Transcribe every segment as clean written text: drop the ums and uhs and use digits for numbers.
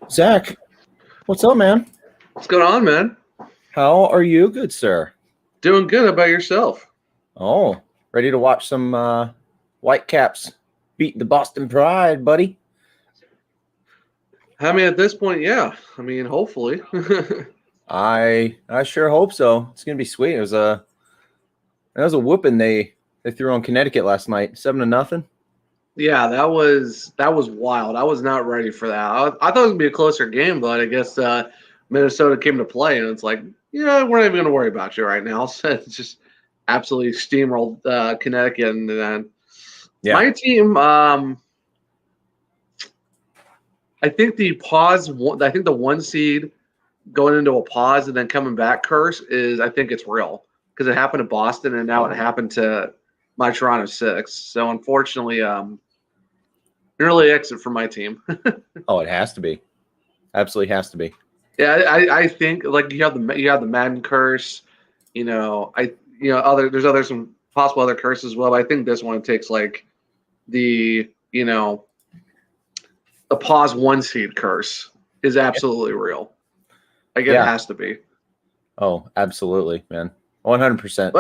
Zach, what's up, man? What's going on, man? How are you, good sir? Doing good. How about yourself? Oh, ready to watch some Whitecaps beat the Boston Pride, buddy? I mean, at this point, yeah. I mean, hopefully. I sure hope so. It's gonna be sweet. It was a whooping they threw on Connecticut last night, 7-0. Yeah, that was wild. I was not ready for that. I thought it would be a closer game, but I guess Minnesota came to play, and it's like, yeah, we're not even going to worry about you right now. So it's just absolutely steamrolled Connecticut, and then my team. I think the pause. I think the one seed going into a pause and then coming back curse is. I think it's real because it happened to Boston, and now it happened to my Toronto Six. So unfortunately, early exit for my team. Oh, it has to be. Absolutely has to be. Yeah, I think like you have the Madden curse, there's some possible other curses as well, but I think this one takes like the the pause one seed curse is absolutely real. Like it has to be. Oh, absolutely, man. 100%.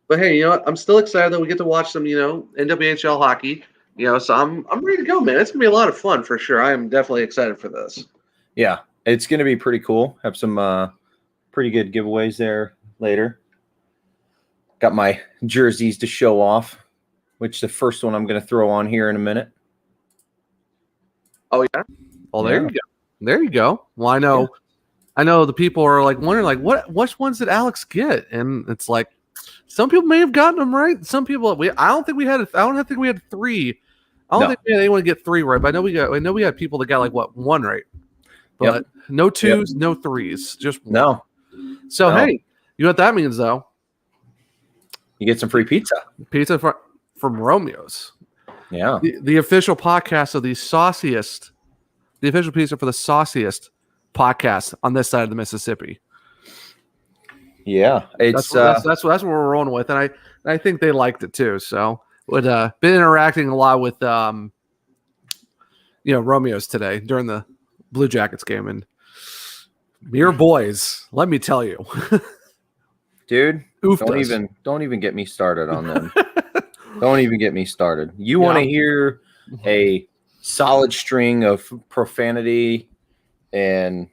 But hey, you know what? I'm still excited that we get to watch some, NWHL hockey. So I'm ready to go, man. It's gonna be a lot of fun for sure. I am definitely excited for this. Yeah, it's gonna be pretty cool. Have some pretty good giveaways there later. Got my jerseys to show off, which the first one I'm gonna throw on here in a minute. Oh yeah. Well, there you go. There you go. Well, I know the people are like wondering, like, what ones did Alex get? And it's like some people may have gotten them right. Some people I don't think we had 3. I don't think we had anyone get 3 right, but I know we had people that got like 1 right. But no 2s, no 3s, just 1. No. So hey, you know what that means though? You get some free pizza. Pizza from Romeo's. Yeah. The official podcast of the official pizza for the sauciest podcast on this side of the Mississippi. Yeah, that's what we're rolling with, and I think they liked it too. So, been interacting a lot with Romeo's today during the Blue Jackets game, and your boys, let me tell you, dude, don't even get me started on them. Don't even get me started. You want to hear a solid string of profanity and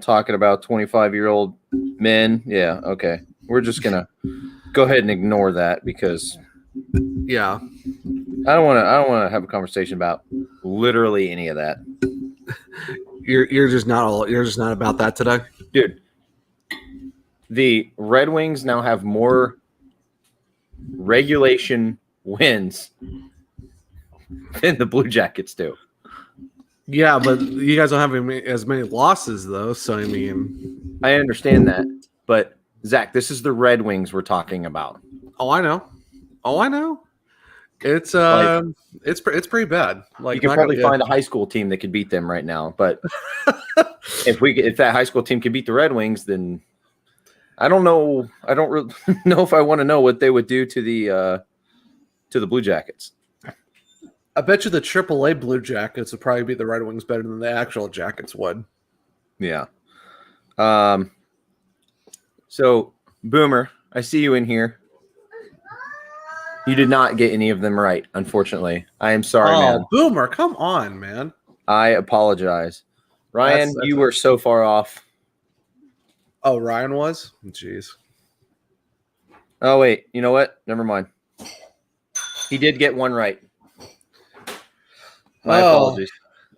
talking about 25-year-old men? Yeah, okay. We're just gonna go ahead and ignore that because I don't want to have a conversation about literally any of that. You're just not about that today, dude. The Red Wings now have more regulation wins than the Blue Jackets do. Yeah, but you guys don't have as many losses though. So I mean, I understand that, but Zach, this is the Red Wings we're talking about. Oh, I know. It's it's pretty bad. Like you can probably find a high school team that could beat them right now, but if that high school team could beat the Red Wings, then I don't know. I don't really know if I want to know what they would do to the Blue Jackets. I bet you the AAA Blue Jackets would probably beat the Red Wings better than the actual Jackets would. Yeah. So, Boomer, I see you in here. You did not get any of them right, unfortunately. I am sorry, man. Boomer, come on, man. I apologize. Ryan, you were so far off. Oh, Ryan was? Jeez. Oh, wait. You know what? Never mind. He did get 1 right. My apologies.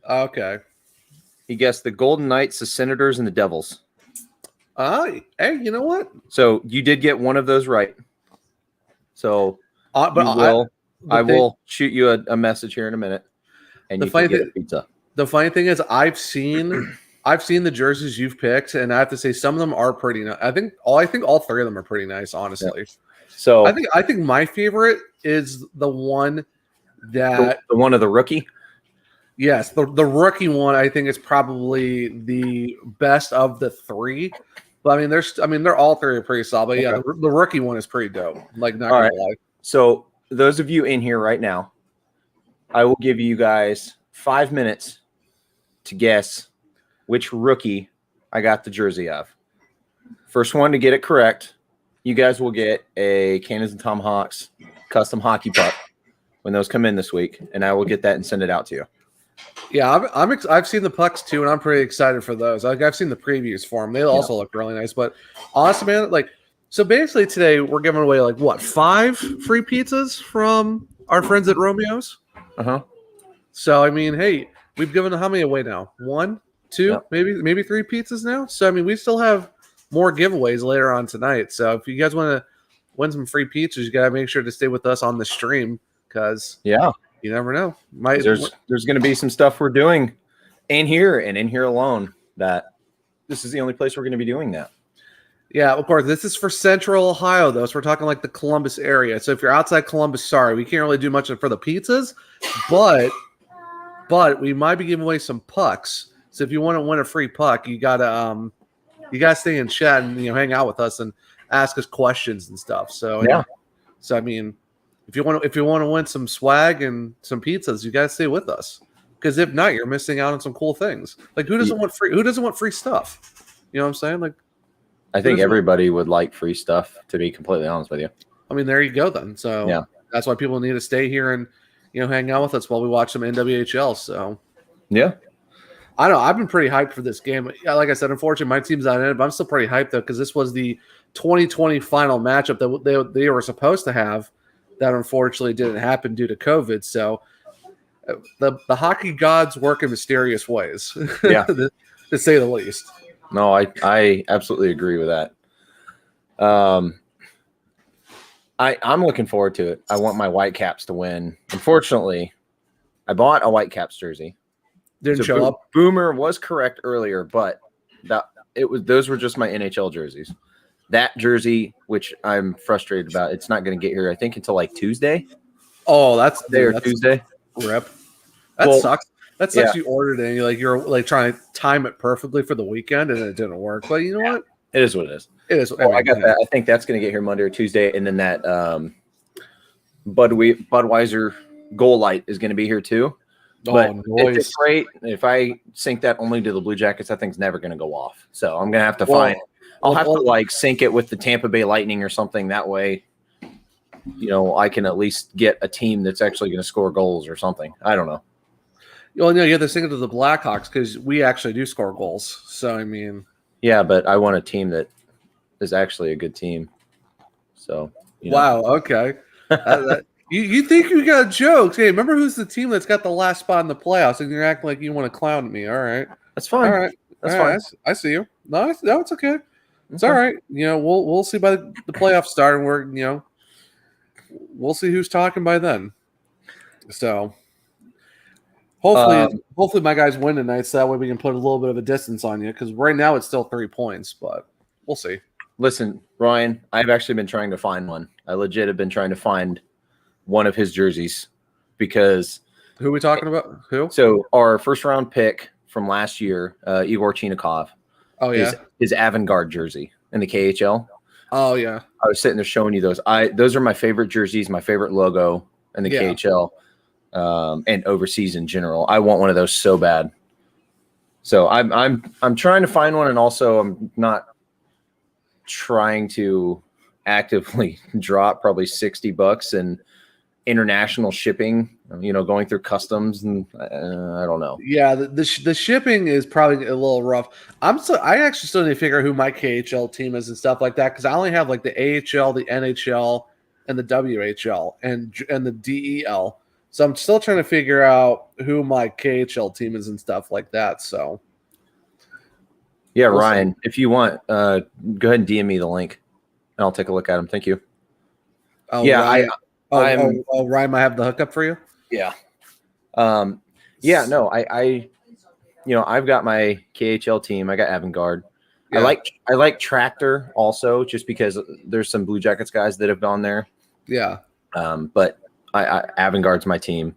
Okay. He guessed the Golden Knights, the Senators, and the Devils. Hey, you know what? So you did get 1 of those right. So I will shoot you a message here in a minute, and you can get a pizza. The funny thing is, I've seen the jerseys you've picked, and I have to say some of them are pretty nice. I think all 3 of them are pretty nice, honestly. Yeah. So I think my favorite is the one that the one of the rookie. Yes, the rookie one I think is probably the best of the 3. But they're all 3 are pretty solid. But yeah, the rookie one is pretty dope. Like not gonna lie. So those of you in here right now, I will give you guys 5 minutes to guess which rookie I got the jersey of. First one to get it correct, you guys will get a Cannons and Tomahawks custom hockey puck when those come in this week, and I will get that and send it out to you. Yeah, I've seen the pucks too, and I'm pretty excited for those. Like I've seen the previews for them; they also look really nice. But honestly, man, like so basically today we're giving away like what 5 free pizzas from our friends at Romeo's. So I mean, hey, we've given how many away now? 1, 2, maybe 3 pizzas now. So I mean, we still have more giveaways later on tonight. So if you guys want to win some free pizzas, you gotta make sure to stay with us on the stream because you never know. There's going to be some stuff we're doing in here and in here alone that this is the only place we're going to be doing that. Yeah, of course. This is for Central Ohio, though. So we're talking like the Columbus area. So if you're outside Columbus, sorry, we can't really do much for the pizzas, but we might be giving away some pucks. So if you want to win a free puck, you gotta stay in chat and hang out with us and ask us questions and stuff. So So I mean, if you want to win some swag and some pizzas, you gotta stay with us. Because if not, you're missing out on some cool things. Like who doesn't want free stuff? You know what I'm saying? Like I think everybody would like free stuff, to be completely honest with you. I mean, there you go then. So that's why people need to stay here and hang out with us while we watch some NWHL. So I know I've been pretty hyped for this game. Yeah, like I said, unfortunately my team's not in it, but I'm still pretty hyped though because this was the 2020 final matchup that they were supposed to have. That unfortunately didn't happen due to COVID. So the hockey gods work in mysterious ways, to say the least. No, I absolutely agree with that. I'm looking forward to it. I want my Whitecaps to win. Unfortunately, I bought a Whitecaps jersey. Didn't show up. Boomer was correct earlier, but those were just my NHL jerseys. That jersey, which I'm frustrated about, it's not going to get here, I think, until like Tuesday. Oh, that's Tuesday. Rip. That sucks. That sucks. You ordered it and you're trying to time it perfectly for the weekend and it didn't work. But you know what? It is what it is. It is. I got that. I think that's going to get here Monday or Tuesday, and then that Budweiser goal light is going to be here too. But it's great. If I sync that only to the Blue Jackets, that thing's never going to go off. So I'm going to have to find. I'll have to sync it with the Tampa Bay Lightning or something. That way, I can at least get a team that's actually going to score goals or something. I don't know. Well, you have to sync it to the Blackhawks because we actually do score goals. So I mean, yeah, but I want a team that is actually a good team. So wow, okay. You think you got jokes? Hey, remember who's the team that's got the last spot in the playoffs? And you're acting like you want to clown me. All right, that's fine. All right, that's fine. I see you. No, it's okay. It's all right. We'll see by the playoffs start, and we'll see who's talking by then. So hopefully my guys win tonight, so that way we can put a little bit of a distance on you. Because right now it's still 3 points, but we'll see. Listen, Ryan, I've actually been trying to find one. I legit have been trying to find one of his jerseys because who are we talking about? Who? So our first round pick from last year, Igor Chinikov. Oh yeah, his Avangard jersey in the KHL. Oh yeah, I was sitting there showing you those. Those are my favorite jerseys, my favorite logo in the KHL, and overseas in general. I want one of those so bad. So I'm trying to find one, and also I'm not trying to actively drop probably $60 and international shipping, going through customs, and I don't know. Yeah, the shipping is probably a little rough. I actually still need to figure out who my KHL team is and stuff like that because I only have like the AHL, the NHL, and the WHL and the DEL. So I'm still trying to figure out who my KHL team is and stuff like that. So yeah, Ryan, if you want, go ahead and DM me the link, and I'll take a look at them. Thank you. Oh yeah, Ryan. Ryan, I have the hookup for you. Yeah. No, I've got my KHL team. I got Avangard. Yeah. I like Tractor also, just because there's some Blue Jackets guys that have gone there. Yeah. But Avangard's my team.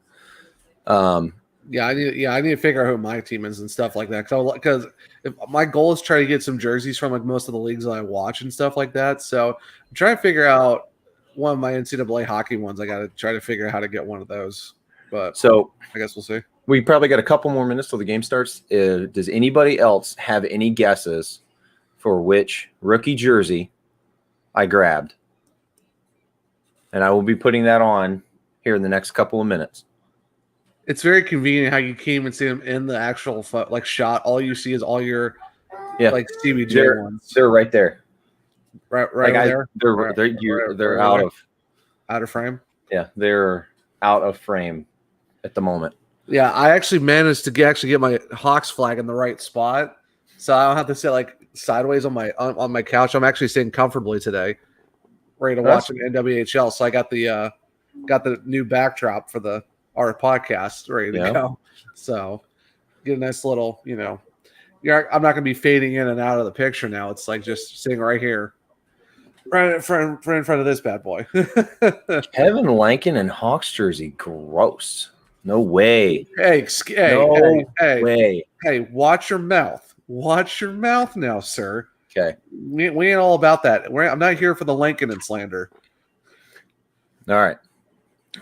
I need to figure out who my team is and stuff like that. Because if my goal is try to get some jerseys from like most of the leagues that I watch and stuff like that. So I'm trying to figure out one of my NCAA hockey ones. I got to try to figure out how to get one of those. But so I guess we'll see. We probably got a couple more minutes till the game starts. Does anybody else have any guesses for which rookie jersey I grabbed? And I will be putting that on here in the next couple of minutes. It's very convenient how you can't even see them in the actual shot. All you see is all your CBJ ones. They're right there. Right there. They're out of frame. Yeah, they're out of frame at the moment. Yeah, I actually managed to get my Hawks flag in the right spot, so I don't have to sit sideways on my couch. I'm actually sitting comfortably today, ready to watch an NWHL. So I got the new backdrop for our podcast ready to go. So get a nice little, I'm not going to be fading in and out of the picture now. It's just sitting right here, right in front of this bad boy. Kevin Lankin and Hawks jersey, gross. No way. Hey, way. Hey, watch your mouth. Watch your mouth now, sir. Okay. We ain't all about that. I'm not here for the Lincoln and slander. All right.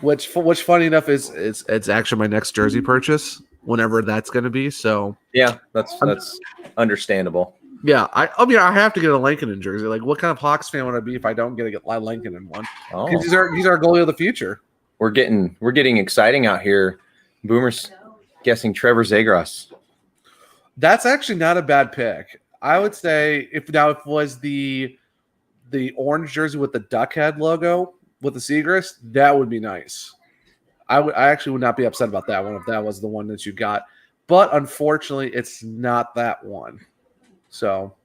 Which funny enough is it's actually my next jersey purchase, whenever that's going to be. So yeah, that's understandable. Yeah, I have to get a Lincoln in jersey. What kind of Hawks fan would I be if I don't get a Lincoln in one? Because he's our goalie of the future. We're getting exciting out here. Boomer's guessing Trevor Zegras. That's actually not a bad pick. I would say if it was the orange jersey with the duck head logo with the Seagrass, that would be nice. I actually would not be upset about that one if that was the one that you got. But unfortunately, it's not that one. So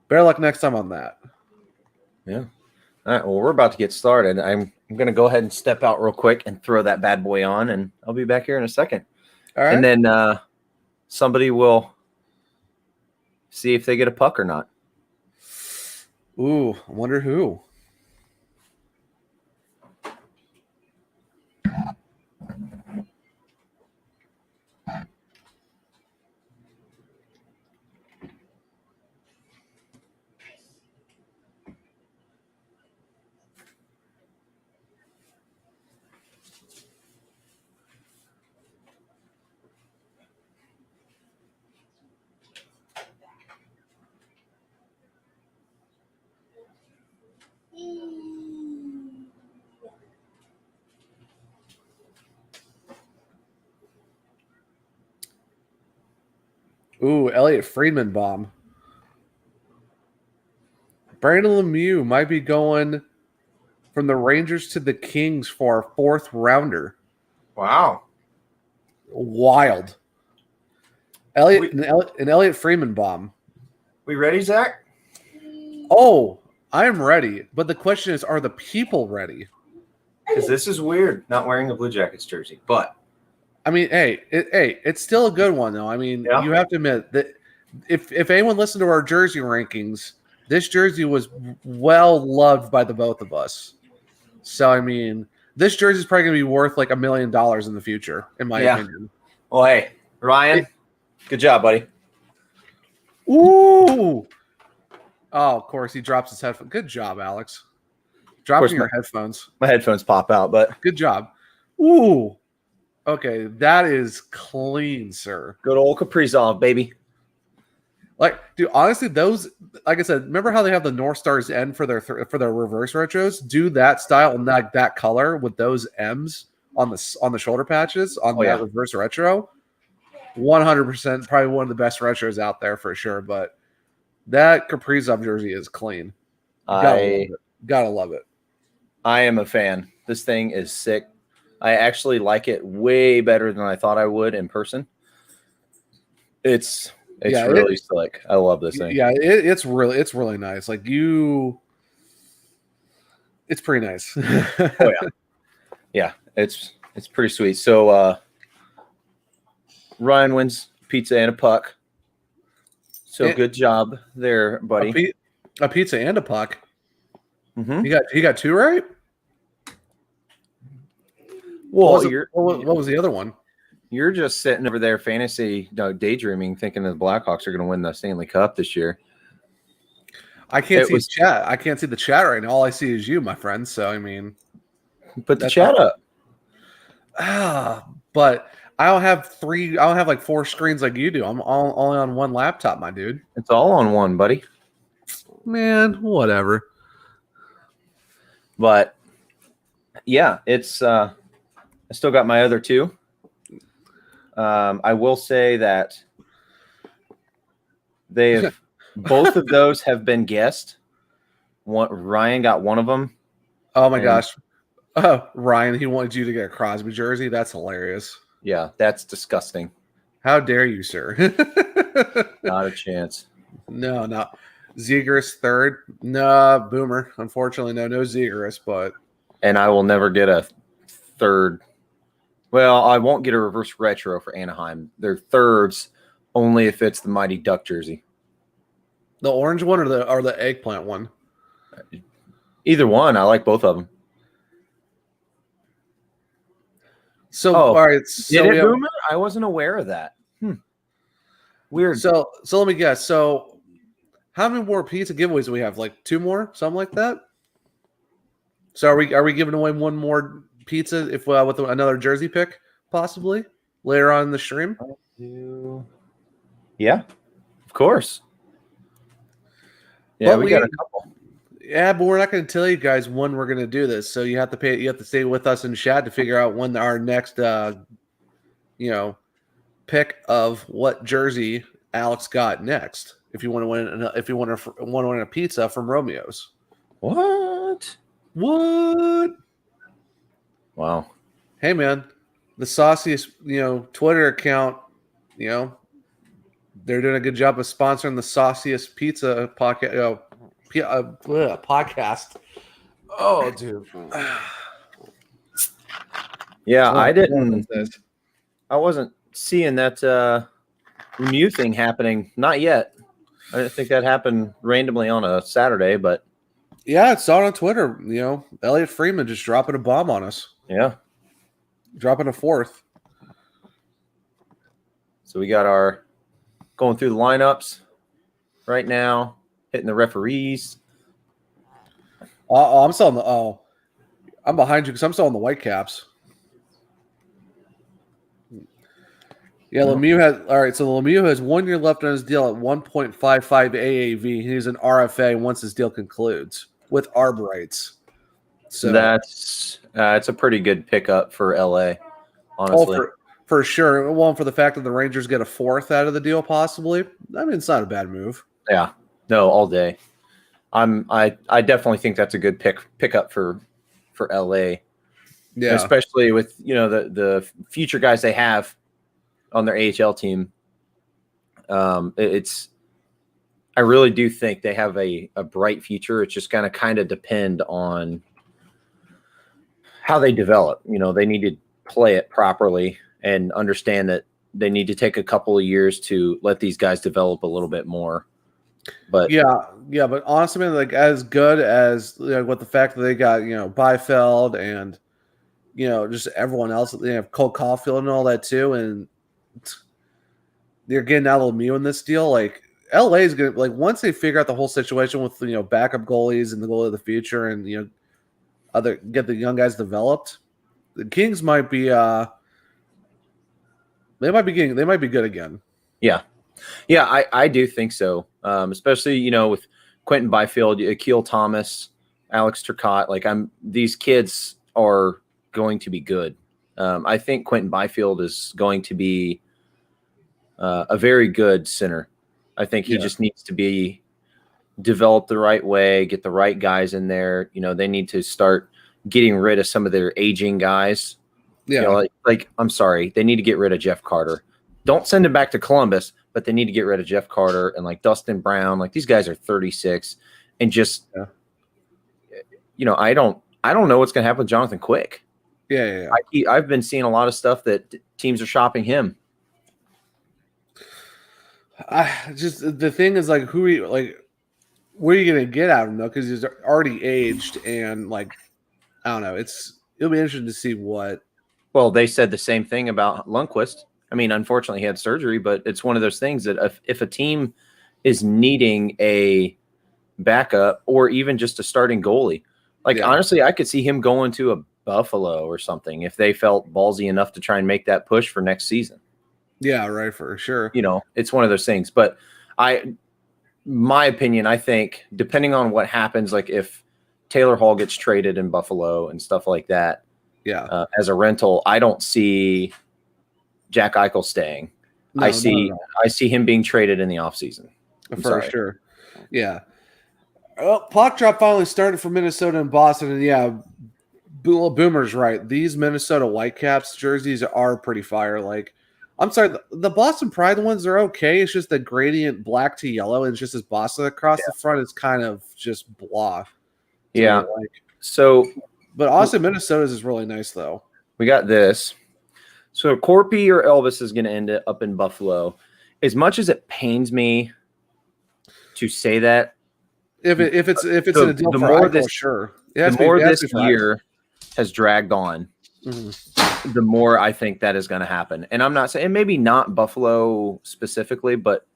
better luck next time on that. Yeah. All right. Well, we're about to get started. I'm going to go ahead and step out real quick and throw that bad boy on, and I'll be back here in a second. All right. And then somebody will see if they get a puck or not. Ooh, I wonder who. Ooh, Elliot Friedman bomb. Brandon Lemieux might be going from the Rangers to the Kings for a fourth rounder. Wow. Wild. Elliot Freeman bomb. We ready, Zach? Oh, I'm ready. But the question is, are the people ready? Because this is weird, not wearing a Blue Jackets jersey. But I mean, it's still a good one, though. I mean, You have to admit that if anyone listened to our jersey rankings, this jersey was well loved by the both of us. So, I mean, this jersey is probably going to be worth $1 million in the future, in my opinion. Well, hey, Ryan, good job, buddy. Ooh. Oh, of course, he drops his headphones. Good job, Alex. Dropping your headphones. My headphones pop out, but good job. Ooh. Okay, that is clean, sir. Good old Kaprizov, baby. Dude, honestly, those, like I said, remember how they have the North Stars end for their reverse retros? Do that style and that color with those M's on the shoulder patches on that reverse retro. 100%, probably one of the best retros out there for sure. But that Kaprizov jersey is clean. Gotta love it. I am a fan. This thing is sick. I actually like it way better than I thought I would in person. It's really slick. I love this thing. Yeah, it's really nice. It's pretty nice. Oh yeah, it's pretty sweet. So Ryan wins pizza and a puck. So good job there, buddy. A pizza and a puck. Mm-hmm. You got two right? Well, what was the other one? You're just sitting over there fantasy daydreaming, thinking that the Blackhawks are going to win the Stanley Cup this year. I can't see chat. I can't see the chat right now. All I see is you, my friend. So I mean, put the chat up. But I don't have like 4 screens like you do. I'm only on one laptop, my dude. It's all on one, buddy. Man, whatever. But yeah, it's I still got my other 2. I will say that they've both of those have been guessed. Ryan got one of them. Oh my gosh. Ryan, he wanted you to get a Crosby jersey. That's hilarious. Yeah, that's disgusting. How dare you, sir? Not a chance. No. Zegras third. No, Boomer. Unfortunately, no Zegras, but. And I will never get a third. Well, I won't get a reverse retro for Anaheim. They're thirds only if it's the Mighty Duck jersey. The orange one or the eggplant one? Either one. I like both of them. So, all right. Did it, Boomer? I wasn't aware of that. Weird. So let me guess. So, how many more pizza giveaways do we have? Like 2 more, something like that. So, are we giving away one more pizza with another jersey pick possibly later on in the stream? Yeah, of course. Yeah, we got a couple. Yeah, but we're not going to tell you guys when we're going to do this. So you have to stay with us in chat to figure out when our next, pick of what jersey Alex got next. If you want to win a pizza from Romeo's. What? Wow. Hey man, the sauciest, Twitter account, they're doing a good job of sponsoring the sauciest pizza podcast. Podcast. Oh, dude. Yeah, I wasn't seeing that Mew thing happening. Not yet. I didn't think that happened randomly on a Saturday, but yeah, it's out on Twitter. Elliot Freeman just dropping a bomb on us. Yeah, dropping a 4th. So we got our going through the lineups right now. Hitting the referees. I'm still on I'm behind you because I'm still on the Whitecaps. Yeah, Lemieux has 1 year left on his deal at 1.55 AAV. He's an RFA once his deal concludes with ARB rights. So that's it's a pretty good pickup for LA, honestly. For sure. Well, for the fact that the Rangers get a 4th out of the deal, possibly. I mean, it's not a bad move. Yeah. No, all day. I definitely think that's a good pickup for LA. Yeah. Especially with, the future guys they have on their AHL team. I really do think they have a bright future. It's just gonna kind of depend on how they develop. They need to play it properly and understand that they need to take a couple of years to let these guys develop a little bit more. But but honestly, man, like as good as with the fact that they got Byfield and just everyone else, they have Cole Caulfield and all that too, and they're getting out of Lemieux in this deal. Like LA is gonna once they figure out the whole situation with backup goalies and the goalie of the future, and get the young guys developed, the Kings might be they might be good again. Yeah, I do think so. Especially, with Quentin Byfield, Akil Thomas, Alex Turcotte. These kids are going to be good. I think Quentin Byfield is going to be a very good center. I think he just needs to be developed the right way, get the right guys in there. They need to start getting rid of some of their aging guys. Yeah. I'm sorry. They need to get rid of Jeff Carter. Don't send him back to Columbus, but they need to get rid of Jeff Carter and Dustin Brown. These guys are 36 and just, I don't know what's going to happen with Jonathan Quick. Yeah. I've been seeing a lot of stuff that teams are shopping him. The thing is who are you, where are you going to get out of him though? Because he's already aged and I don't know. It'll be interesting to see what. Well, they said the same thing about Lundqvist. I mean, unfortunately, he had surgery, but it's one of those things that if a team is needing a backup or even just a starting goalie, honestly, I could see him going to Buffalo or something if they felt ballsy enough to try and make that push for next season. Yeah, right, for sure. It's one of those things. But my opinion, I think, depending on what happens, like if Taylor Hall gets traded in Buffalo and stuff like that, as a rental, I don't see Jack Eichel staying. No, I see him being traded in the offseason. For sure. Yeah. Well, puck drop finally started for Minnesota and Boston, and Boomer's right. These Minnesota Whitecaps jerseys are pretty fire. Like, I'm sorry, the Boston Pride ones are okay. It's just the gradient black to yellow, and it's just as Boston across the front is kind of just blah. Yeah. But Austin, Minnesota's is really nice though. We got this. So Corpy or Elvis is going to end up in Buffalo. As much as it pains me to say that, if it's in a deal for Eichel, sure. The more this year has dragged on, the more I think that is going to happen. And I'm not saying maybe not Buffalo specifically, but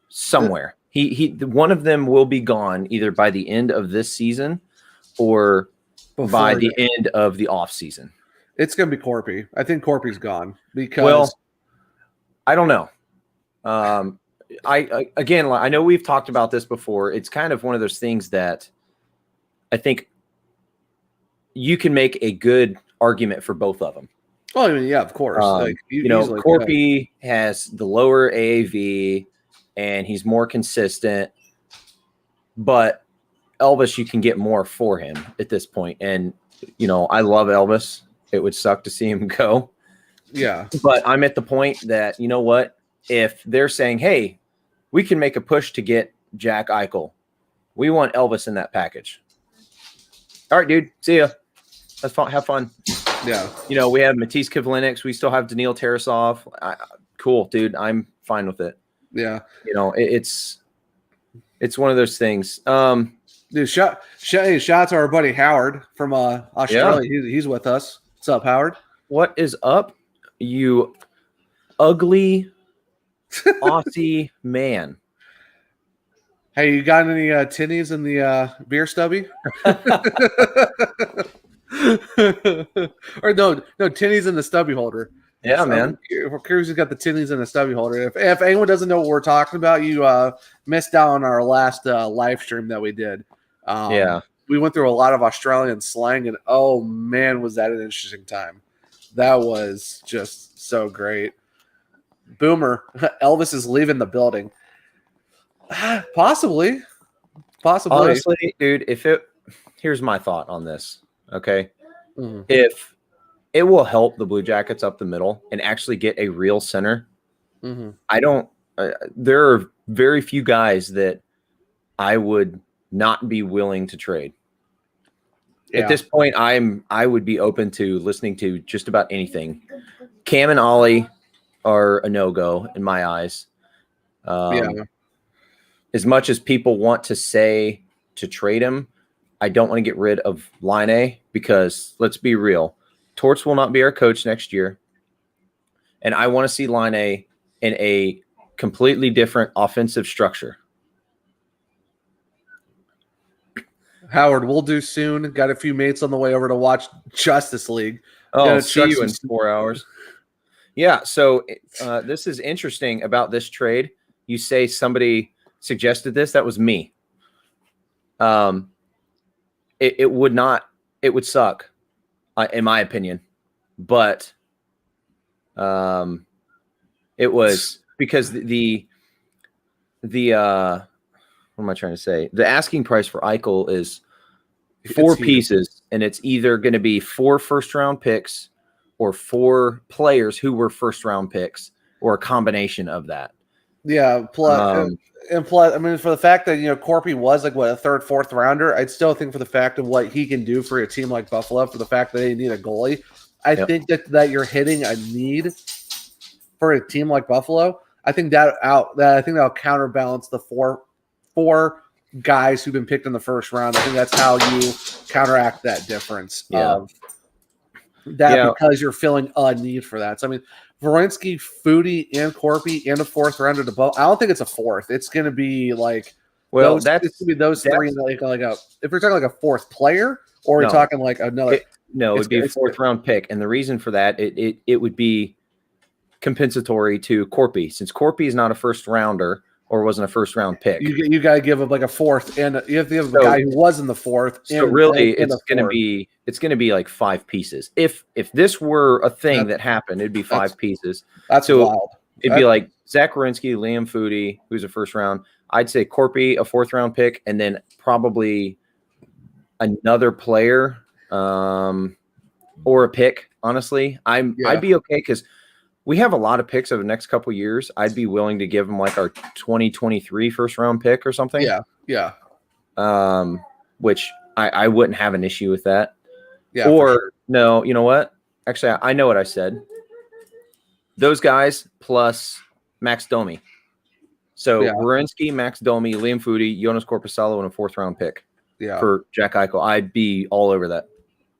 somewhere. One of them will be gone either by the end of this season or by the end of the off season. It's going to be Corpy. I think Corpy's gone because I don't know. I know we've talked about this before. It's kind of one of those things that I think you can make a good argument for both of them. Oh, I mean, yeah, of course. Corpy has the lower AAV and he's more consistent, but Elvis, you can get more for him at this point. And, I love Elvis. It would suck to see him go. Yeah. But I'm at the point that, you know what? If they're saying, hey, we can make a push to get Jack Eichel, we want Elvis in that package. All right, dude. See ya. That's fun. Have fun. Yeah. We have Matisse Kivlenieks. We still have Daniil Tarasov. Cool, dude. I'm fine with it. Yeah. It's one of those things. Dude, shout to our buddy Howard from Australia. Yeah. He's with us. What's up, Howard? What is up, you ugly Aussie man? Hey, you got any tinnies in the beer stubby? Or no, tinnies in the stubby holder. Yeah, man. We're curious who's got the tinnies in the stubby holder. If anyone doesn't know what we're talking about, you missed out on our last live stream that we did. We went through a lot of Australian slang, and oh man, was that an interesting time. That was just so great. Boomer, Elvis is leaving the building. Possibly. Honestly, dude, here's my thought on this. Okay. Mm-hmm. If it will help the Blue Jackets up the middle and actually get a real center, there are very few guys that I would not be willing to trade. Yeah. At this point, I would be open to listening to just about anything. Cam and Ollie are a no-go in my eyes. As much as people want to say to trade him, I don't want to get rid of Line because let's be real. Torts will not be our coach next year. And I want to see Line in a completely different offensive structure. Howard, we'll do soon. Got a few mates on the way over to watch Justice League. I'll see you in 4 hours. Yeah, so this is interesting about this trade. You say somebody suggested this. That was me. It would suck, in my opinion. But it was because the what am I trying to say? The asking price for Eichel is 4 pieces, and it's either going to be 4 first-round picks or 4 players who were first-round picks, or a combination of that. Yeah, plus, I mean, for the fact that Corpy was like a 3rd, 4th rounder, I'd still think for the fact of what he can do for a team like Buffalo, for the fact that they need a goalie, I think that you're hitting a need for a team like Buffalo. I think that'll counterbalance the four guys who've been picked in the first round. I think that's how you counteract that difference. Because you're filling a need for that. So I mean, Werenski, Foodie, and Corpy, and a 4th rounder to both. I don't think it's a 4th. It's going to be like it's going to be those 3. Like if we're talking like a 4th player, or we're talking like another. No, it'd be a 4th round pick, and the reason for that it would be compensatory to Corpy, since Corpy is not a first rounder or wasn't a first round pick. You got to give him like a 4th, and you have to give him a guy who was in the 4th. So really, it's going to be like 5 pieces. If this were a thing that happened, it'd be 5 pieces. That's so wild. It'd be like Zach Werenski, Liam Foudy, who's a first round. I'd say Corpy, a 4th round pick, and then probably another player or a pick. Honestly, I'd be okay because we have a lot of picks over the next couple of years. I'd be willing to give them like our 2023 first round pick or something. Yeah. Which I wouldn't have an issue with that. Yeah. Or no, you know what? Actually, I know what I said. Those guys plus Max Domi. So Werenski, Max Domi, Liam Foudy, Jonas Korpisalo, and a 4th round pick. Yeah. For Jack Eichel. I'd be all over that.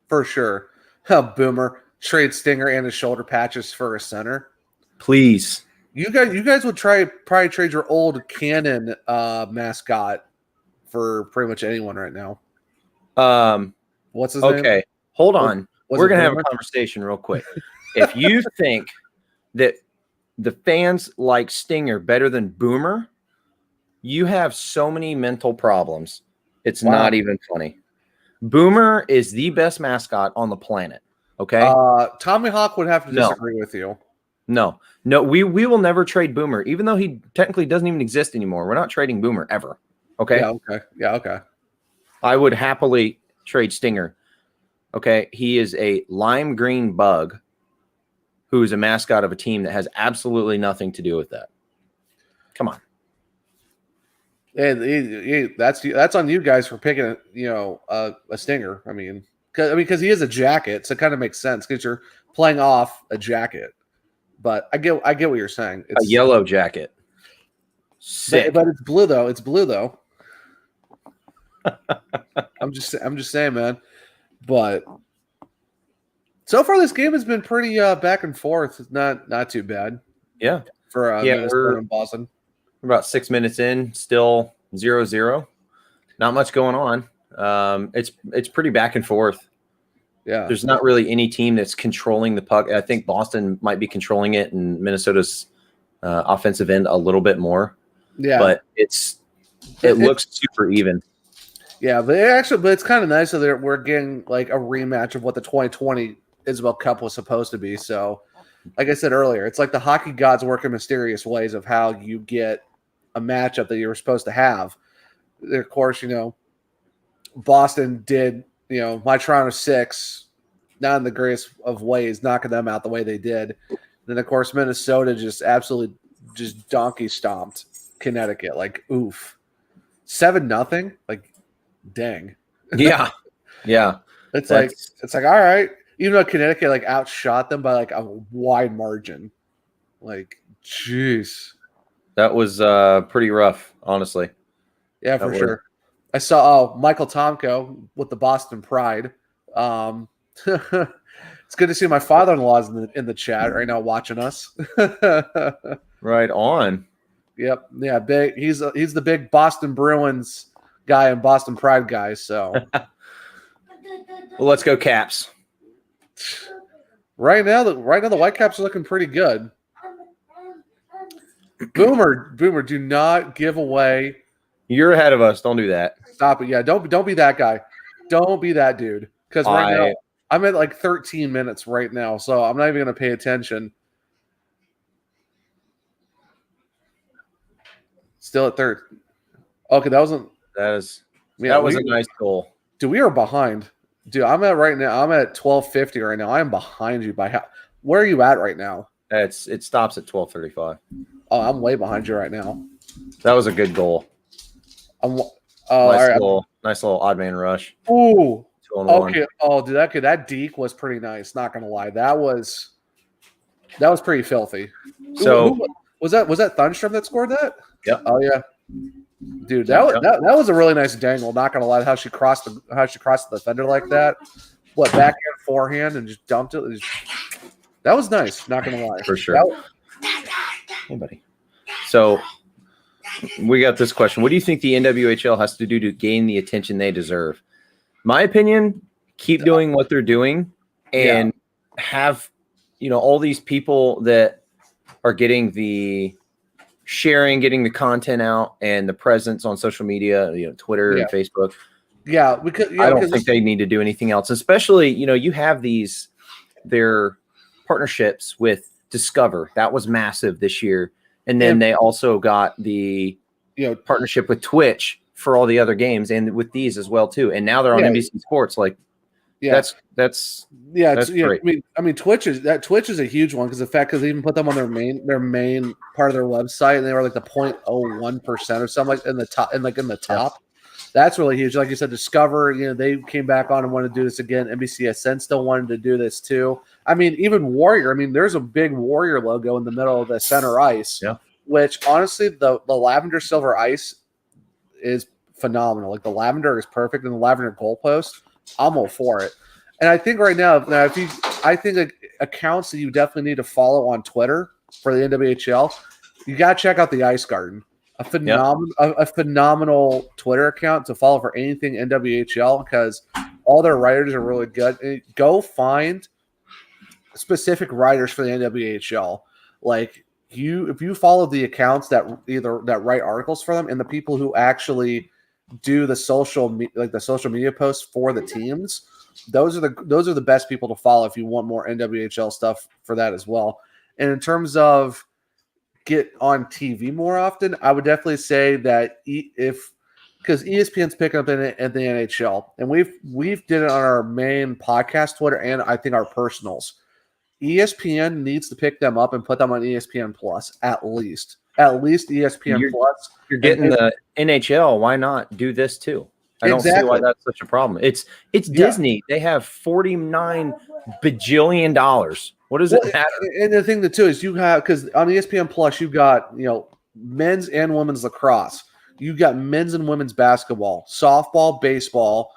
For sure. Boomer. Trade Stinger and his shoulder patches for a center. Please. You guys would probably trade your old Cannon mascot for pretty much anyone right now. What's his name? Okay. Hold on. We're going to have a conversation real quick. If you think that the fans like Stinger better than Boomer, you have so many mental problems. It's not even funny. Boomer is the best mascot on the planet. Okay. Tommy Hawk would have to disagree with you. No, we will never trade Boomer, even though he technically doesn't even exist anymore. We're not trading Boomer ever. Okay. Yeah. Okay. I would happily trade Stinger. Okay. He is a lime green bug who is a mascot of a team that has absolutely nothing to do with that. Come on. And that's on you guys for picking a Stinger. I mean, because he is a jacket, so it kind of makes sense because you're playing off a jacket. But I get what you're saying. It's a yellow jacket. Sick. But it's blue though. I'm just saying, man. But so far, this game has been pretty back and forth. It's not too bad. Yeah. For Minnesota and Boston. We're about 6 minutes in, still 0-0. Not much going on. It's pretty back and forth. Yeah. There's not really any team that's controlling the puck. I think Boston might be controlling it and Minnesota's offensive end a little bit more. Yeah. But it looks super even. Yeah, but it's kind of nice that we're getting like a rematch of what the 2020 Isobel Cup was supposed to be. So, like I said earlier, it's like the hockey gods work in mysterious ways of how you get a matchup that you were supposed to have. Of course, Boston did, my Toronto 6, not in the greatest of ways, knocking them out the way they did. Then, of course, Minnesota just absolutely just donkey stomped Connecticut. Like, oof. 7-0? Like, dang. Yeah. Yeah. It's like, all right. Even though Connecticut like outshot them by like a wide margin. Like, jeez. That was pretty rough, honestly. Yeah, for sure. I saw Michael Tomko with the Boston Pride. It's good to see my father-in-law's in the chat right now watching us. Right on. Yep. Yeah, big. He's the big Boston Bruins guy and Boston Pride guy. So, well, let's go Caps. Right now the Whitecaps are looking pretty good. Boomer, do not give away. You're ahead of us. Don't do that. Stop it. Yeah, don't be that guy. Don't be that dude. Because right now I'm at like 13 minutes right now, so I'm not even going to pay attention. Still at third. Okay, that was a nice goal. Dude, we are behind. Dude, I'm at 1250 right now. I am behind you by how? Where are you at right now? It stops at 12:35. Oh, I'm way behind you right now. That was a good goal. Nice little odd man rush. Ooh. 2-on-1. Okay. Oh, dude, that deke was pretty nice. Not gonna lie, that was pretty filthy. So was that Thunstrom that scored that? Yep. Oh yeah. Dude, that was a really nice dangle. Not gonna lie, how she crossed the defender like that. What, backhand, forehand, and just dumped it. That was nice. Not gonna lie, for sure. Hey, buddy. So we got this question: what do you think the NWHL has to do to gain the attention they deserve? My opinion: keep doing what they're doing and have, all these people that are getting the sharing, getting the content out and the presence on social media, Twitter and Facebook. Yeah, because I don't think they need to do anything else, especially, you have their partnerships with Discover. That was massive this year. And then they also got the partnership with Twitch for all the other games and with these as well too. And now they're on NBC Sports. Like that's great. I mean, Twitch is a huge one because they even put them on their main part of their website, and they were like the 0.01% or something like in the top. That's really huge. Like you said, Discover, they came back on and wanted to do this again. NBCSN still wanted to do this too. I mean, even Warrior. I mean, there's a big Warrior logo in the middle of the center ice, which honestly, the lavender silver ice is phenomenal. Like the lavender is perfect, and the lavender goalpost, I'm all for it. And I think right now, accounts that you definitely need to follow on Twitter for the NWHL, you got to check out the Ice Garden. A phenomenal Twitter account to follow for anything NWHL because all their writers are really good. And go find specific writers for the NWHL. Like if you follow the accounts that write articles for them and the people who actually do the social media posts for the teams, those are the best people to follow if you want more NWHL stuff for that as well. And in terms of get on TV more often, I would definitely say that because ESPN's picking up in the NHL, and we've did it on our main podcast Twitter and I think our personals. ESPN needs to pick them up and put them on ESPN Plus at least ESPN Plus. You're getting the NHL. Why not do this too? I don't see why that's such a problem. It's Disney. They have $49 bajillion. What does it matter? And the thing too is you have, because on ESPN Plus you've got men's and women's lacrosse, you've got men's and women's basketball, softball, baseball,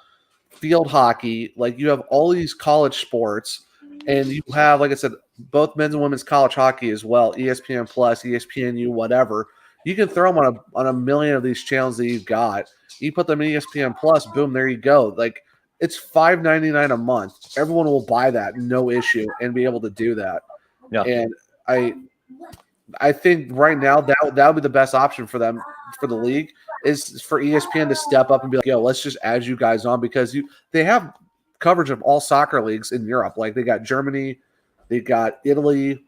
field hockey. Like you have all these college sports, and you have, like I said, both men's and women's college hockey as well. ESPN Plus, ESPNU, whatever. You can throw them on a million of these channels that you've got. You put them in ESPN Plus, boom, there you go. Like it's $5.99 a month. Everyone will buy that, no issue, and be able to do that. Yeah. And I think right now that would be the best option for them, for the league, is for ESPN to step up and be like, yo, let's just add you guys on, because they have coverage of all soccer leagues in Europe. Like they got Germany, they got Italy,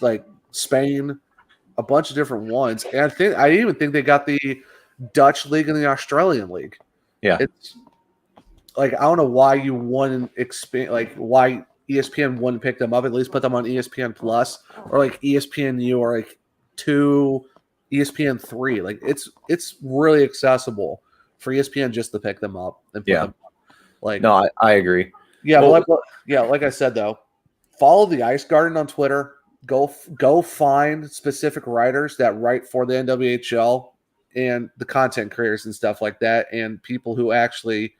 like Spain, a bunch of different ones. And I even think they got the Dutch league and the Australian league. Yeah. It's like, I don't know why you wouldn't expand, like why ESPN wouldn't pick them up, at least put them on ESPN Plus or like ESPNU or like 2, ESPN 3. Like it's really accessible for ESPN just to pick them up and put them up. Like, no, I agree. Yeah, like I said though, follow the Ice Garden on Twitter. Go find specific writers that write for the NWHL and the content creators and stuff like that, and people who actually,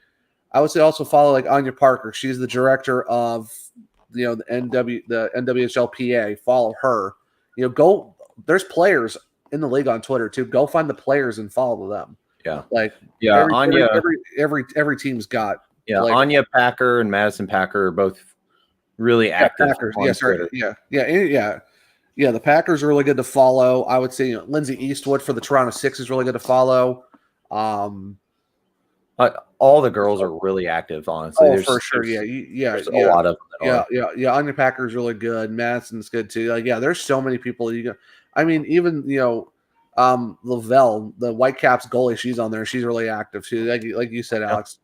I would say, also follow like Anya Parker. She's the director of the NWHL PA. Follow her. There's players in the league on Twitter too. Go find the players and follow them. Yeah, Anya. Every team's got. Yeah, like, Anya Packer and Madison Packer are both really active. Packers, yes, yeah. The Packers are really good to follow. I would say Lindsay Eastwood for the Toronto Six is really good to follow. All the girls are really active, honestly. Oh, for sure. There's a lot of them. Yeah. Anya Packer is really good. Madison's good too. Like, yeah, there's so many people. Even Lavelle, the Whitecaps goalie, she's on there. She's really active too. Like you said, Alex.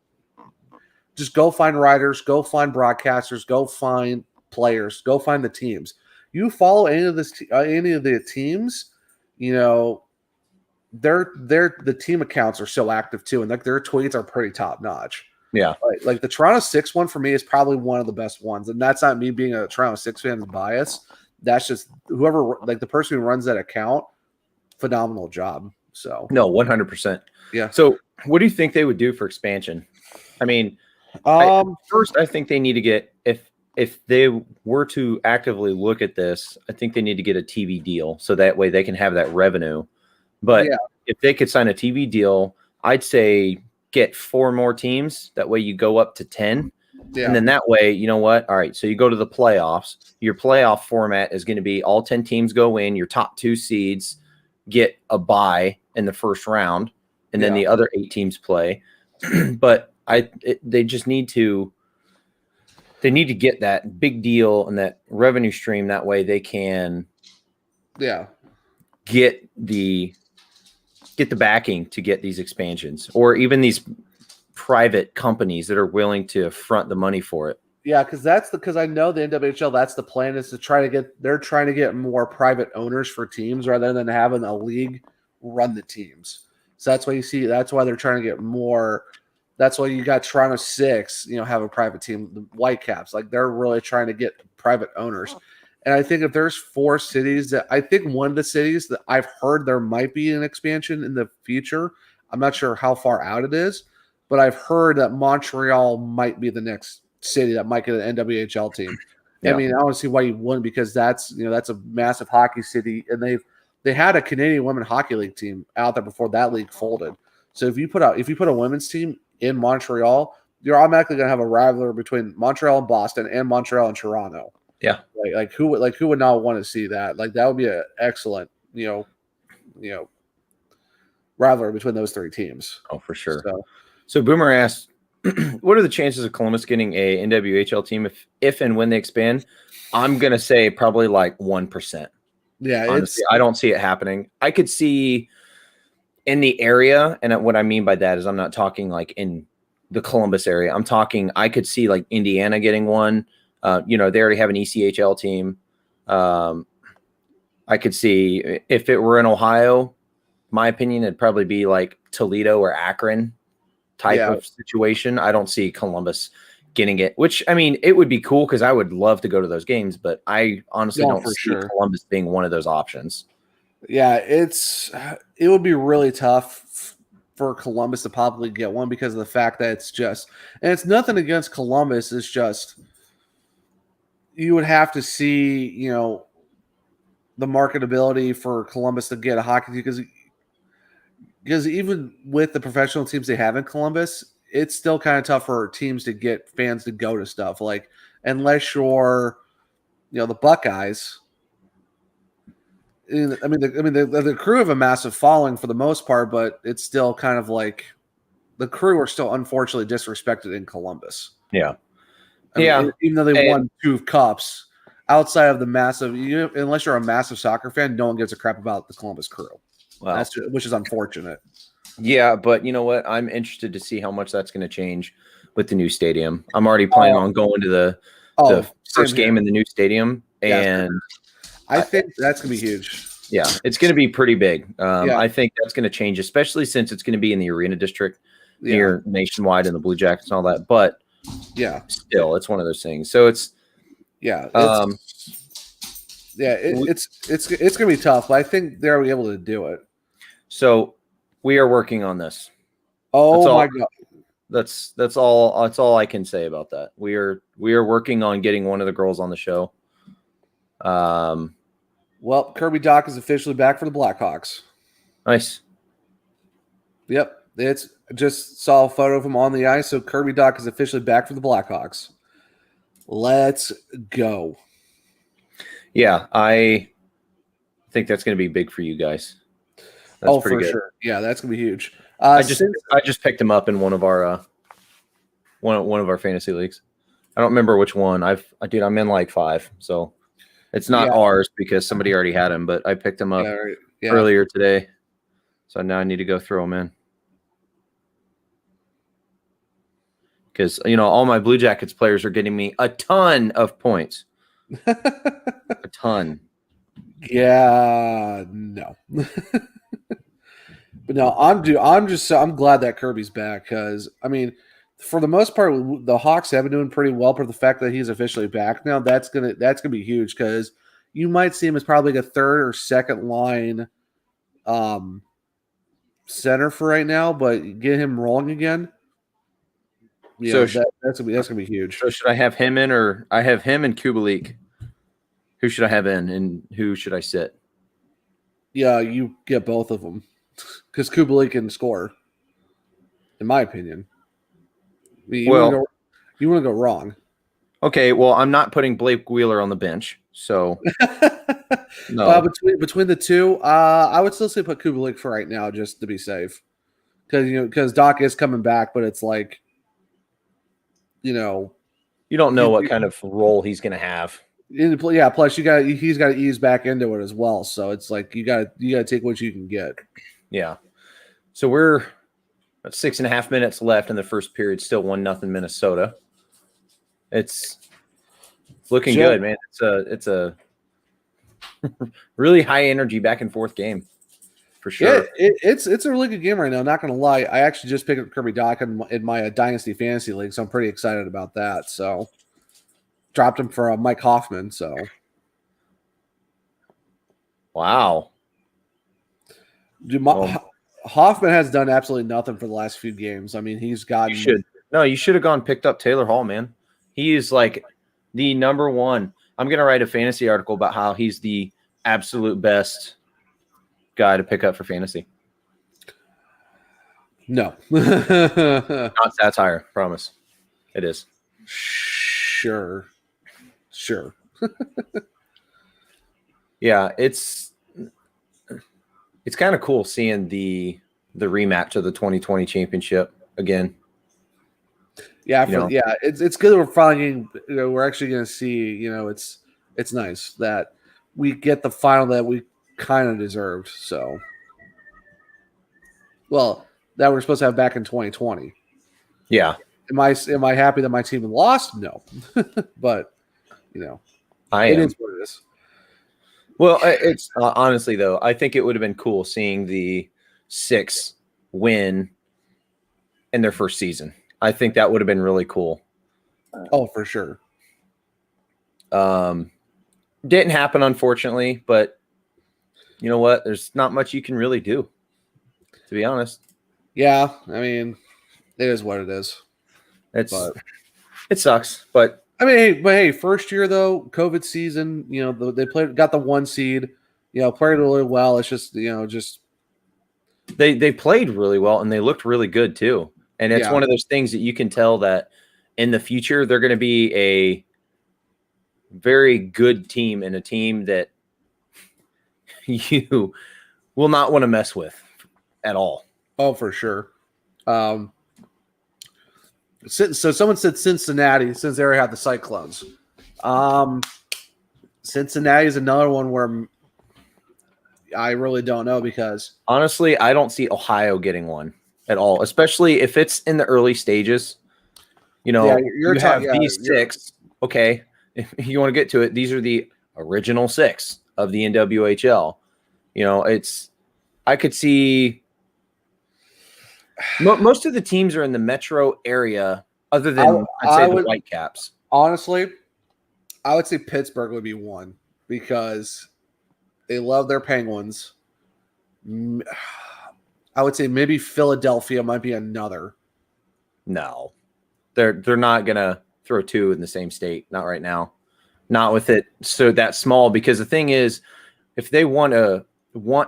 Just go find writers, go find broadcasters, go find players, go find the teams. You follow any of the teams, the team accounts are so active too, and like their tweets are pretty top notch. Yeah, like the Toronto Six one for me is probably one of the best ones, and that's not me being a Toronto Six fan's bias. That's just whoever, like the person who runs that account, phenomenal job. So no, 100%. Yeah. So what do you think they would do for expansion? I mean. First, I think they need to get, if they were to actively look at this, I think they need to get a TV deal so that way they can have that revenue. But if they could sign a TV deal, I'd say get 4 more teams. That way you go up to 10, Yeah. And then that way, you know what? All right, so you go to the playoffs. Your playoff format is going to be all 10 teams go in, your top 2 seeds get a bye in the first round, and then the other 8 teams play. But they just need to get that big deal and that revenue stream. That way they can get the backing to get these expansions, or even these private companies that are willing to front the money for it. Yeah, because I know the NWHL, that's the plan, is they're trying to get more private owners for teams rather than having a league run the teams. So that's why they're trying to get more. That's why you got Toronto 6, have a private team, the Whitecaps. Like, they're really trying to get private owners. And I think if there's 4 cities I think one of the cities that I've heard there might be an expansion in the future. I'm not sure how far out it is, but I've heard that Montreal might be the next city that might get an NWHL team. Yeah. I mean, I don't see why you wouldn't, because that's a massive hockey city, and they had a Canadian Women Hockey League team out there before that league folded. So if you put a women's team in Montreal, you're automatically going to have a rivalry between Montreal and Boston and Montreal and Toronto. Yeah. Like who would not want to see that? Like, that would be an excellent, rivalry between those 3 teams. Oh, for sure. So Boomer asked, what are the chances of Columbus getting a NWHL team if and when they expand? I'm going to say probably like 1%. Yeah. Honestly, I don't see it happening. I could see in the area, and what I mean by that is I'm not talking like in the Columbus area. I'm talking, I could see like Indiana getting one. They already have an ECHL team. I could see if it were in Ohio, my opinion, it'd probably be like Toledo or Akron type of situation. I don't see Columbus getting it, which, I mean, it would be cool because I would love to go to those games, but I honestly don't see Columbus being one of those options. Yeah, it would be really tough for Columbus to probably get one because of the fact that it's nothing against Columbus. It's just you would have to see, the marketability for Columbus to get a hockey team, because even with the professional teams they have in Columbus, it's still kind of tough for teams to get fans to go to stuff. Like, unless you're, the Buckeyes. The Crew have a massive following for the most part, but it's still kind of like the Crew are still unfortunately disrespected in Columbus. Yeah. Even though they won 2 cups, outside of the massive, unless you're a massive soccer fan, no one gives a crap about the Columbus Crew. Wow. Which is unfortunate. Yeah, but you know what? I'm interested to see how much that's going to change with the new stadium. I'm already planning on going to the first game in the new stadium, and I think that's going to be huge. Yeah, it's going to be pretty big. I think that's going to change, especially since it's going to be in the Arena District near Nationwide and the Blue Jackets and all that. But still, it's one of those things. So it's it's going to be tough, but I think they'll be able to do it. So we are working on this. Oh my God. That's all I can say about that. We are working on getting one of the girls on the show. Well, Kirby Doc is officially back for the Blackhawks. Nice. Yep. It's just saw a photo of him on the ice. So Kirby Doc is officially back for the Blackhawks. Let's go. Yeah, I think that's going to be big for you guys. That's pretty good. Sure. Yeah, that's going to be huge. I just picked him up in one of our one of our fantasy leagues. I don't remember which one. I'm in like 5, so it's not ours because somebody already had him, but I picked him up earlier today. So now I need to go throw him in. Because, all my Blue Jackets players are getting me a ton of points. A ton. Yeah, no. But no, I'm glad that Kirby's back because, I mean, for the most part, the Hawks have been doing pretty well. For the fact that he's officially back now, that's gonna be huge because you might see him as probably a 3rd or 2nd line center for right now, but get him rolling again. Yeah, so that's gonna be huge. So should I have him in, or I have him and Kubalik? Who should I have in, and who should I sit? Yeah, you get both of them because Kubalik can score, in my opinion. You You want to go wrong. Okay, well, I'm not putting Blake Wheeler on the bench, so no. Between the two, I would still say put Kubalik for right now, just to be safe, because Doc is coming back, but it's like, you don't know what kind of role he's going to have. Yeah, plus he's got to ease back into it as well, so it's like you got to take what you can get. Yeah. So we're at 6.5 minutes left in the first period, still 1-0 Minnesota. It's looking good, man. It's a really high energy back and forth game for sure. Yeah, it's a really good game right now. Not going to lie, I actually just picked up Kirby Doc in my Dynasty Fantasy League, so I'm pretty excited about that. So dropped him for Mike Hoffman. So wow, dude, Hoffman has done absolutely nothing for the last few games. I mean, he's gotten. You should have gone picked up Taylor Hall, man. He is like the number one. I'm going to write a fantasy article about how he's the absolute best guy to pick up for fantasy. No. Not satire, promise. It is. Sure. Yeah, it's kind of cool seeing the rematch of the 2020 championship again. Yeah, it's good that we're finally we're actually going to see, it's nice that we get the final that we kind of deserved. So, well, that we're supposed to have back in 2020. Yeah. Am I happy that my team lost? No. But, I it am. is what it is. Well, it's honestly though, I think it would have been cool seeing the 6 win in their first season. I think that would have been really cool. Oh, for sure. Didn't happen, unfortunately, but you know what? There's not much you can really do, to be honest. Yeah, I mean, it is what it is. It sucks, but I mean, hey, first year though, COVID season, they got the 1 seed, played really well. It's just, they played really well and they looked really good too. And it's one of those things that you can tell that in the future they're going to be a very good team and a team that you will not want to mess with at all. Oh, for sure. So someone said Cincinnati since they already have the Cyclones. Cincinnati is another one where I really don't know because honestly, I don't see Ohio getting one at all, especially if it's in the early stages. You have these 6. Okay, if you want to get to it, these are the original 6 of the NWHL. I could see most of the teams are in the metro area, other than the Whitecaps. Honestly, I would say Pittsburgh would be one because they love their Penguins. I would say maybe Philadelphia might be another. No, they're not gonna throw 2 in the same state. Not right now. Not with it so that small. Because the thing is, if they want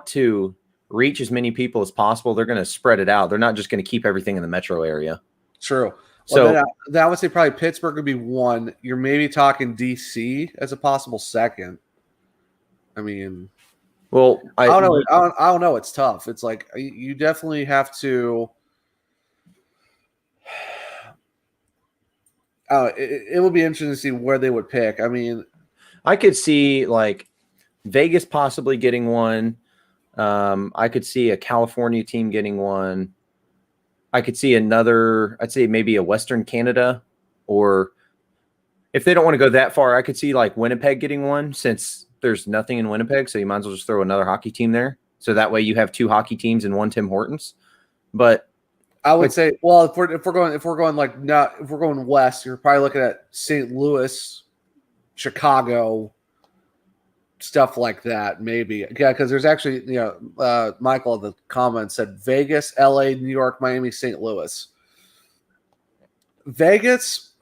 to reach as many people as possible, they're going to spread it out. They're not just going to keep everything in the metro area. True. So then I would say probably Pittsburgh would be 1. You're maybe talking DC as a possible second. I mean, well, I don't know. It's tough. It's like you definitely have to. It would be interesting to see where they would pick. I mean, I could see like Vegas possibly getting one. I could see a California team getting one. I could see another, I'd say maybe a Western Canada, or if they don't want to go that far, I could see like Winnipeg getting one, since there's nothing in Winnipeg. So you might as well just throw another hockey team there. So that way you have 2 hockey teams and 1 Tim Hortons. But I would say, well, if we're going west, you're probably looking at St. Louis, Chicago, stuff like that, maybe. Yeah, because there's actually, Michael in the comments said Vegas, LA, New York, Miami, St. Louis. Vegas.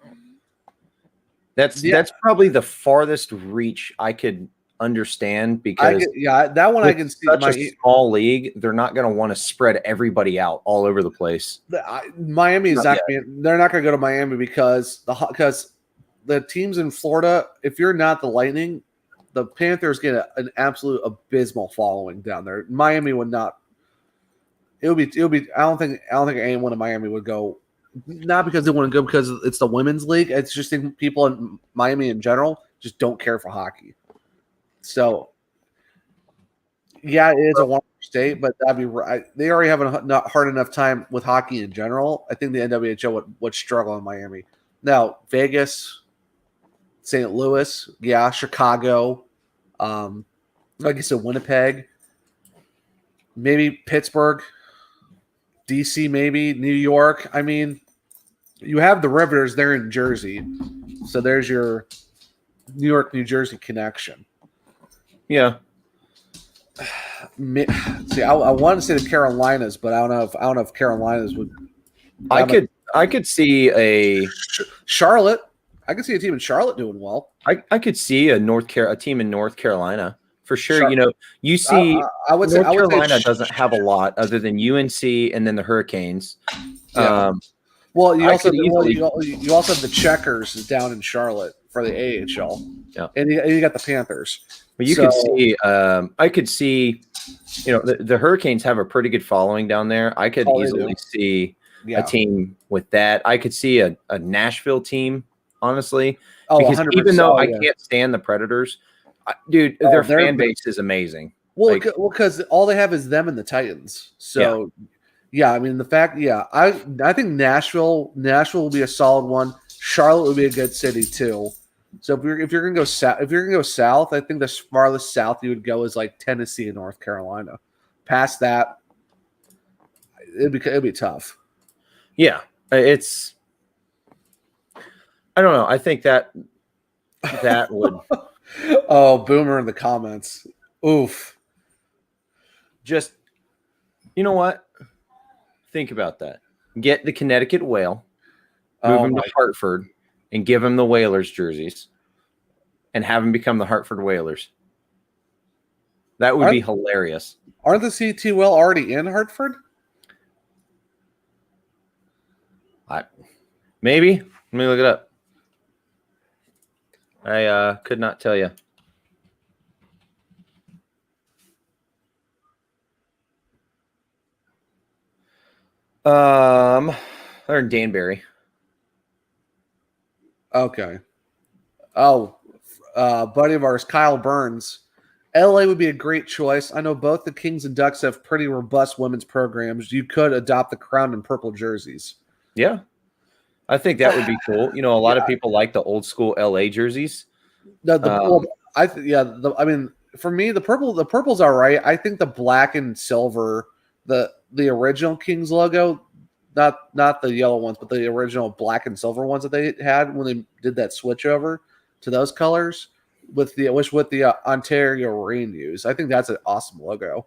That's probably the farthest reach I could understand because that one I can see. Such a small league, they're not going to want to spread everybody out all over the place. Miami is they're not going to go to Miami because the teams in Florida, if you're not the Lightning, the Panthers get an absolute abysmal following down there. Miami would not. It would be. I don't think anyone in Miami would go. Not because they want to go because it's the women's league. It's just people in Miami in general just don't care for hockey. So, yeah, it is a wonderful state, but that'd be right. They already have a not hard enough time with hockey in general. I think the NWHL would struggle in Miami. Now, Vegas, St. Louis, Chicago, like I said, Winnipeg, maybe Pittsburgh, DC, maybe New York. I mean, you have the Riveters there in Jersey, so there's your New York, New Jersey connection. Yeah. See, I want to say the Carolinas, but I don't know if Carolinas would. I could see a Charlotte. I could see a team in Charlotte doing well. I could see a team in North Carolina for sure. You see, North Carolina doesn't have a lot other than UNC and then the Hurricanes. Yeah. Well, you also have the Checkers down in Charlotte for the AHL. Yeah, and you got the Panthers. But you could see, I could see, the Hurricanes have a pretty good following down there. I could easily see a team with that. I could see a Nashville team, honestly, because even though I can't stand the Predators, dude, their fan base is amazing. Well, because all they have is them and the Titans. So, I mean, the fact, I think Nashville will be a solid one. Charlotte would be a good city too. So if you're gonna go south, I think the farthest south you would go is like Tennessee and North Carolina. Past that, it'd be tough. Yeah, it's. I don't know. I think that would. Oh, Boomer in the comments. Oof. Just, you know what? Think about that. Get the Connecticut Whale, move him to Hartford, and give him the Whalers jerseys, and have him become the Hartford Whalers. That would be hilarious. Aren't the CT Whale already in Hartford? Maybe. Let me look it up. I could not tell you. They're in Danbury. Okay. Oh, buddy of ours, Kyle Burns. LA would be a great choice. I know both the Kings and Ducks have pretty robust women's programs. You could adopt the crown and purple jerseys. Yeah. I think that would be cool. A lot of people like the old school LA jerseys. I mean, for me, the purple's all right. I think the black and silver, the original Kings logo, not the yellow ones, but the original black and silver ones that they had when they did that switch over to those colors with the Ontario Reign use. I think that's an awesome logo.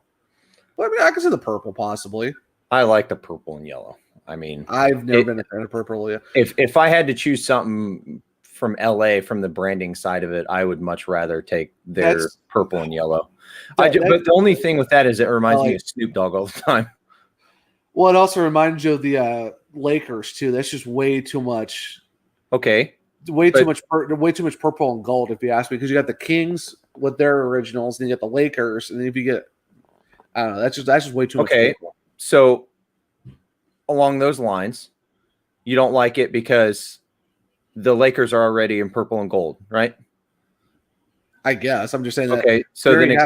But I mean, I can see the purple possibly. I like the purple and yellow. I mean, I've never been a fan of purple. Yeah. If I had to choose something from LA from the branding side of it, I would much rather take their purple and yellow. But the only thing with that is it reminds me of Snoop Dogg all the time. Well, it also reminds you of the Lakers too. That's just way too much. Okay. Way too much purple and gold, if you ask me, because you got the Kings with their originals, and you get the Lakers, and then if you get, I don't know, that's just way too much. Okay, so along those lines, you don't like it because the Lakers are already in purple and gold, right? I guess I'm just saying that. Okay, so then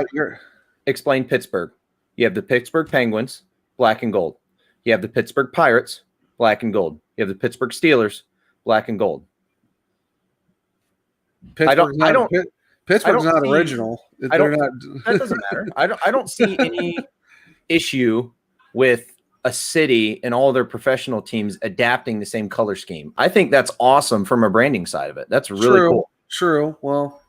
explain Pittsburgh. You have the Pittsburgh Penguins, black and gold. You have the Pittsburgh Pirates, black and gold. You have the Pittsburgh Steelers, black and gold. Pittsburgh's not original. That doesn't matter. I don't see any issue with a city and all their professional teams adapting the same color scheme. I think that's awesome from a branding side of it. That's really cool. True. Well,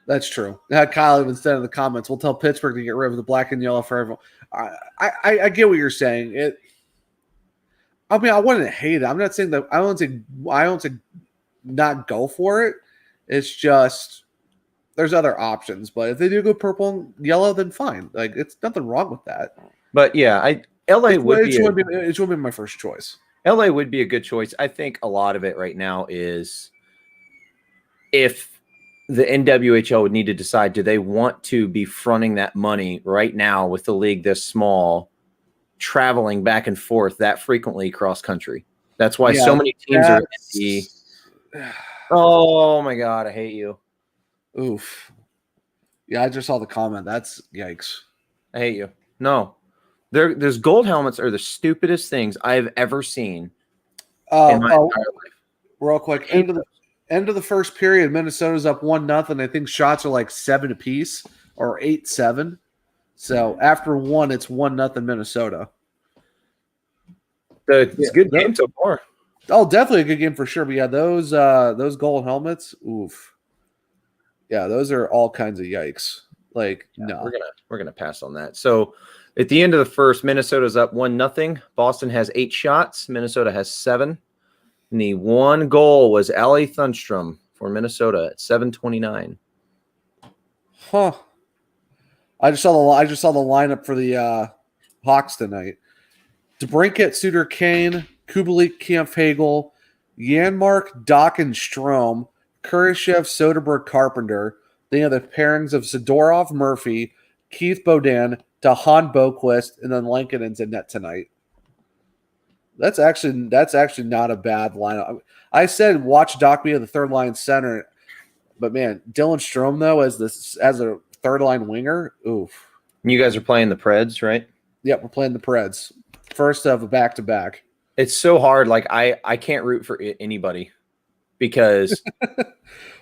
that's true. Kyle even said in the comments, we'll tell Pittsburgh to get rid of the black and yellow for everyone. I get what you're saying. I mean, I wouldn't hate it. I'm not saying that. I don't say not go for it. It's just there's other options. But if they do go purple and yellow, then fine. Like it's nothing wrong with that. But yeah, LA would be my first choice. LA would be a good choice. I think a lot of it right now is if the NWHL would need to decide, do they want to be fronting that money right now with the league this small, traveling back and forth that frequently cross country? That's why so many teams are in the. Oh my God, I hate you. Oof. Yeah, I just saw the comment. That's yikes. I hate you. No. There's gold helmets are the stupidest things I've ever seen in my entire life. Real quick, end of the first period, Minnesota's up 1-0. I think shots are like 7 apiece or 8-7. So after 1, it's 1-0 Minnesota. It's a good game so far. Oh, definitely a good game for sure. But yeah, those gold helmets, oof. Yeah, those are all kinds of yikes. Like, no. We're gonna pass on that. So at the end of the first, Minnesota's up 1-0. Boston has 8 shots. Minnesota has 7. And the one goal was Ali Thunstrom for Minnesota at 7:29. Huh. I just saw the lineup for the Hawks tonight. DeBrincat, Suter, Kane, Kubalik, Kampf-Hagel, Janmark, Dock, and Strome, Kurashev, Soderberg, Carpenter. Then you have the pairings of Zadorov, Murphy, Keith Bodan, Dahan Boquist, and then Lankinen's in net tonight. That's actually not a bad lineup. I said watch Doc be the third line center, but man, Dylan Strome though as a third line winger, oof. You guys are playing the Preds, right? Yep, we're playing the Preds. First of a back-to-back. It's so hard. Like I can't root for anybody because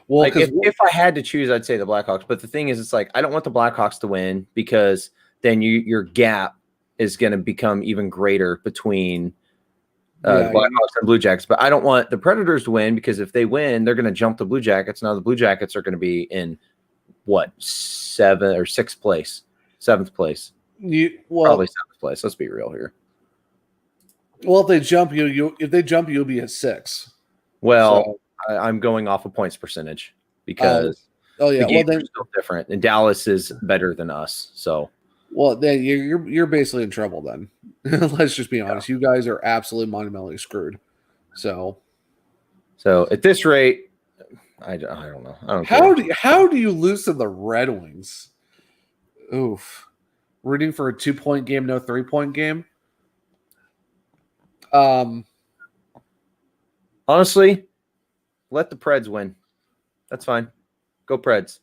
well, like if I had to choose, I'd say the Blackhawks. But the thing is, it's like I don't want the Blackhawks to win because then your gap is going to become even greater between the Blackhawks and Blue Jackets. But I don't want the Predators to win because if they win, they're going to jump the Blue Jackets. Now the Blue Jackets are going to be in what 7th or 6th place, 7th place. Probably 7th place. Let's be real here. Well, if they jump you'll be at 6. Well, so, I'm going off of points percentage because the games are still different, and Dallas is better than us. So, well, then you're basically in trouble. Then let's just be honest. You guys are absolutely monumentally screwed. So at this rate, I don't know. I don't. How do you lose to the Red Wings? Oof. Rooting for a 2-point game, no 3-point game. Honestly, let the Preds win. That's fine. Go Preds.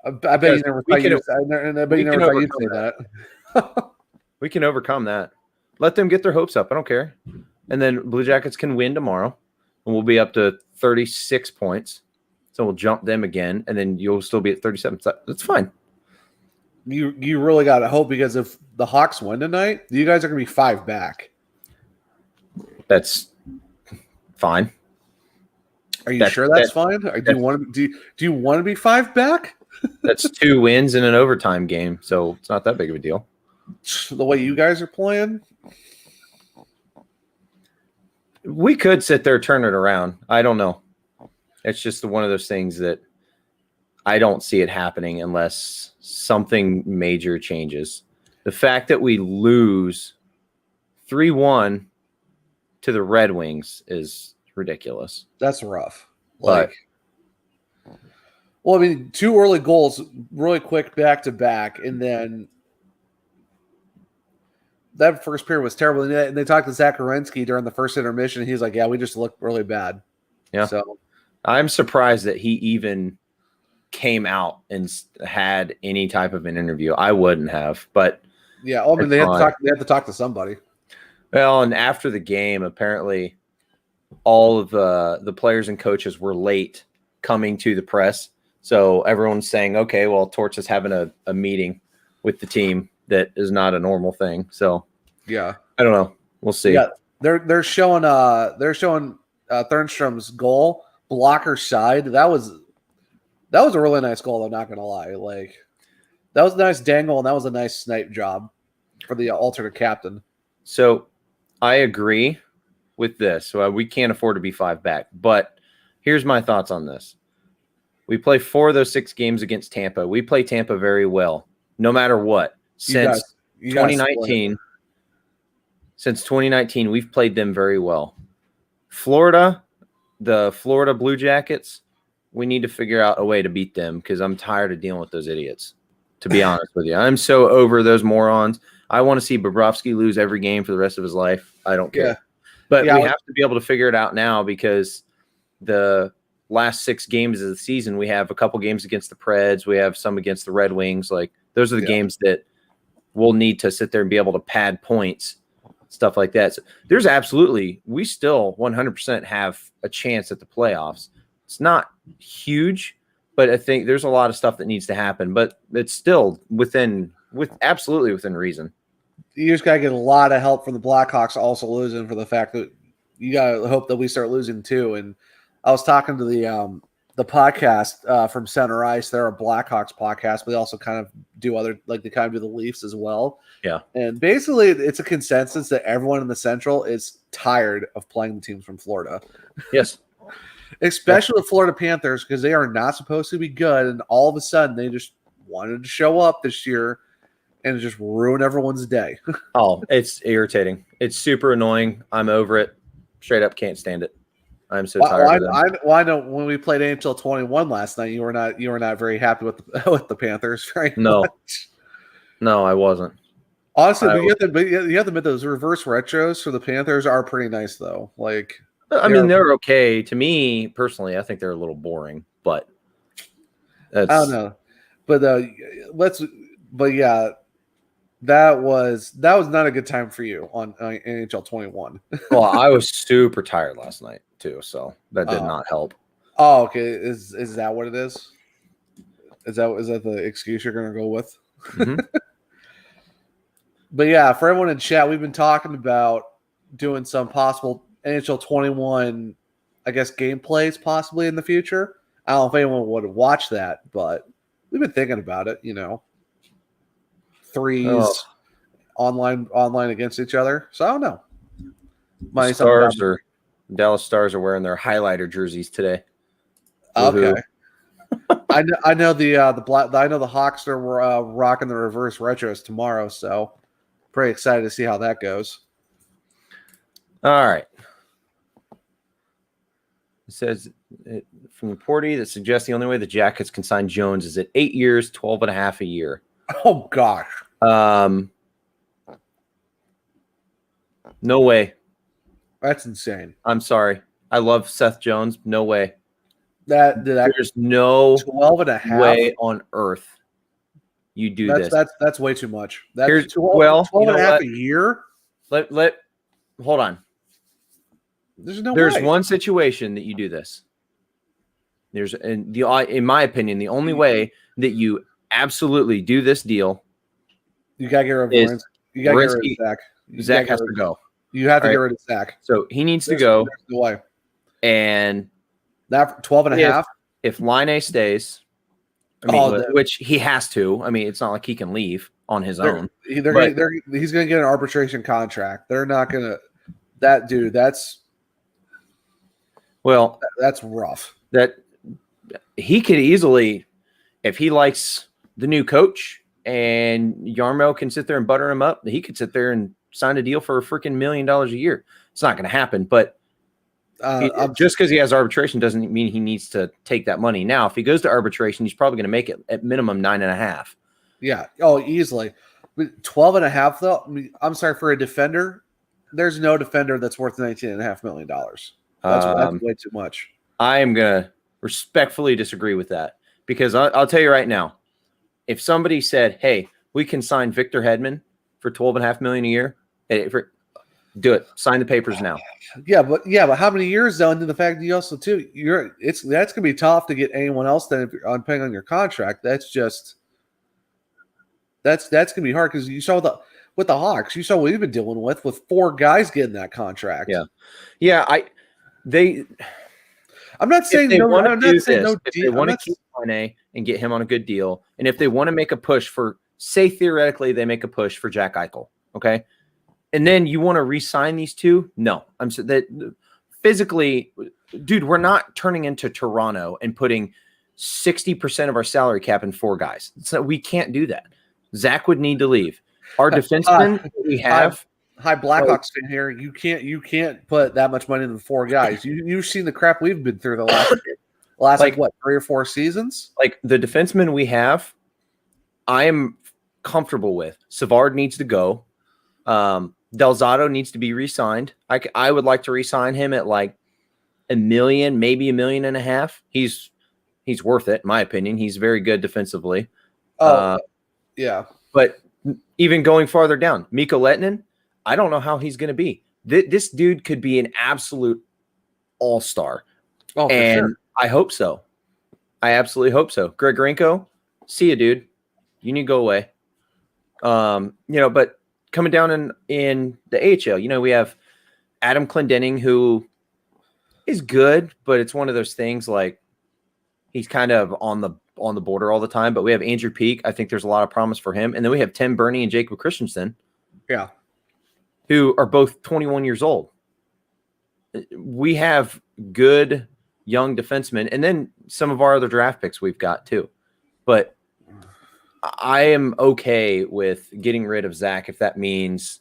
I bet you never thought you'd say that. We can overcome that. Let them get their hopes up. I don't care. And then Blue Jackets can win tomorrow, and we'll be up to 36 points. So we'll jump them again, and then you'll still be at 37. That's fine. You really got to hope because if the Hawks win tonight, you guys are going to be 5 back. That's fine. Are you sure that's fine? Do you want to be 5 back? That's 2 wins in an overtime game, so it's not that big of a deal. The way you guys are playing, we could sit there, turn it around. I don't know. It's just one of those things that I don't see it happening unless something major changes. The fact that we lose 3-1 to the Red Wings is ridiculous. That's rough. Well, I mean, 2 early goals really quick back to back, and then that first period was terrible. And they talked to Zach Werenski during the first intermission, and he's like, "Yeah, we just looked really bad." Yeah. So I'm surprised that he even came out and had any type of an interview. I wouldn't have, but yeah, I mean, they have to talk to somebody. Well, and after the game, apparently all of the players and coaches were late coming to the press. So everyone's saying, okay, well, Torch is having a meeting with the team that is not a normal thing. So yeah, I don't know. We'll see. Yeah, they're showing Thunstrom's goal blocker side. That was a really nice goal. I'm not gonna lie. Like that was a nice dangle and that was a nice snipe job for the alternate captain. So I agree with this. So we can't afford to be 5 back. But here's my thoughts on this. We play 4 of those 6 games against Tampa. We play Tampa very well, no matter what. Since 2019, we've played them very well. Florida, the Florida Blue Jackets, we need to figure out a way to beat them because I'm tired of dealing with those idiots, to be honest with you. I'm so over those morons. I want to see Bobrovsky lose every game for the rest of his life. I don't care. But we have to be able to figure it out now because the last 6 games of the season, we have a couple games against the Preds. We have some against the Red Wings. Like, those are the games that we'll need to sit there and be able to pad points, stuff like that. So there's absolutely, we still 100% have a chance at the playoffs. It's not huge, but I think there's a lot of stuff that needs to happen, but it's still absolutely within reason. You just got to get a lot of help from the Blackhawks also losing for the fact that you got to hope that we start losing too. And I was talking to the podcast from Center Ice. They're a Blackhawks podcast, but they also kind of do other, like they kind of do the Leafs as well. Yeah. And basically it's a consensus that everyone in the Central is tired of playing the teams from Florida. Yes. Especially the Florida Panthers, because they are not supposed to be good. And all of a sudden they just wanted to show up this year and just ruin everyone's day. Oh, it's irritating. It's super annoying. I'm over it. Straight up can't stand it. I'm so tired of them. I know when we played NHL 21 last night, you were not very happy with the Panthers, right? No, I wasn't. Honestly, but you have to admit those reverse retros for the Panthers are pretty nice, though. Like, I mean, they're okay to me personally. I think they're a little boring, but I don't know. But that was not a good time for you on NHL 21. Well, I was super tired last night too, so that did not help. Oh, okay. Is that what it is? Is that the excuse you're going to go with? Mm-hmm. But yeah, for everyone in chat, we've been talking about doing some possible NHL 21, I guess, gameplays possibly in the future. I don't know if anyone would watch that, but we've been thinking about it. Threes online against each other. So I don't know. Dallas Stars are wearing their highlighter jerseys today. Okay. I know the Hawks are rocking the reverse retros tomorrow, so pretty excited to see how that goes. All right. It says from Porty that suggests the only way the Jackets can sign Jones is at 8 years, 12.5 a year. Oh gosh. No way. That's insane. I'm sorry. I love Seth Jones. No way. There's no 12.5 way on earth you do this. That's way too much. That's Here's, 12.5 a year. Hold on. There's one situation that you do this. In my opinion, the only way that you absolutely do this deal, you gotta get rid of You gotta get rid of Zach. Zach has to go. You have to get rid of Zach. So he needs to go. There's no way. And that 12.5. If Line stays, which he has to. I mean, it's not like he can leave on his own. He's going to get an arbitration contract. They're not going to. That dude. That's rough. That he could easily, if he likes the new coach and Yarmo can sit there and butter him up, he could sit there and sign a deal for a freaking $1 million a year. It's not going to happen, but. Just because he has arbitration doesn't mean he needs to take that money. Now, if he goes to arbitration, he's probably going to make it at minimum 9.5. Yeah. Oh, easily. But 12.5 though. I mean, I'm sorry, for a defender, there's no defender that's worth $19.5 million. That's way too much. I am going to respectfully disagree with that because I'll tell you right now, if somebody said, "Hey, we can sign Victor Hedman for $12.5 million a year," do it. Sign the papers now. Yeah, but how many years though? And the fact that you also too, that's gonna be tough to get anyone else then depending on your contract. That's gonna be hard because you saw with the Hawks, you saw what we've been dealing with 4 guys getting that contract. Yeah. I'm not saying if they no. want I'm to not saying no. If they want to keep Line and get him on a good deal, and if they want to make a push for, say theoretically, they make a push for Jack Eichel, okay. And then you want to re-sign these two? No, I'm so that physically, dude, we're not turning into Toronto and putting 60% of our salary cap in 4 guys. So we can't do that. Zach would need to leave. Our defensemen we have. Hi, Blackhawks fan here. You can't put that much money into 4 guys. You've seen the crap we've been through the last like what 3 or 4 seasons. Like the defensemen we have, I am comfortable with. Savard needs to go. Delzato needs to be re-signed. I would like to re-sign him at like $1 million, maybe $1.5 million. He's worth it, in my opinion. He's very good defensively. Yeah. But even going farther down, Mikko Lehtinen, I don't know how he's going to be. This dude could be an absolute all-star. Oh, and for sure. I hope so. I absolutely hope so. Grigorenko, see you, dude. You need to go away. But coming down in the AHL, we have Adam Clendenning, who is good, but it's one of those things like he's kind of on the border all the time. But we have Andrew Peak. I think there's a lot of promise for him. And then we have Tim Burney and Jacob Christensen. Yeah. Who are both 21 years old. We have good young defensemen, and then some of our other draft picks we've got too. But I am okay with getting rid of Zach if that means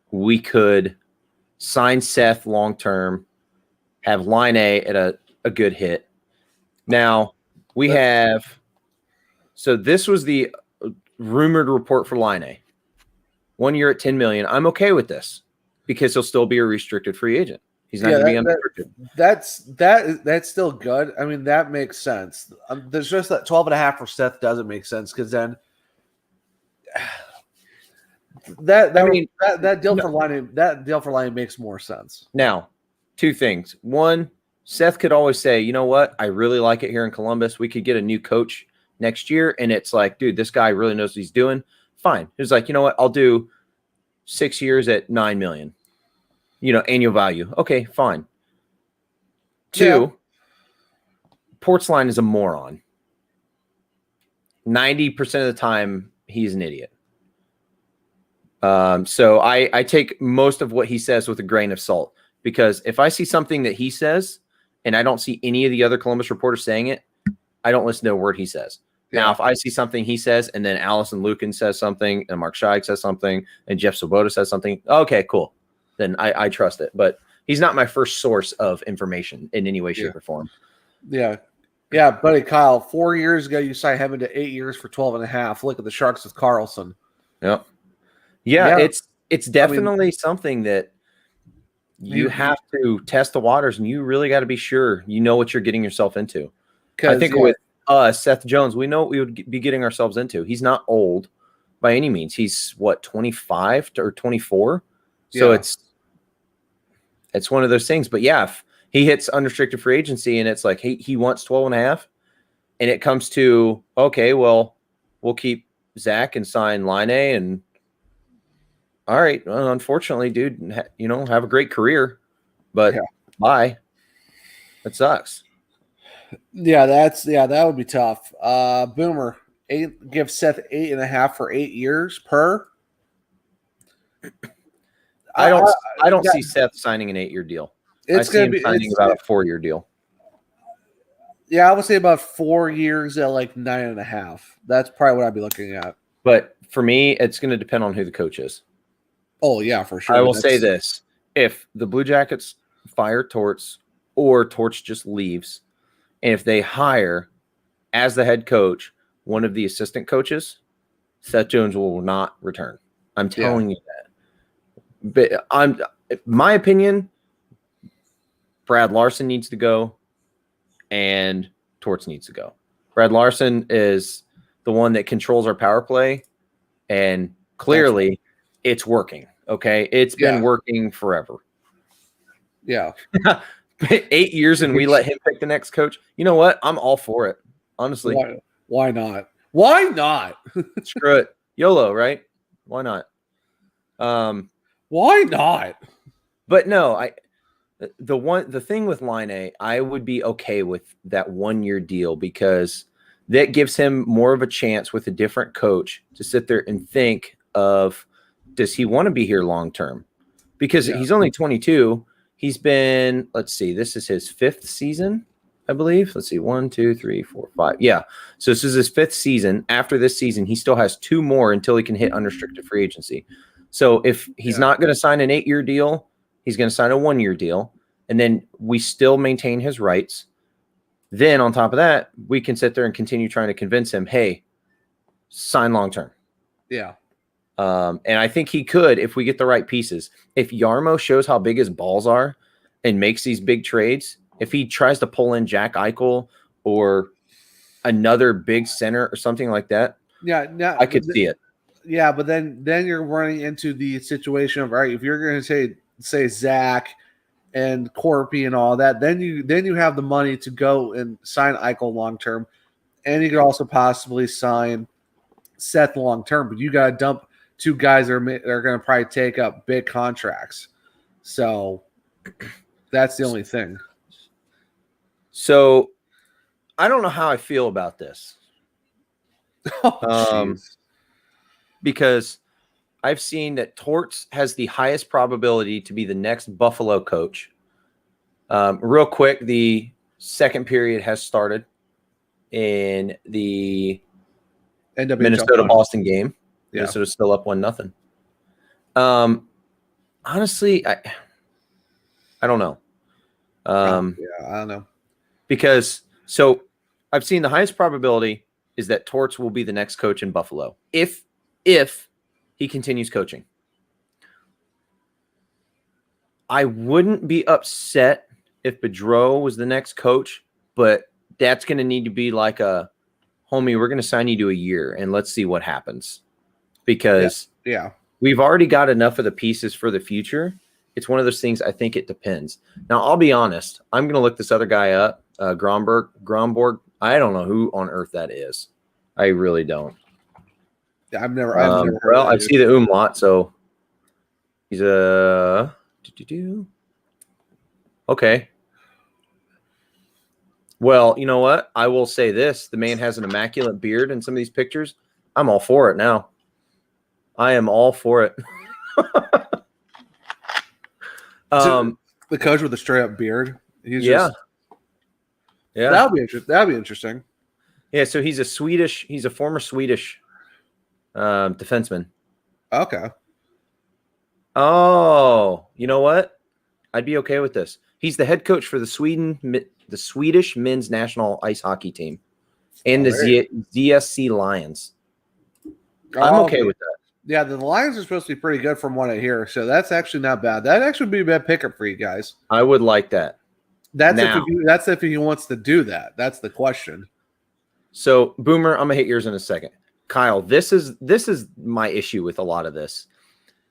we could sign Seth long-term, have Line A at a good hit. Now, we have – so this was the rumored report for Line A. 1 year at $10 million. I'm okay with this because he'll still be a restricted free agent. He's not going to be unrestricted. That's still good. I mean, that makes sense. There's just that 12.5 for Seth doesn't make sense because then that deal for Line makes more sense. Now, 2 things. One, Seth could always say, you know what? I really like it here in Columbus. We could get a new coach next year, and it's like, dude, this guy really knows what he's doing. Fine. He was like, you know what? I'll do 6 years at $9 million, annual value. Okay, fine. 2, Portsline is a moron. 90% of the time, he's an idiot. So I take most of what he says with a grain of salt, because if I see something that he says and I don't see any of the other Columbus reporters saying it, I don't listen to a word he says. Now, if I see something he says, and then Allison Lukin says something, and Mark Scheig says something, and Jeff Svoboda says something, okay, cool. Then I trust it. But he's not my first source of information in any way, shape, or form. Yeah. Yeah, buddy Kyle, 4 years ago, you signed him into 8 years for 12.5. Look at the Sharks with Carlson. Yep. Yeah, it's definitely something that you have to test the waters, and you really got to be sure you know what you're getting yourself into. I think with Seth Jones, we know what we would be getting ourselves into. He's not old by any means. He's 25 or 24. So it's one of those things. But if he hits unrestricted free agency and it's like, hey, he wants 12.5, and it comes to, okay, well, we'll keep Zach and sign Line A, and all right, well, unfortunately, dude, have a great career, but bye. That sucks. Yeah, that would be tough. Boomer, give Seth 8.5 for 8 years per. I don't see Seth signing an 8-year deal. It's going to be signing about a 4-year deal. Yeah, I would say about 4 years at like 9.5. That's probably what I'd be looking at. But for me, it's going to depend on who the coach is. Oh yeah, for sure. I will say this: if the Blue Jackets fire Torts, or Torts just leaves, and if they hire as the head coach one of the assistant coaches, Seth Jones will not return. I'm telling you that. But my opinion, Brad Larson needs to go, and Torts needs to go. Brad Larson is the one that controls our power play, and clearly it's working. Okay, it's been working forever. Yeah. 8 years and we let him pick the next coach. You know what? I'm all for it. Honestly. Why not? Why not? Screw it. YOLO, right? Why not? Why not? But no, the thing with Line A, I would be okay with that 1-year deal, because that gives him more of a chance with a different coach to sit there and think of, does he want to be here long term? Because he's only 22. He's been, let's see, this is his 5th season. I believe. Let's see, 1, 2, 3, 4, 5. Yeah. So this is his 5th season. After this season, he still has 2 more until he can hit unrestricted free agency. So if he's not going to sign an 8-year deal, he's going to sign a 1-year deal, and then we still maintain his rights. Then on top of that, we can sit there and continue trying to convince him, hey, sign long term. Yeah. And I think he could if we get the right pieces. If Yarmo shows how big his balls are and makes these big trades, if he tries to pull in Jack Eichel or another big center or something like that, I could see it. Yeah, but then you're running into the situation of, all right, if you're going to say Zach and Corpy and all that, then you have the money to go and sign Eichel long term, and you could also possibly sign Seth long term. But you got to dump 2 guys that are going to probably take up big contracts. So that's the only thing. So I don't know how I feel about this. Because I've seen that Torts has the highest probability to be the next Buffalo coach. Real quick, the second period has started in the NWHL Minnesota-Boston game. Yeah. Minnesota's still up 1-0. Honestly, I don't know. I don't know. Because so I've seen the highest probability is that Torts will be the next coach in Buffalo if he continues coaching. I wouldn't be upset if Bedreau was the next coach, but that's going to need to be like a, homie, we're going to sign you to a year and let's see what happens. Because we've already got enough of the pieces for the future. It's one of those things, I think it depends. Now, I'll be honest. I'm going to look this other guy up, Gromborg. I don't know who on earth that is. I really don't. I've never heard well, of I see the umlaut, so he's a okay. Well, you know what? I will say this. The man has an immaculate beard in some of these pictures. I'm all for it now. I am all for it. The coach with a straight up beard. Yeah. That'd be interesting. Yeah, so he's a former Swedish defenseman. Okay. Oh, you know what? I'd be okay with this. He's the head coach for the Swedish men's national ice hockey team and the ZSC Lions. I'm okay with that. Yeah, the Lions are supposed to be pretty good from what I hear, so that's actually not bad. That'd actually be a bad pickup for you guys. I would like that. That's if he wants to do that. That's the question. So, Boomer, I'm gonna hit yours in a second. Kyle, this is my issue with a lot of this,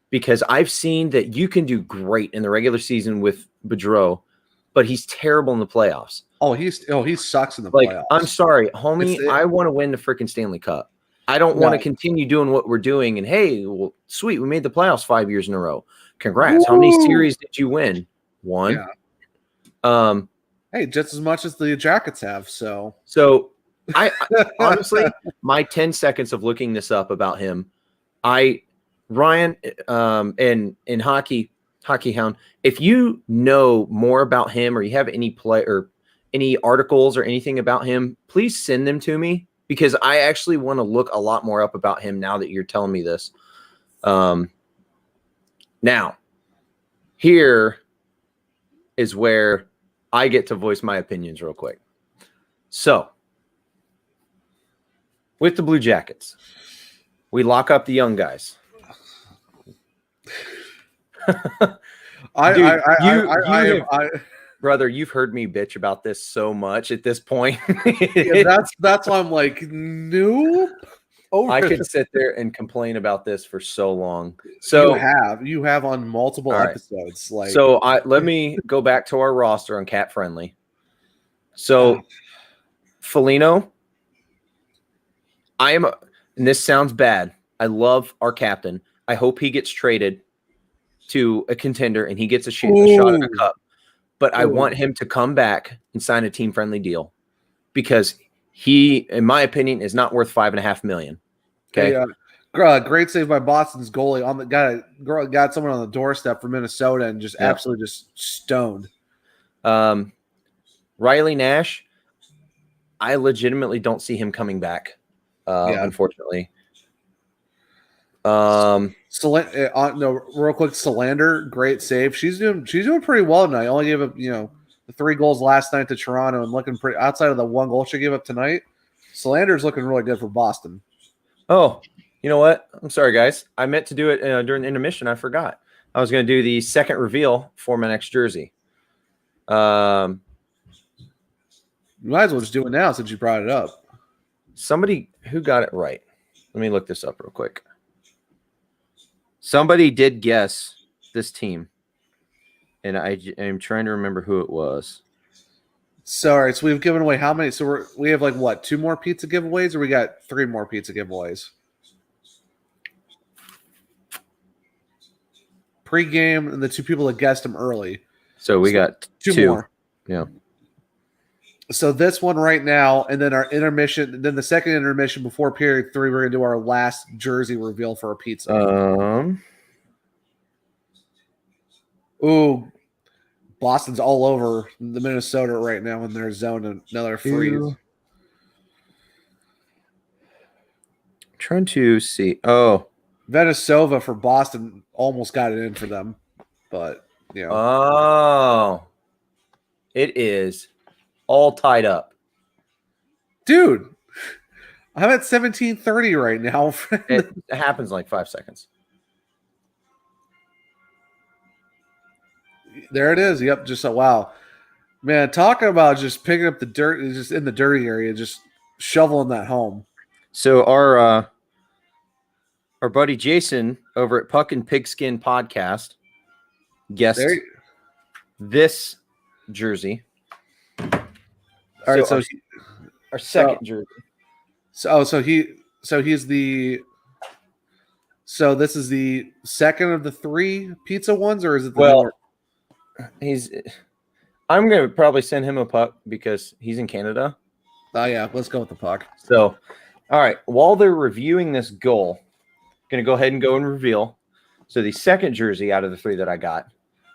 because I've seen that you can do great in the regular season with Bedreau, but he's terrible in the playoffs. He sucks in the playoffs. I'm sorry, homie. I want to win the freaking Stanley Cup. I don't want to continue doing what we're doing. And hey, well, sweet, we made the playoffs 5 years in a row. Congrats. Woo! How many series did you win? 1. Yeah. Hey, just as much as the Jackets have. So I honestly, my 10 seconds of looking this up about him, Ryan, in Hockey Hound, if you know more about him or you have any play or any articles or anything about him, please send them to me, because I actually want to look a lot more up about him now that you're telling me this. Now, here is where I get to voice my opinions real quick. So, with the Blue Jackets, we lock up the young guys. Brother, you've heard me bitch about this so much at this point. That's why I'm like, nope. I could sit there and complain about this for so long. So you have on multiple episodes. Let me go back to our roster on Cat Friendly. So, Foligno, and this sounds bad. I love our captain. I hope he gets traded to a contender and he gets a shot at a cup. But I want him to come back and sign a team-friendly deal, because he, in my opinion, is not worth $5.5 million. Okay. Great save by Boston's goalie on the got someone on the doorstep for Minnesota and just absolutely just stoned. Riley Nash, I legitimately don't see him coming back. Unfortunately. No, real quick, Solander, great save. She's doing pretty well tonight. Only gave up, the 3 goals last night to Toronto and looking pretty outside of the 1 goal she gave up tonight. Solander's looking really good for Boston. Oh, you know what? I'm sorry, guys. I meant to do it during the intermission. I forgot. I was going to do the second reveal for my next jersey. You might as well just do it now since you brought it up. Somebody who got it right. Let me look this up real quick. Somebody did guess this team, and I'm trying to remember who it was. Sorry, so we've given away how many? So we have like what, 2 more pizza giveaways, or we got 3 more pizza giveaways? Pre-game and the 2 people that guessed them early. So we got 2 more. Yeah. So this one right now, and then our intermission, then the second intermission before period 3, we're gonna do our last jersey reveal for a pizza. Ooh, Boston's all over the Minnesota right now in their zone. Another freeze. Trying to see. Oh, Venesova for Boston almost got it in for them, but Oh, it is all tied up, dude. I'm at 17:30 right now. It happens in like 5 seconds. There it is. Yep. Just wow, man. Talking about just picking up the dirt, just in the dirty area, just shoveling that home. So our buddy Jason over at Puck and Pigskin Podcast guessed this jersey. All right, so our second jersey. So this is the second of the 3 pizza ones, or is it the more? I'm going to probably send him a puck because he's in Canada. Oh yeah, let's go with the puck. So, all right, while they're reviewing this goal, I'm going to go ahead and go and reveal. So the second jersey out of the 3 that I got.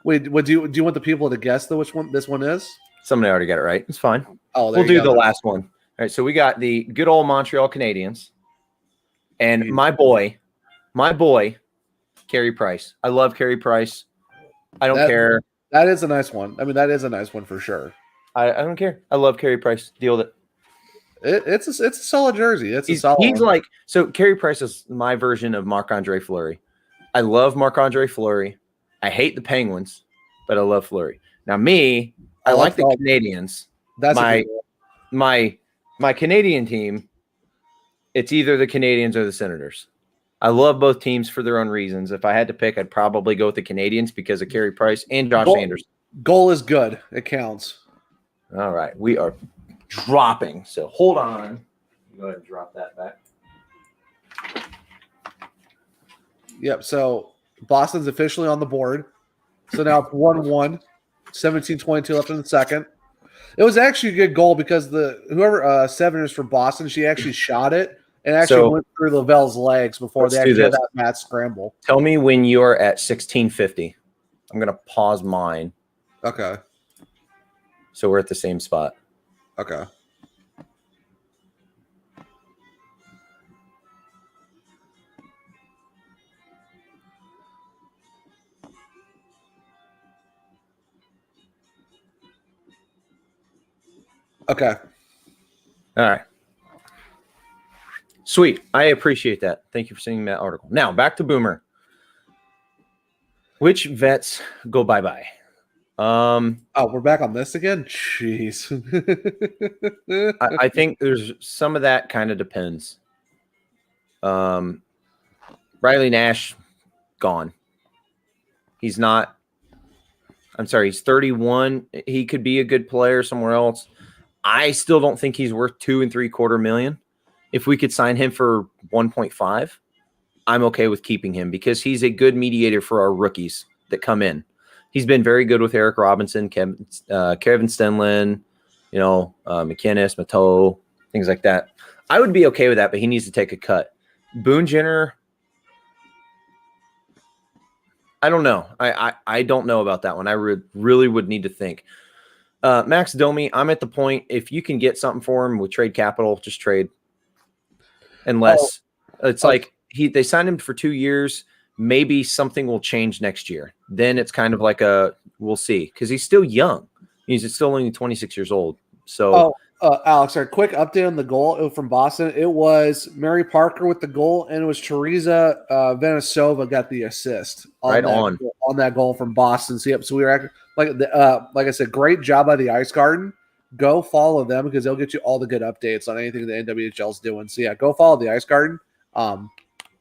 Wait, do you want the people to guess which one this one is? Somebody already got it right. It's fine. Oh, we'll do the last one. All right, so we got the good old Montreal Canadiens, and my boy, Carey Price. I love Carey Price. I don't care. That is a nice one. I mean, that is a nice one for sure. I don't care. I love Carey Price. Deal with it. It's a solid jersey. He's like, so Carey Price is my version of Marc-Andre Fleury. I love Marc-Andre Fleury. I hate the Penguins, but I love Fleury. Now I like the Canadiens. That's my Canadian team. It's either the Canadiens or the Senators. I love both teams for their own reasons. If I had to pick, I'd probably go with the Canadiens because of Carey Price and Josh Anderson. Goal is good. It counts. All right. We are dropping. So hold on. Go ahead and drop that back. Yep. So Boston's officially on the board. So now it's 1-1. 17:22 left in the second. It was actually a good goal because whoever Seven from Boston, she actually shot it and actually went through Lavelle's legs before they actually had that mad scramble. Tell me when you're at 16:50. I'm gonna pause mine. Okay. So we're at the same spot. Okay. Okay. All right. Sweet. I appreciate that. Thank you for sending that article. Now back to Boomer. Which vets go bye-bye? We're back on this again? Jeez. I think there's some of that kind of depends. Riley Nash, gone. He's not. I'm sorry, he's 31. He could be a good player somewhere else. I still don't think he's worth $2.75 million. If we could sign him for 1.5, I'm okay with keeping him because he's a good mediator for our rookies that come in. He's been very good with Eric Robinson, Kevin Stenlin, McInnes, Mateau, things like that. I would be okay with that, but he needs to take a cut. Boone Jenner, I don't know. I don't know about that one. I really would need to think. Max Domi, I'm at the point, if you can get something for him with trade capital, just trade. Unless it's like they signed him for 2 years. Maybe something will change next year. Then it's kind of like we'll see, because he's still young. He's still only 26 years old. So, Alex, a quick update on the goal from Boston. It was Mary Parker with the goal, and it was Teresa Venesova got the assist on that goal from Boston. So, so we were like I said, great job by the Ice Garden. Go follow them because they'll get you all the good updates on anything the NWHL is doing. So yeah, go follow the Ice Garden.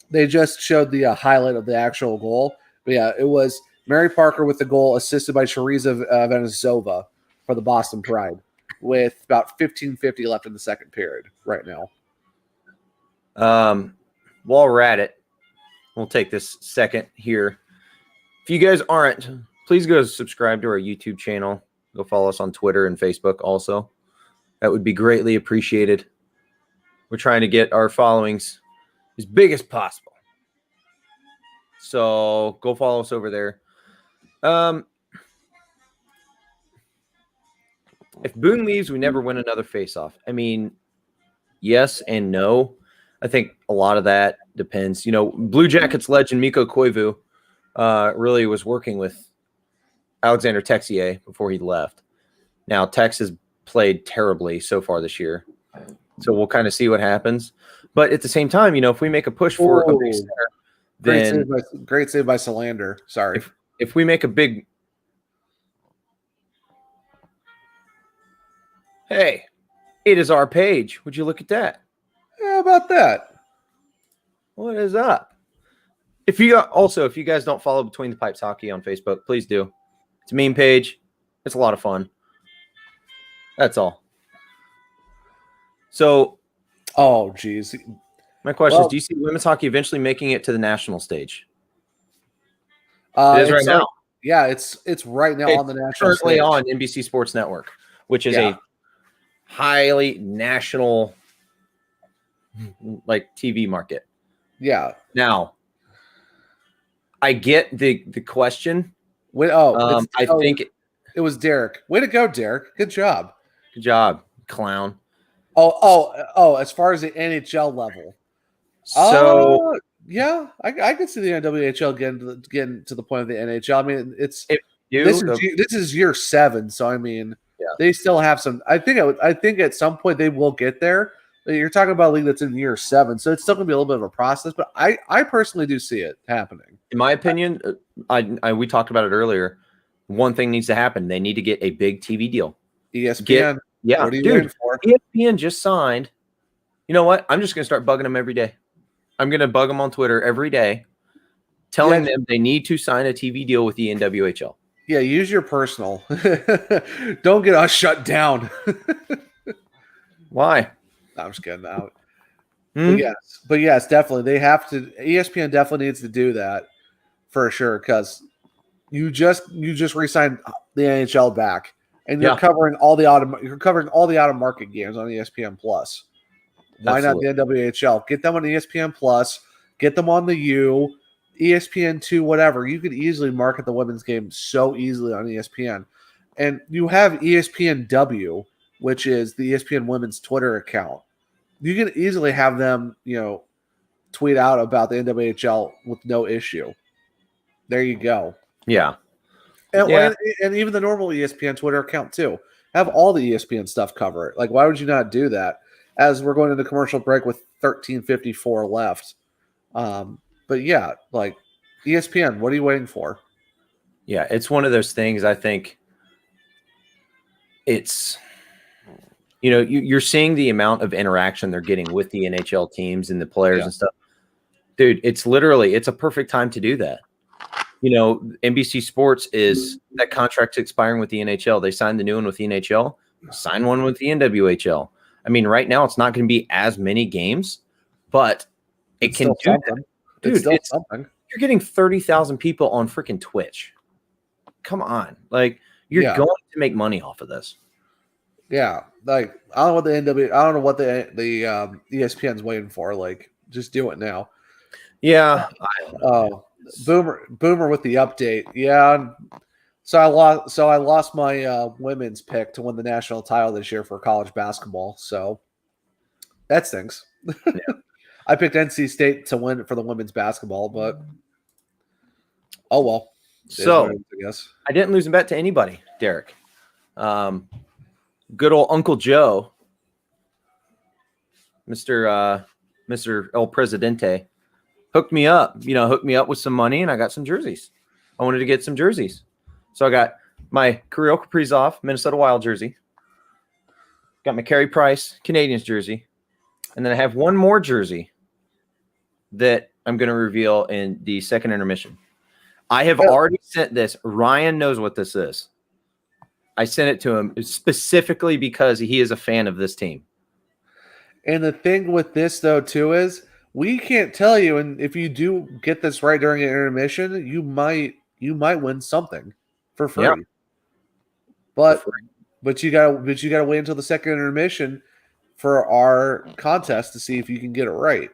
They just showed the highlight of the actual goal. But yeah, it was Mary Parker with the goal, assisted by Teresa Venesova for the Boston Pride, with about 15:50 left in the second period right now. While we're at it, we'll take this second here. If you guys aren't, please go subscribe to our YouTube channel. Go follow us on Twitter and Facebook also. That would be greatly appreciated. We're trying to get our followings as big as possible. So go follow us over there. If Boone leaves, we never win another face-off. I mean, yes and no. I think a lot of that depends. Blue Jackets legend Mikko Koivu really was working with Alexander Texier before he left. Now, Tex has played terribly so far this year. So we'll kind of see what happens. But at the same time, if we make a push for a big center, then great save by Solander. Sorry. If we make a big hey, it is our page. Would you look at that? How about that? What is up? If you guys don't follow Between the Pipes Hockey on Facebook, please do. It's a meme page. It's a lot of fun. That's all. So, geez. My question is, do you see women's hockey eventually making it to the national stage? It is right now. Yeah, it's right now on the national currently stage. On NBC Sports Network, which is a highly national TV market. Yeah. Now, I get the question. I think it was Derek. Way to go, Derek. Good job. Good job, clown. As far as the NHL level. So yeah, I could see the NWHL getting to the point of the NHL. I mean, this is year 7, so I mean, they still have some. I think at some point they will get there. You're talking about a league that's in year 7, so it's still going to be a little bit of a process. But I personally do see it happening. In my opinion, we talked about it earlier. One thing needs to happen. They need to get a big TV deal. ESPN. What are you waiting for? ESPN just signed. You know what? I'm just going to start bugging them every day. I'm going to bug them on Twitter every day, telling them they need to sign a TV deal with the NWHL. Yeah, use your personal. Don't get us shut down. Why? I'm just kidding. But yes, definitely they have to. ESPN definitely needs to do that for sure, because you just re-signed the NHL back, and you're covering all the out of market games on ESPN Plus. Why Absolutely. Not the NWHL? Get them on ESPN Plus. Get them on the U, ESPN2, whatever. You could easily market the women's game so easily on ESPN, and you have ESPNW, which is the ESPN Women's Twitter account. You can easily have them, tweet out about the NWHL with no issue. There you go. Yeah. And even the normal ESPN Twitter account too. Have all the ESPN stuff cover it. Like, why would you not do that? As we're going into commercial break with 13:54 left. But yeah, like ESPN, what are you waiting for? Yeah, it's one of those things. I think it's, you're seeing the amount of interaction they're getting with the NHL teams and the players and stuff. Dude, it's a perfect time to do that. NBC Sports is that contract's expiring with the NHL. They signed the new one with the NHL, sign one with the NWHL. I mean, right now it's not going to be as many games, but it can do that. Dude, it's something. You're getting 30,000 people on freaking Twitch. Come on. Like, you're going to make money off of this. Yeah. Like, I don't know what the ESPN's waiting for. Like, just do it now. Yeah. Boomer with the update. Yeah. So I lost my women's pick to win the national title this year for college basketball. So that stinks. Yeah. I picked NC State to win for the women's basketball, but oh well. So I guess I didn't lose a bet to anybody, Derek. Good old Uncle Joe, Mr. El Presidente, hooked me up with some money, and I got some jerseys. I wanted to get some jerseys. So I got my Kirill Kaprizov Minnesota Wild jersey, got my Carey Price Canadiens jersey, and then I have one more jersey that I'm going to reveal in the second intermission. I have already sent this. Ryan knows what this is. I sent it to him specifically because he is a fan of this team. And the thing with this, though, too, is we can't tell you. And if you do get this right during an intermission, you might win something for free. Yeah. But you gotta wait until the second intermission for our contest to see if you can get it right.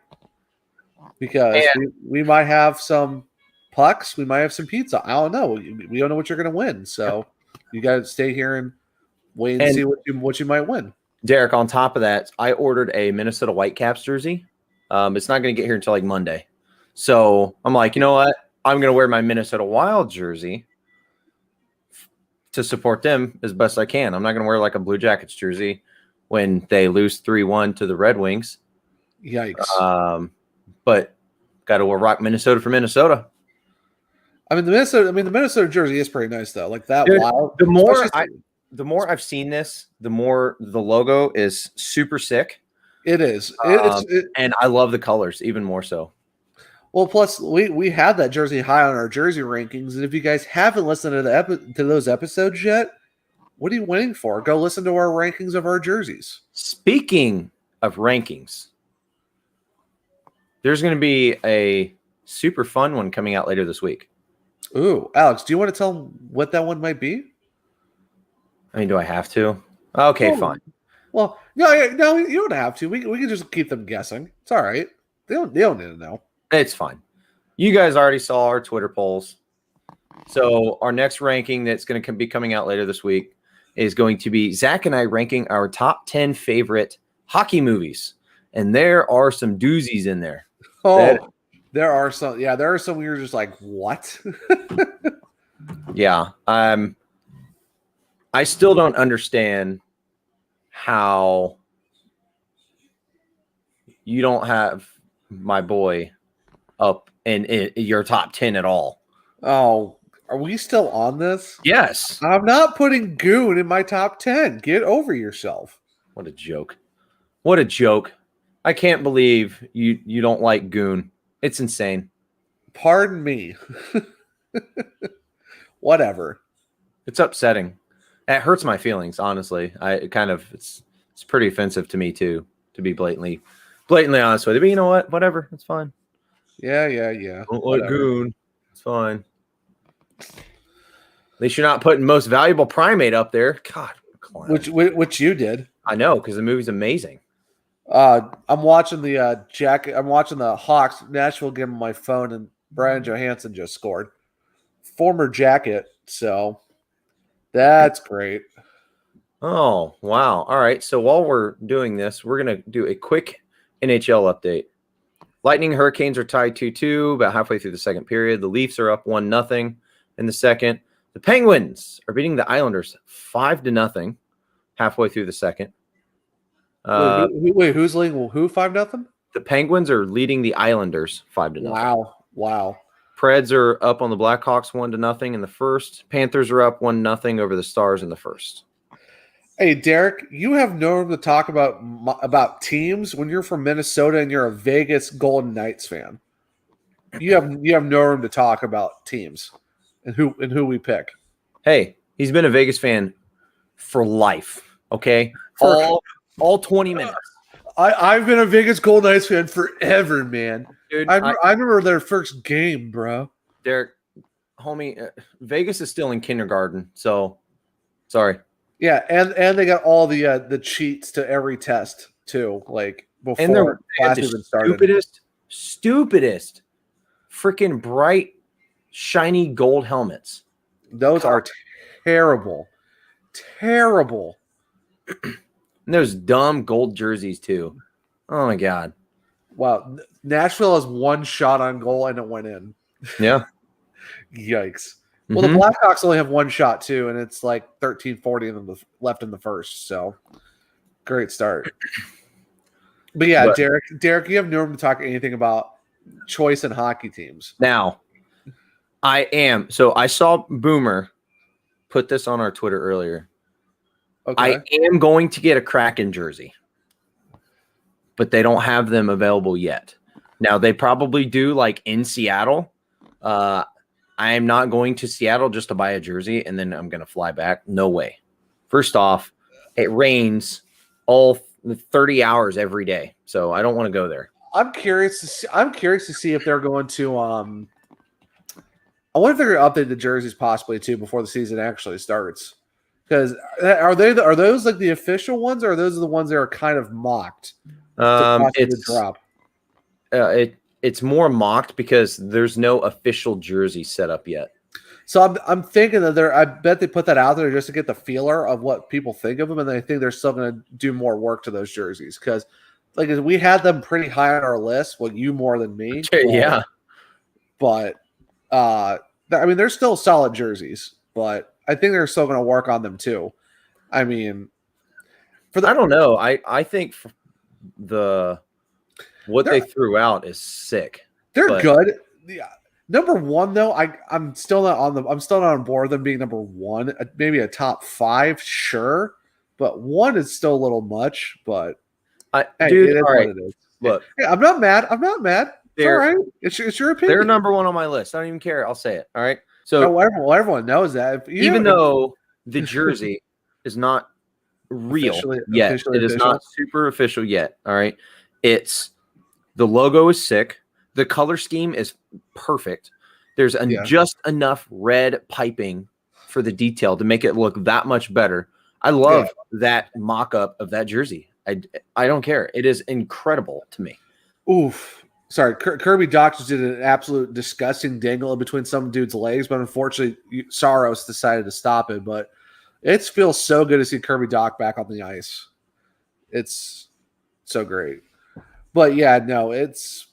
Because we might have some pucks, we might have some pizza. I don't know. We don't know what you're gonna win. So you gotta stay here and wait and see what you might win. Derek, on top of that, I ordered a Minnesota Whitecaps jersey. It's not going to get here until like Monday. So I'm like, you know what? I'm going to wear my Minnesota Wild jersey to support them as best I can. I'm not going to wear like a Blue Jackets jersey when they lose 3-1 to the Red Wings. Yikes. But got to rock Minnesota for Minnesota. I mean, the Minnesota jersey is pretty nice though. Like that. Dude, Wild. The more I've seen this, the more the logo is super sick. It is. And I love the colors even more so. Well, plus we have that jersey high on our jersey rankings, and if you guys haven't listened to those episodes yet, what are you waiting for? Go listen to our rankings of our jerseys. Speaking of rankings, there's going to be a super fun one coming out later this week. Ooh, Alex, do you want to tell them what that one might be? I mean, do I have to? Okay, fine. Well, no, you don't have to. We can just keep them guessing. It's all right. They don't need to know. It's fine. You guys already saw our Twitter polls. So our next ranking that's going to be coming out later this week is going to be Zach and I ranking our top 10 favorite hockey movies. And there are some doozies in there. Oh, there are some. Yeah, there are some where you're just like, what? Yeah. I still don't understand how you don't have my boy up in your top 10 at all. Oh, are we still on this? Yes. I'm not putting Goon in my top 10. Get over yourself. What a joke. What a joke. I can't believe you don't like Goon. It's insane. Pardon me. Whatever. It's upsetting. It hurts my feelings, honestly. It's pretty offensive to me too, to be blatantly honest with you. But you know what? Whatever. It's fine. Yeah. Don't like Goon. It's fine. At least you're not putting Most Valuable Primate up there. God, which you did. I know, because the movie's amazing. I'm watching the Hawks Nashville game on my phone, and Brian Johansson just scored. Former Jacket, so that's great. Oh, wow. All right. So while we're doing this, we're going to do a quick NHL update. Lightning Hurricanes are tied 2-2 about halfway through the second period. The Leafs are up 1-0 in the second. The Penguins are beating the Islanders 5-0 halfway through the second. Wait, who's leading? Who 5-0? The Penguins are leading the Islanders 5-0. Wow. Preds are up on the Blackhawks 1-0 in the first. Panthers are up 1-0 over the Stars in the first. Hey, Derek, you have no room to talk about teams when you're from Minnesota and you're a Vegas Golden Knights fan. You have no room to talk about teams and who we pick. Hey, he's been a Vegas fan for life. Okay, all 20 minutes. I've been a Vegas Golden Knights fan forever, man. Dude, I remember their first game, bro. Derek, homie, Vegas is still in kindergarten, so sorry. Yeah, and they got all the cheats to every test too, like before and they're class even started. Stupidest, freaking bright, shiny gold helmets. Those are terrible. Terrible. And those dumb gold jerseys too. Oh my God. Wow. Nashville has one shot on goal and it went in. Yeah. Yikes. Well, the Blackhawks only have one shot too, and it's like 13-40 left in the first. So great start. But yeah, Derek, you have no room to talk anything about choice in hockey teams. Now, I am. So I saw Boomer put this on our Twitter earlier. Okay. I am going to get a Kraken jersey, but they don't have them available yet. Now, they probably do like in Seattle. I am not going to Seattle just to buy a jersey and then I'm going to fly back. No way. First off, it rains all 30 hours every day, so I don't want to go there. I'm curious to see if they're going to. I wonder if they're going to update the jerseys possibly too before the season actually starts. Because are those like the official ones, or are those the ones that are kind of mocked? It's more mocked because there's no official jersey set up yet. So I'm thinking that I bet they put that out there just to get the feeler of what people think of them, and I think they're still going to do more work to those jerseys because, like, we had them pretty high on our list. Well, you more than me, yeah. But I mean, they're still solid jerseys, but I think they're still going to work on them too. I mean, I don't know. I think what they threw out is sick. They're good. Yeah. Number one, though, I'm still not on board with them being number one. Maybe a top 5, sure, but 1 is still a little much. But dude, it is all right. what it is. Look, hey, I'm not mad. It's all right. It's your opinion. They're number 1 on my list. I don't even care. I'll say it. All right. So everyone knows that. Even though the jersey is not real yet, it is not super official yet. All right. The logo is sick. The color scheme is perfect. There's just enough red piping for the detail to make it look that much better. I love that mock-up of that jersey. I don't care. It is incredible to me. Oof. Sorry, Kirby Dach just did an absolute disgusting dangle in between some dude's legs, but unfortunately, Saros decided to stop it. But it feels so good to see Kirby Dach back on the ice. It's so great. But yeah, no, it's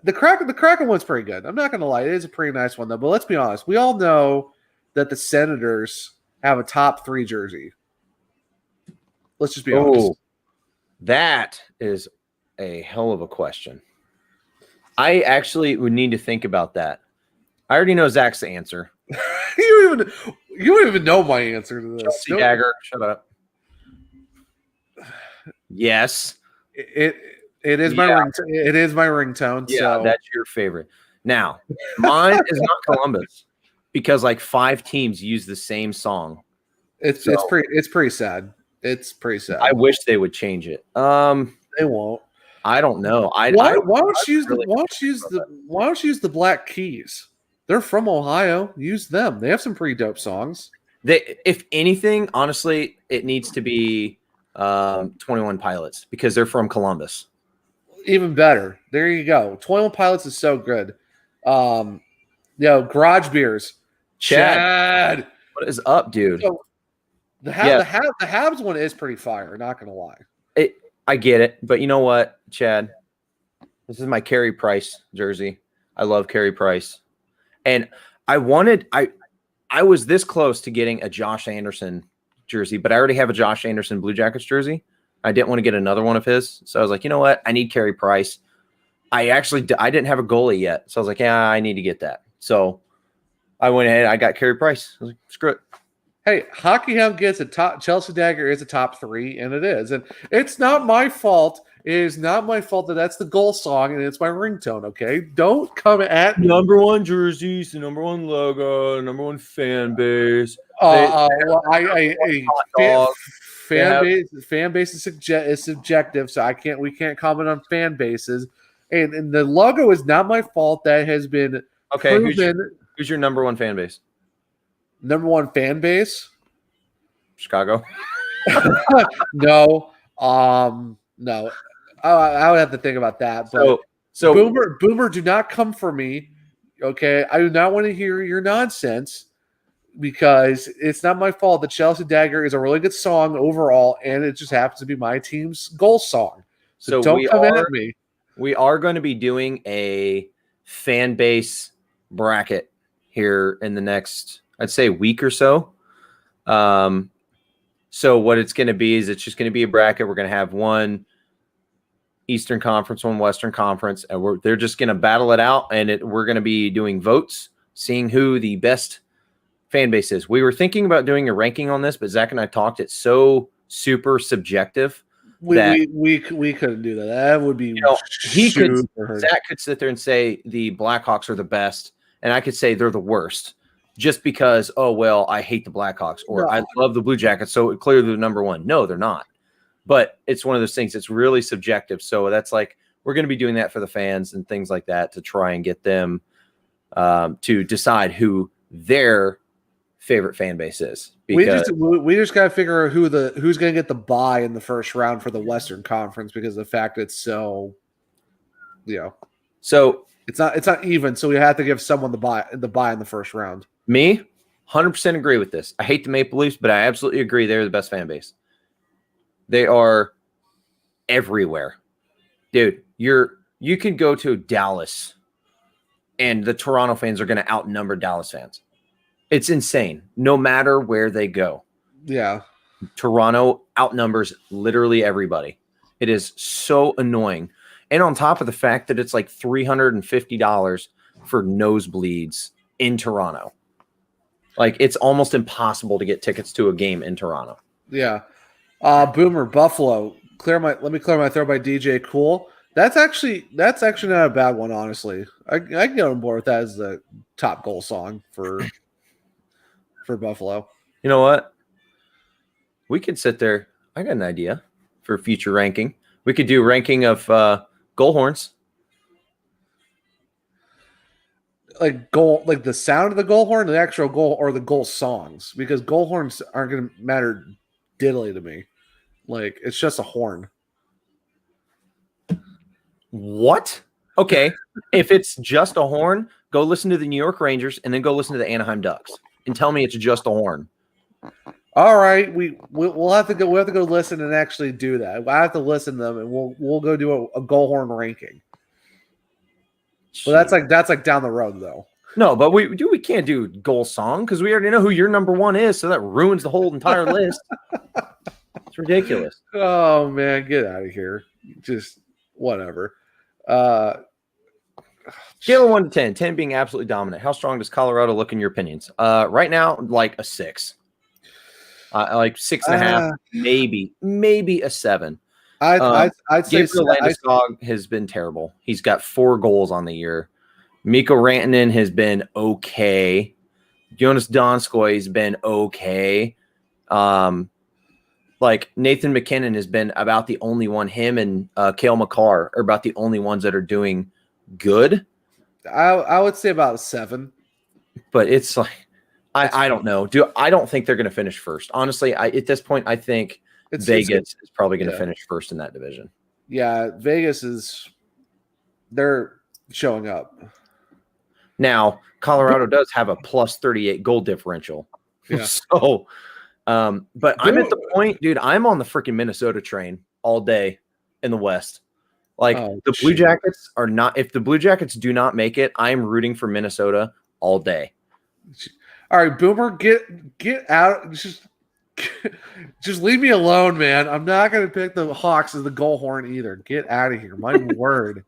the Kraken one's pretty good. I'm not going to lie. It is a pretty nice one, though. But let's be honest. We all know that the Senators have a top 3 jersey. Let's just be honest. That is a hell of a question. I actually would need to think about that. I already know Zach's answer. You don't even know my answer to this. Chelsea Dagger, shut up. Yes. It is my ringtone. Yeah, so. That's your favorite. Now, mine is not Columbus because like 5 teams use the same song. It's pretty sad. It's pretty sad. I wish they would change it. They won't. I don't know. Why don't you use the Black Keys? They're from Ohio. Use them. They have some pretty dope songs. If anything, honestly, it needs to be 21 Pilots because they're from Columbus. Even better. There you go. 21 Pilots is so good. Garage Beers. Chad. What is up, dude? So the Habs one is pretty fire, not gonna lie. I get it, but you know what, Chad? This is my Carey Price jersey. I love Carey Price. And I was this close to getting a Josh Anderson jersey, but I already have a Josh Anderson Blue Jackets jersey. I didn't want to get another one of his. So I was like, you know what? I need Carey Price. I didn't have a goalie yet. So I was like, yeah, I need to get that. So I went ahead. I got Carey Price. I was like, screw it. Hey, Hockey Hound gets a top. Chelsea Dagger is a top 3, and it is. And it's not my fault. It is not my fault that's the goal song and it's my ringtone. Okay, don't come at me. Number 1 jerseys, the number 1 logo, number 1 fan base. Fan base is subjective, so we can't comment on fan bases. And the logo is not my fault. That has been proven. Who's your number 1 fan base? Number 1 fan base? Chicago. No. No. I would have to think about that. But so Boomer, do not come for me. Okay. I do not want to hear your nonsense. because it's not my fault. The Chelsea Dagger is a really good song overall, and it just happens to be my team's goal song. So don't come at me. We are going to be doing a fan base bracket here in the next, I'd say, week or so. So what it's going to be is it's just going to be a bracket. We're going to have one Eastern Conference, one Western Conference, and they're just going to battle it out, and we're going to be doing votes, seeing who the best fan base is. We were thinking about doing a ranking on this, but Zach and I talked. It's so super subjective. We couldn't do that. That would be Zach could sit there and say the Blackhawks are the best, and I could say they're the worst, just because I hate the Blackhawks or I love the Blue Jackets, so clearly they're number one. No, they're not. But it's one of those things. It's really subjective. So that's like we're going to be doing that for the fans and things like that to try and get them to decide who their favorite fan base is. We just got to figure out who's going to get the bye in the first round for the Western Conference because of the fact it's so, So it's not even. So we have to give someone the bye in the first round. Me, 100% agree with this. I hate the Maple Leafs, but I absolutely agree they're the best fan base. They are everywhere, dude. You can go to Dallas, and the Toronto fans are going to outnumber Dallas fans. It's insane. No matter where they go. Yeah. Toronto outnumbers literally everybody. It is so annoying. And on top of the fact that it's like $350 for nosebleeds in Toronto. Like, it's almost impossible to get tickets to a game in Toronto. Yeah. Boomer, Buffalo. Let me clear my throat by DJ Cool. That's actually not a bad one, honestly. I can get on board with that as the top goal song for Buffalo. You know what? We could sit there. I got an idea for future ranking. We could do ranking of goal horns. Like the sound of the goal horn, the actual goal, or the goal songs, because goal horns aren't going to matter diddly to me. Like, it's just a horn. What? Okay. If it's just a horn, go listen to the New York Rangers and then go listen to the Anaheim Ducks and tell me it's just a horn. All right, we'll have to go. We have to go listen and actually do that. I have to listen to them, and we'll go do a goal horn ranking. But that's like down the road, though. No, but we can't do goal song because we already know who your number one is, so that ruins the whole entire list. It's ridiculous. Oh man, get out of here! Just whatever. Scale of 1 to 10, 10 being absolutely dominant. How strong does Colorado look in your opinions? Right now, like a 6. Like 6.5, maybe a 7. I'd say Landeskog has been terrible. He's got 4 goals on the year. Mikko Rantanen has been okay. Jonas Donskoy has been okay. Like Nathan McKinnon has been about the only one. Him and Cale Makar are about the only ones that are doing good. I would say about a 7. But it's like I don't know. I don't think they're going to finish first. Honestly, at this point, I think Vegas is probably going to finish first in that division. Yeah, Vegas they're showing up. Now, Colorado does have a plus 38 goal differential. Yeah. So, but I'm at the point, dude, I'm on the freaking Minnesota train all day in the West. Like the Blue Jackets are not, if the Blue Jackets do not make it, I'm rooting for Minnesota all day. All right, Boomer, get out. Just leave me alone, man. I'm not going to pick the Hawks as the goal horn either. Get out of here. My word.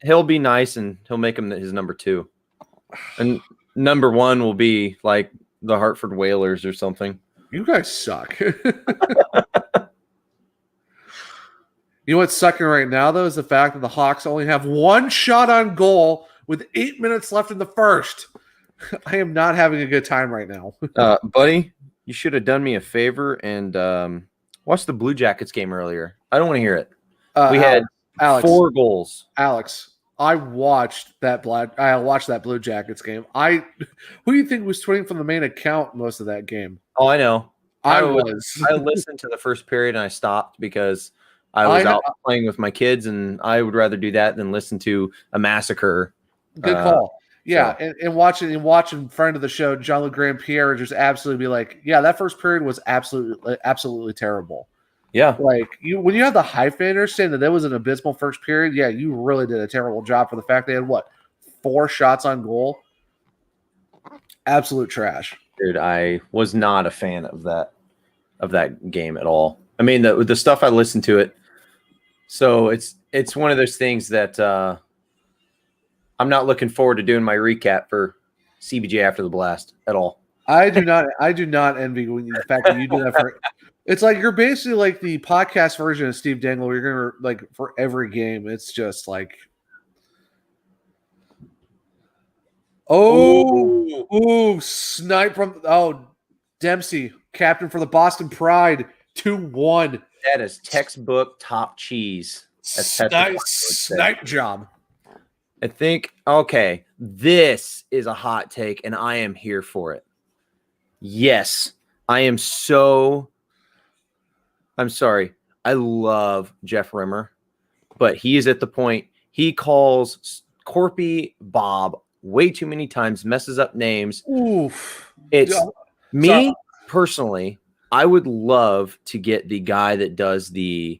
He'll be nice and he'll make him his number 2. And number 1 will be like the Hartford Whalers or something. You guys suck. You know what's sucking right now, though, is the fact that the Hawks only have 1 shot on goal with 8 minutes left in the first. I am not having a good time right now. Buddy, you should have done me a favor and watch the Blue Jackets game earlier. I don't want to hear it. We had Alex, 4 goals. Alex, I watched that Blue Jackets game. Who do you think was tweeting from the main account most of that game? Oh, I know. I listened to the first period and I stopped because I was out playing with my kids, and I would rather do that than listen to a massacre. Good call. Yeah, so. and watching friend of the show, John Grand Pierre, just absolutely be like, yeah, that first period was absolutely terrible. Yeah, like when you have the hyphenator saying that was an abysmal first period, yeah, you really did a terrible job for the fact they had 4 shots on goal. Absolute trash, dude. I was not a fan of that game at all. I mean, the stuff I listened to it. So it's one of those things that I'm not looking forward to doing my recap for CBJ after the blast at all. I do not envy the fact that you do that for. It's like you're basically like the podcast version of Steve Dangle. You're gonna like for every game. It's just like, snipe from Dempsey, captain for the Boston Pride, 2-1. That is textbook top cheese. Snipe job. I think, okay, this is a hot take, and I am here for it. Yes, I'm sorry. I love Jeff Rimmer, but he is at the point he calls Corpy Bob way too many times, messes up names. Oof. Personally, I would love to get the guy that does the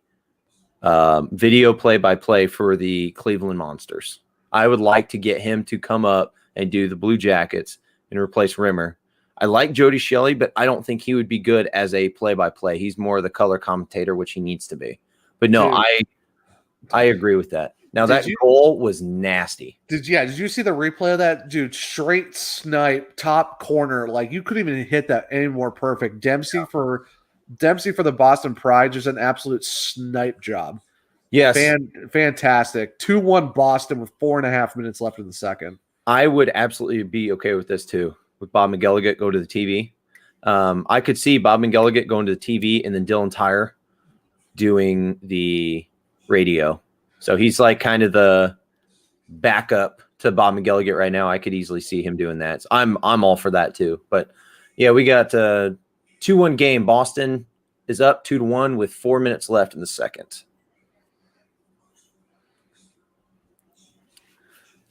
video play-by-play for the Cleveland Monsters. I would like to get him to come up and do the Blue Jackets and replace Rimmer. I like Jody Shelley, but I don't think he would be good as a play-by-play. He's more the color commentator, which he needs to be. But no, dude, I agree with that. Now, that goal was nasty. Did you see the replay of that? Dude, straight snipe, top corner. Like, you couldn't even hit that any more perfect. Dempsey for the Boston Pride, just an absolute snipe job. Yes. Fantastic. 2-1 Boston with 4.5 minutes left in the second. I would absolutely be okay with this, too, with Bob McGilligan go to the TV. I could see Bob McGilligan going to the TV and then Dylan Tyre doing the radio. So he's like kind of the backup to Bob McGilligan right now. I could easily see him doing that. So I'm all for that too. But yeah, we got a 2-1 game. Boston is up 2-1 with 4 minutes left in the second.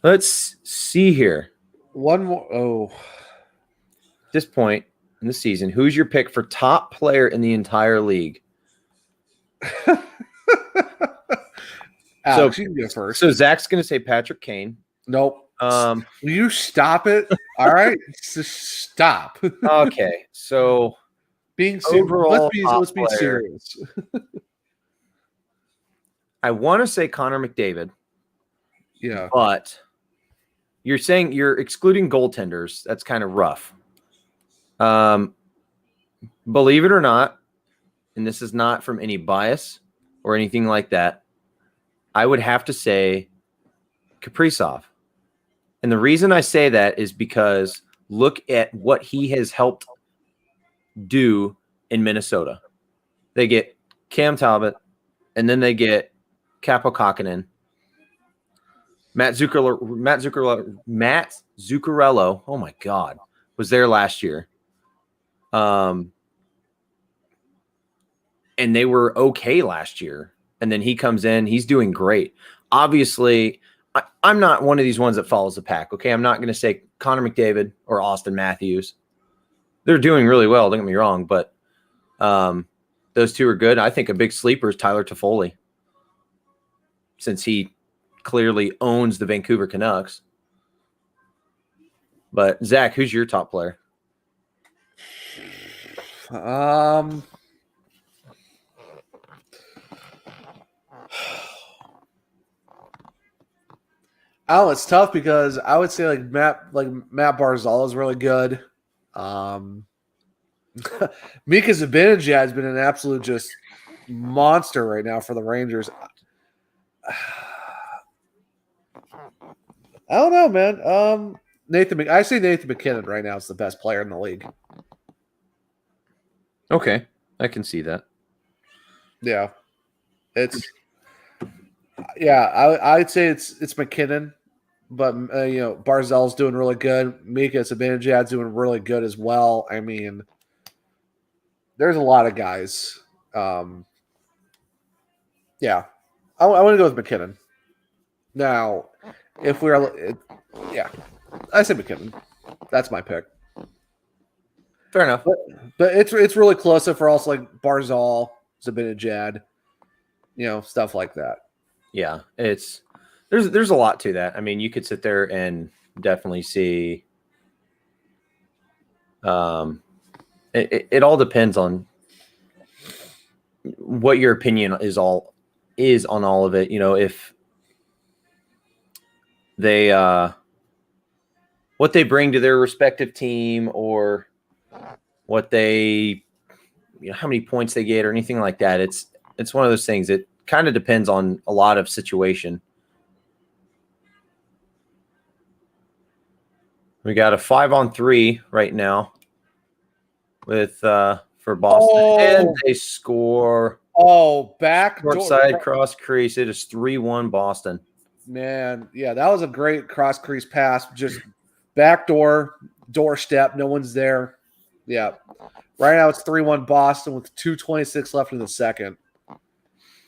Let's see here. One more. Oh, at this point in the season, who's your pick for top player in the entire league? Alex, you can go first. So Zach's going to say Patrick Kane. Nope. Will you stop it? All right, just stop. Okay, so being overall, let's be serious. I want to say Connor McDavid. Yeah, but you're saying you're excluding goaltenders. That's kind of rough. Believe it or not, and this is not from any bias or anything like that, I would have to say Kaprizov. And the reason I say that is because look at what he has helped do in Minnesota. They get Cam Talbot, and then they get Capo Kakkonen. Matt Zuccarello, oh my God, was there last year. And they were okay last year. And then he comes in, he's doing great. Obviously, I'm not one of these ones that follows the pack, okay? I'm not going to say Connor McDavid or Austin Matthews. They're doing really well, don't get me wrong, but those two are good. I think a big sleeper is Tyler Toffoli, since he clearly owns the Vancouver Canucks. But, Zach, who's your top player? Oh, it's tough because I would say Matt Barzal is really good. Mika Zibanejad has been an absolute just monster right now for the Rangers. I don't know, man. I say Nathan McKinnon right now is the best player in the league. Okay, I can see that. Yeah, I'd say it's McKinnon, but Barzal's doing really good. Mika Zibanejad's doing really good as well. I mean, there's a lot of guys. Yeah, I want to go with McKinnon. Now, if we're I say McKinnon. That's my pick. Fair enough. But it's really close for also like Barzal, Zibanejad, stuff like that. Yeah, there's a lot to that. I mean, you could sit there and definitely see. It all depends on what your opinion is on all of it. If they what they bring to their respective team, or what they, how many points they get, or anything like that. It's one of those things. It kind of depends on a lot of situation. We got a 5-on-3 right now with for Boston, and they score. Backdoor side cross crease. It is 3-1 Boston. Man, yeah, that was a great cross crease pass. Just backdoor doorstep. No one's there. Yeah. Right now it's 3-1 Boston with 2:26 left in the second.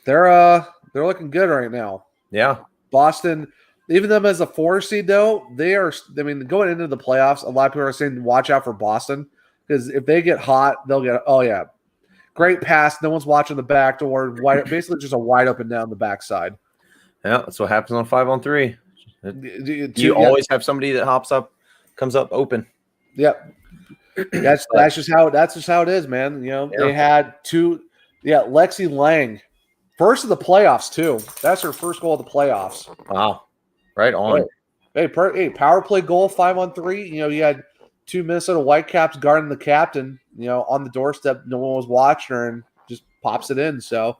They're looking good right now. Yeah. Boston, even them as a 4 seed though, going into the playoffs, a lot of people are saying watch out for Boston, because if they get hot, they'll get great pass. No one's watching the back door. Basically just a wide open down the backside. Yeah, that's what happens on 5-on-3. You always have somebody that comes up open. Yep. That's just how it is, man. They had two. Yeah, Lexi Lang, first of the playoffs too. That's her first goal of the playoffs. Wow, right on. Hey, power play goal 5-on-3. You had two Minnesota Whitecaps guarding the captain. On the doorstep, no one was watching her, and just pops it in. So,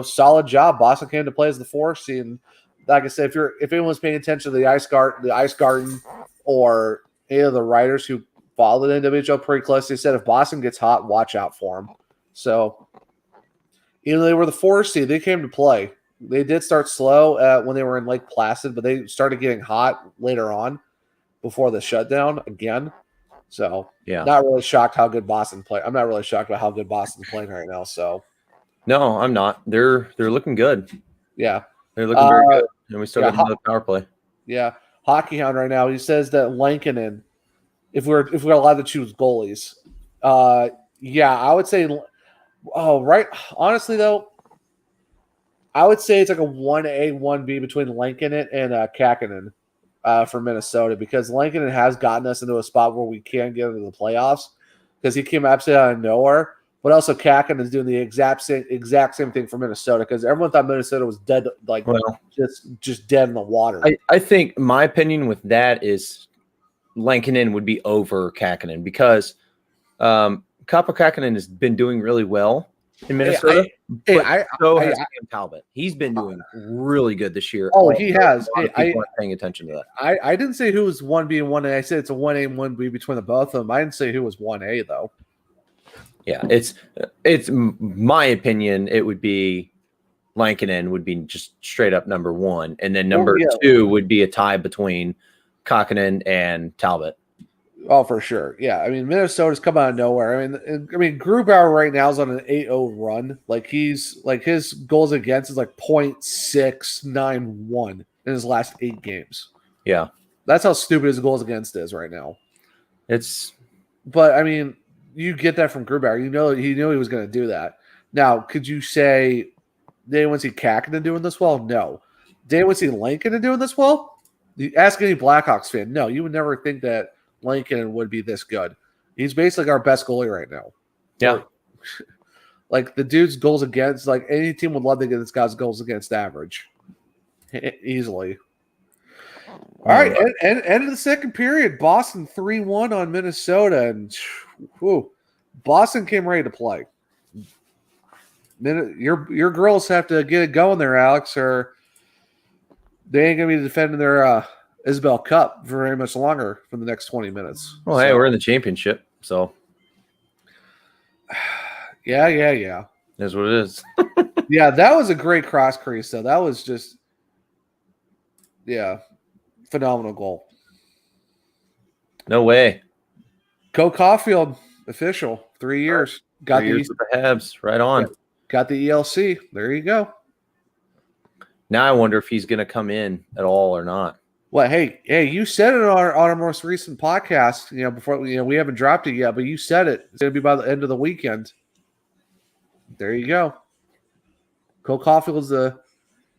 solid job. Boston came to play as the 4 seed. And like I said, if anyone's paying attention to the Ice Garden, or any of the writers who follow the NWHL pretty closely, said if Boston gets hot, watch out for them. So, even though they were the 4 seed, they came to play. They did start slow when they were in Lake Placid, but they started getting hot later on before the shutdown again. So, yeah, not really shocked how good Boston play. I'm not really shocked about how good Boston's playing right now. So, no, I'm not. They're looking good. Yeah, they're looking very good. And we still got another power play. Yeah, Hockey Hound right now. He says that Lankinen, if we're allowed to choose goalies, I would say. Oh, right. Honestly, though, I would say it's like a 1A, 1B between Lankinen and Kakkonen for Minnesota, because Lankinen has gotten us into a spot where we can get into the playoffs, because he came absolutely out of nowhere. But also Kakkonen is doing the exact same thing for Minnesota, because everyone thought Minnesota was dead, just dead in the water. I think my opinion with that is Lankinen would be over Kakkonen, because Kaapo Kakkonen has been doing really well in Minnesota. So has Cam Talbot. He's been doing really good this year. Oh, he has. People aren't paying attention to that. I didn't say who was 1B and 1A. I said it's a 1A and 1B between the both of them. I didn't say who was 1A though. Yeah, it's my opinion. It would be Lankinen would be just straight up number 1, and then number 2 would be a tie between Kakkonen and Talbot. Oh, for sure. Yeah. I mean, Minnesota's come out of nowhere. I mean, Grubauer right now is on an 8-0 run. His goals against is like 0.691 in his last 8 games. Yeah. That's how stupid his goals against is right now. But I mean, you get that from Grubauer. He knew he was going to do that. Now, could you say they want to see Kakkonen doing this well? No. They want to see Lankinen doing this well? You ask any Blackhawks fan. No, you would never think that Lankinen would be this good. He's basically our best goalie right now. Yeah. Like the dude's goals against, like any team would love to get this guy's goals against average. Easily. All right. End of the second period. Boston 3-1 on Minnesota. And Boston came ready to play. Your girls have to get it going there, Alex, or they ain't going to be defending their Isobel Cup very much longer for the next 20 minutes. Well, hey, we're in the championship, so yeah. That's what it is. Yeah, that was a great cross crease, though. That was just, phenomenal goal. No way. Co Caulfield, official, 3 years. Got 3 years with the Habs, right on. Got the ELC. There you go. Now I wonder if he's going to come in at all or not. Well, hey, you said it on our most recent podcast, before, we haven't dropped it yet, but you said it. It's going to be by the end of the weekend. There you go. Cole Caulfield's the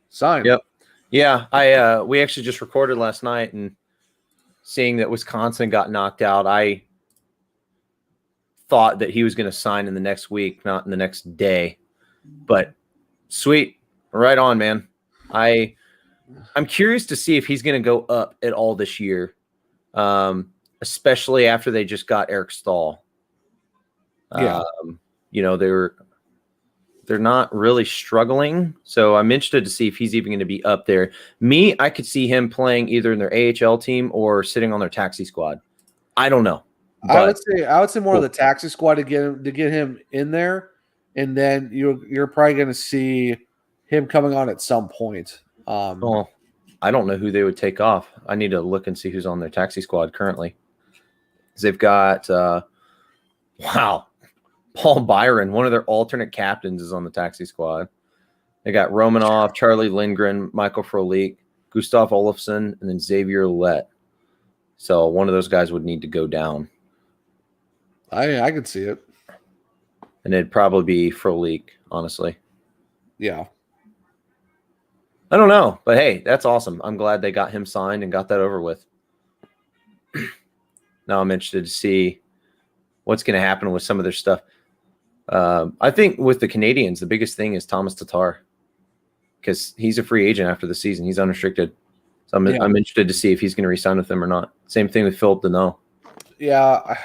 sign. Yep. Yeah, we actually just recorded last night, and seeing that Wisconsin got knocked out, I thought that he was going to sign in the next week, not in the next day. But sweet. Right on, man. I'm curious to see if he's going to go up at all this year, especially after they just got Eric Stahl. Yeah. They're not really struggling, so I'm interested to see if he's even going to be up there. I could see him playing either in their AHL team or sitting on their taxi squad. I don't know. I would say more of the taxi squad to get him in there, and then you're probably going to see him coming on at some point. Well, I don't know who they would take off. I need to look and see who's on their taxi squad currently. Because they've got, Paul Byron, one of their alternate captains, is on the taxi squad. They got Romanov, Charlie Lindgren, Michael Frolik, Gustav Olofsson, and then Xavier Lett. So one of those guys would need to go down. I could see it. And it'd probably be Frolik, honestly. Yeah. I don't know, but hey, that's awesome. I'm glad they got him signed and got that over with. Now I'm interested to see what's going to happen with some of their stuff. I think with the Canadians, the biggest thing is Thomas Tatar, because he's a free agent after the season. He's unrestricted. So I'm interested to see if he's going to re-sign with them or not. Same thing with Philip Deneau. Yeah.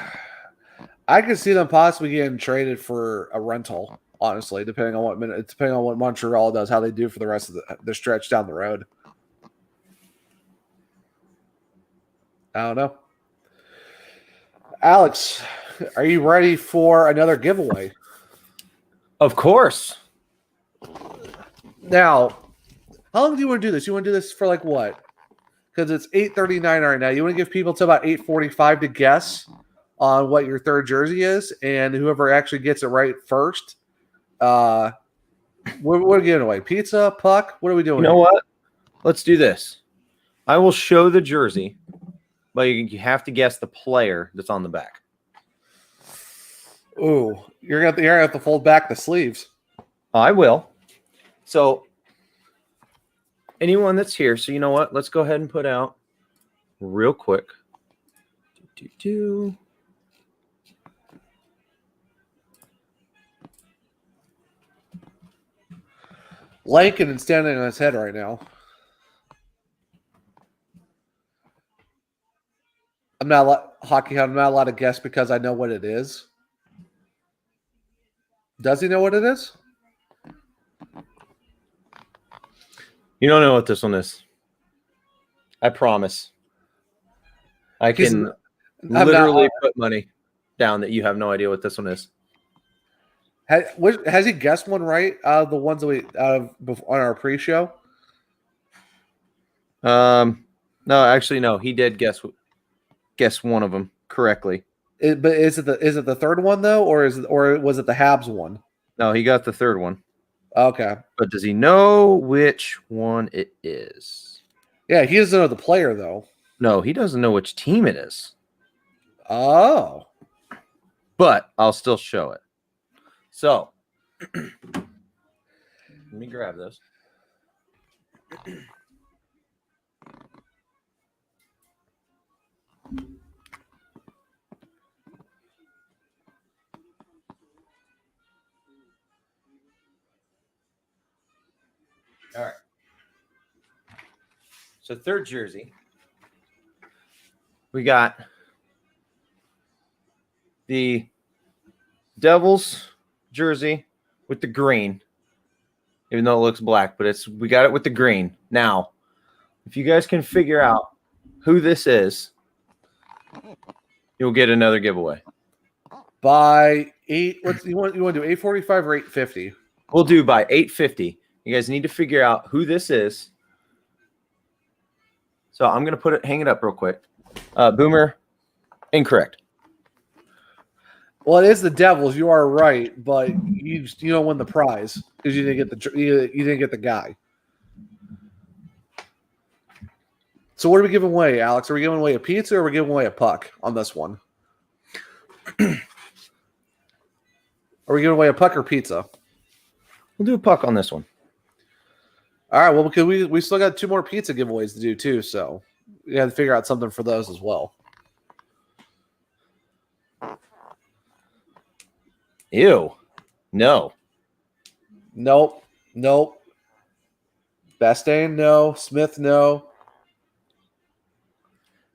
I could see them possibly getting traded for a rental. Honestly, depending on what Montreal does, how they do for the rest of the stretch down the road. I don't know. Alex, are you ready for another giveaway? Of course. Now, how long do you want to do this? You want to do this for like what? Because it's 8:39 right now. You want to give people till about 8:45 to guess on what your third jersey is, and whoever actually gets it right first. What are we giving away? Pizza, puck? What are we doing? You know what? Let's do this. I will show the jersey, but you have to guess the player that's on the back. Ooh, you're gonna have to fold back the sleeves. I will. So anyone that's here, so you know what? Let's go ahead and put out real quick. Lankin and standing on his head right now. I'm not allowed to guess because I know what it is. Does he know what it is? You don't know what this one is. I promise. I can literally put money down that you have no idea what this one is. Has he guessed one right out of the ones that on our pre-show? No, actually, no. He did guess one of them correctly. But is it the third one though, or was it the Habs one? No, he got the third one. Okay, but does he know which one it is? Yeah, he doesn't know the player though. No, he doesn't know which team it is. Oh, but I'll still show it. So, let me grab this. All right. So, third jersey. We got the Devils jersey with the green, even though it looks black, but we got it with the green. Now, if you guys can figure out who this is, you'll get another giveaway. By 8, you want to do 8:45 or 8:50? We'll do by 8:50. You guys need to figure out who this is. So I'm gonna hang it up real quick. Boomer, incorrect. Well, it is the Devils. You are right, but you don't win the prize because you didn't get the guy. So what are we giving away, Alex? Are we giving away a pizza or are we giving away a puck on this one? Are we giving away a puck or pizza? We'll do a puck on this one. All right. Well, because we still got 2 more pizza giveaways to do too, so we got to figure out something for those as well. Ew. No. Nope. Bastain, no. Smith, no.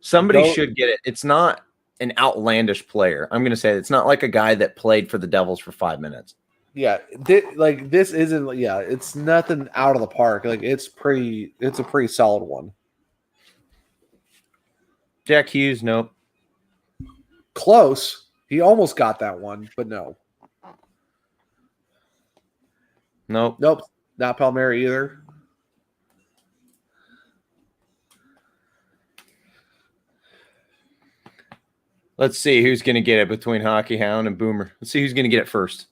Somebody should get it. It's not an outlandish player. I'm going to say it's not like a guy that played for the Devils for 5 minutes. Yeah, this isn't. Yeah, it's nothing out of the park. Like it's a pretty solid one. Jack Hughes, nope. Close. He almost got that one, but no. Nope. Not Palmieri either. Let's see who's going to get it between Hockey Hound and Boomer. Let's see who's going to get it first.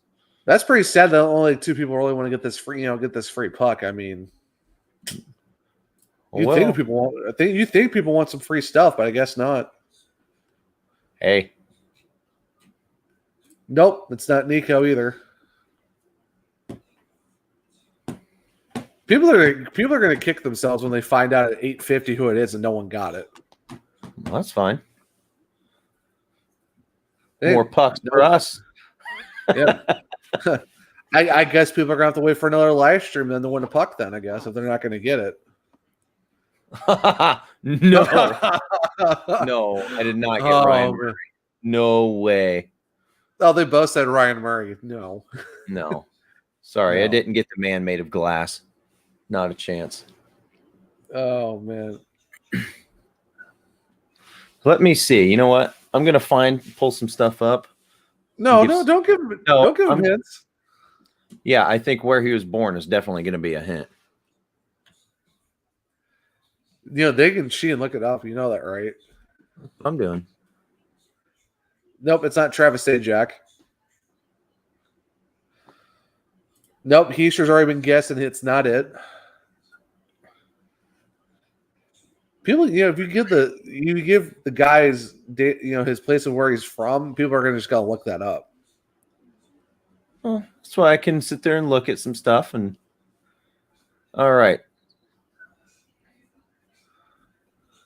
That's pretty sad that only 2 people really want to get this free puck. I mean, you think people want some free stuff, but I guess not. Hey. Nope, it's not Nico either. People are going to kick themselves when they find out at 8:50 who it is and no one got it. Well, that's fine. More pucks for us. Yeah. I guess people are going to have to wait for another live stream then to win a puck then, I guess, if they're not going to get it. No. No, I did not get Ryan Murray. No way. Oh, they both said Ryan Murray. No. No. Sorry, No. I didn't get the man made of glass. Not a chance. Oh, man. Let me see. You know what? I'm going to pull some stuff up. Don't give him hints. Yeah, I think where he was born is definitely going to be a hint. They can look it up. You know that, right? I'm doing. Nope, it's not Travis Sajak. Nope, Heischer's already been guessed, and it's not it. People, if you give the guys, his place of where he's from, people are just gonna look that up. Well, that's why I can sit there and look at some stuff. And all right,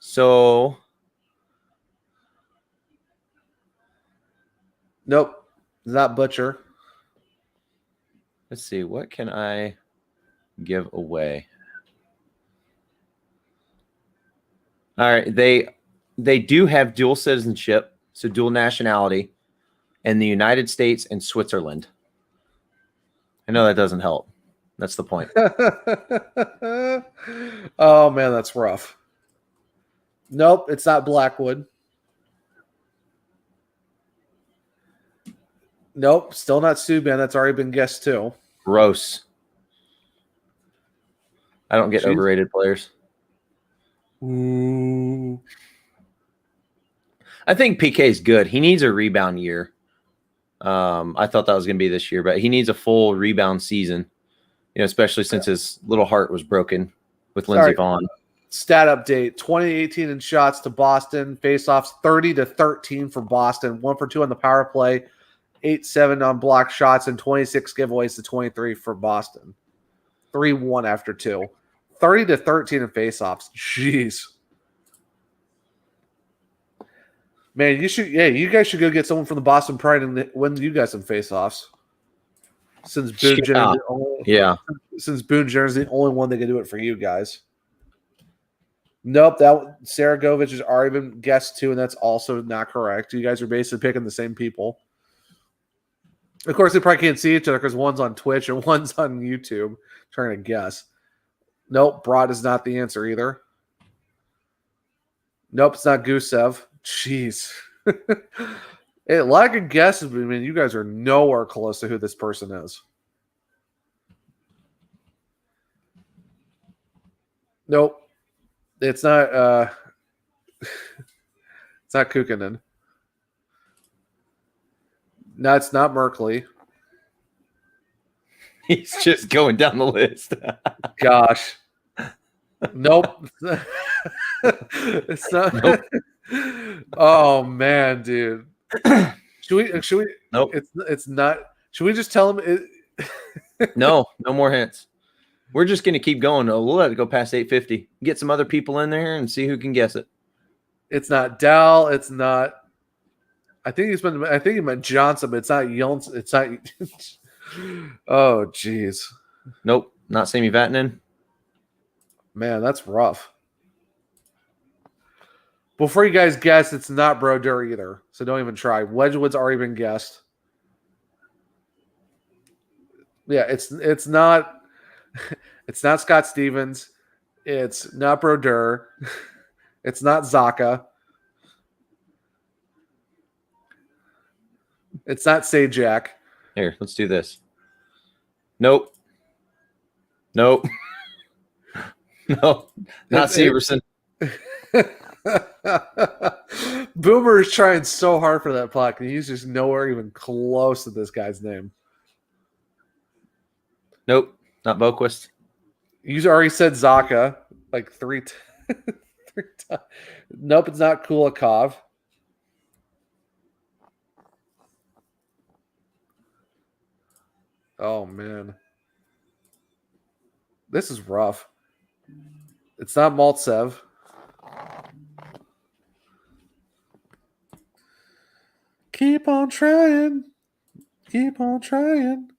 so nope, it's not Butcher. Let's see, what can I give away? All right, they do have dual citizenship, so dual nationality, in the United States and Switzerland. I know that doesn't help. That's the point. Oh man, that's rough. Nope, it's not Blackwood. Nope, still not Subban. That's already been guessed too. Gross. I don't get overrated players. Ooh. I think PK is good. He needs a rebound year. I thought that was going to be this year, but he needs a full rebound season. Especially since his little heart was broken with Lindsey Vonn. Stat update: 2018 in shots to Boston. Faceoffs 30-13 for Boston. 1 for 2 on the power play. 8-7 on block shots and 26 giveaways to 23 for Boston. 3-1 after 2. 30-13 in faceoffs. Jeez. Man, you guys should go get someone from the Boston Pride and win you guys some faceoffs. Since Boone Jenner's the only one that can do it for you guys. Nope, Saragovich has already been guessed too, and that's also not correct. You guys are basically picking the same people. Of course, they probably can't see each other because one's on Twitch and one's on YouTube trying to guess. Nope, Broad is not the answer either. Nope, it's not Gusev. Jeez. Hey, a lot of good guesses, but you guys are nowhere close to who this person is. Nope. It's not it's not Kukkonen. No, it's not Merkley. He's just going down the list. Gosh. Nope. It's not. Nope. Oh man, dude. Should we? Nope. It's not. Should we just tell him? No more hints. We're just going to keep going. We'll let it go past 8:50. Get some other people in there and see who can guess it. It's not Dal. It's not. I think he meant Johnson, but it's not Johnson. It's not. Oh, jeez. Nope. Not Sami Vatanen. Man, that's rough. Before you guys guess, it's not Brodeur either, so don't even try. Wedgwood's already been guessed. Yeah, it's not Scott Stevens. It's not Brodeur. It's not Zaka. It's not Sajak. Here, let's do this. Nope. No, not Severson. Boomer is trying so hard for that puck, and he's just nowhere even close to this guy's name. Nope, not Boquist. You already said Zaka like three times. Nope, it's not Kulikov. Oh, man. This is rough. It's not Maltsev. Keep on trying. Keep on trying.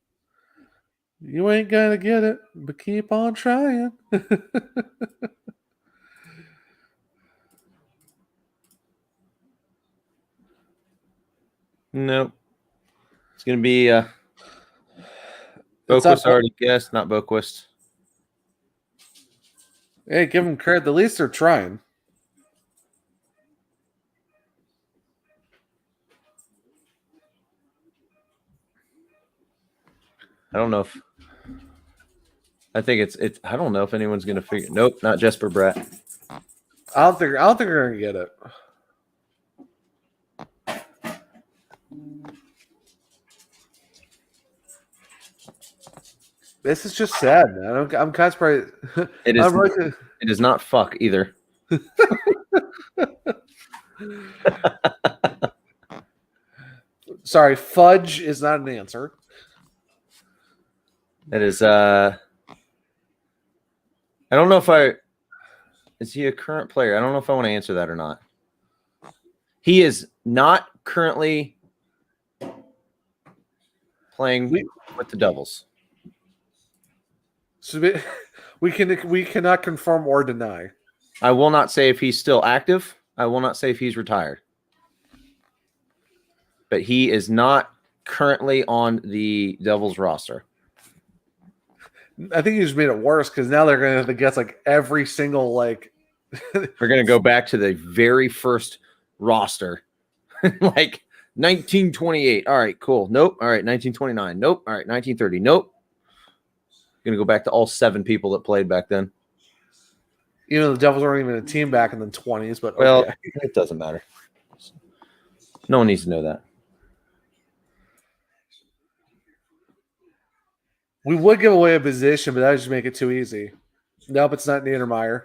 You ain't gonna get it, but keep on trying. Nope. It's going to be Boquist already guessed, not Boquist. Hey, give them credit. At least they're trying. I don't know if I think it's I don't know if anyone's gonna figure. Nope, not Jesper Bratt. I don't think they're gonna get it. This is just sad, man. I'm kind of surprised. It is. It is not fuck either. Sorry, fudge is not an answer. It is. I don't know if is he a current player? I don't know if I want to answer that or not. He is not currently playing with the Devils. So we cannot confirm or deny. I will not say if he's still active. I will not say if he's retired. But he is not currently on the Devils roster. I think you just made it worse because now they're going to have to guess like every single like. We're going to go back to the very first roster, like 1928. All right, cool. Nope. All right, 1929. Nope. All right, 1930. Nope. Going to go back to all 7 people that played back then. You know, the Devils weren't even a team back in the 20s, but well, okay. It doesn't matter. No one needs to know that. We would give away a position, but that would just make it too easy. Nope, it's not Niedermeyer.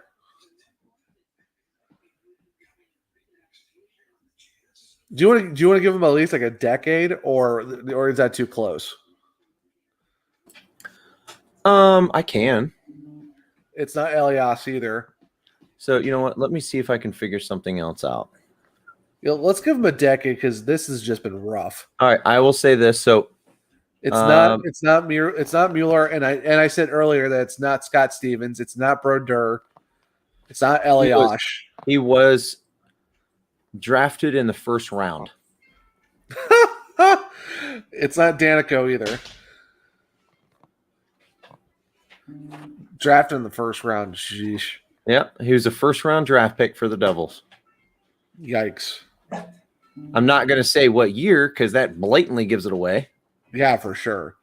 Do you want to give him at least like a decade, or is that too close? I can. It's not Elias either. So you know what? Let me see if I can figure something else out. Let's give him a decade because this has just been rough. All right, I will say this. So it's not Mueller, and I said earlier that it's not Scott Stevens, it's not Brodeur, it's not Elias. He was drafted in the first round. It's not Danico either. Drafted in the first round. Sheesh. Yeah, he was a first-round draft pick for the Devils. Yikes. I'm not going to say what year because that blatantly gives it away. Yeah, for sure.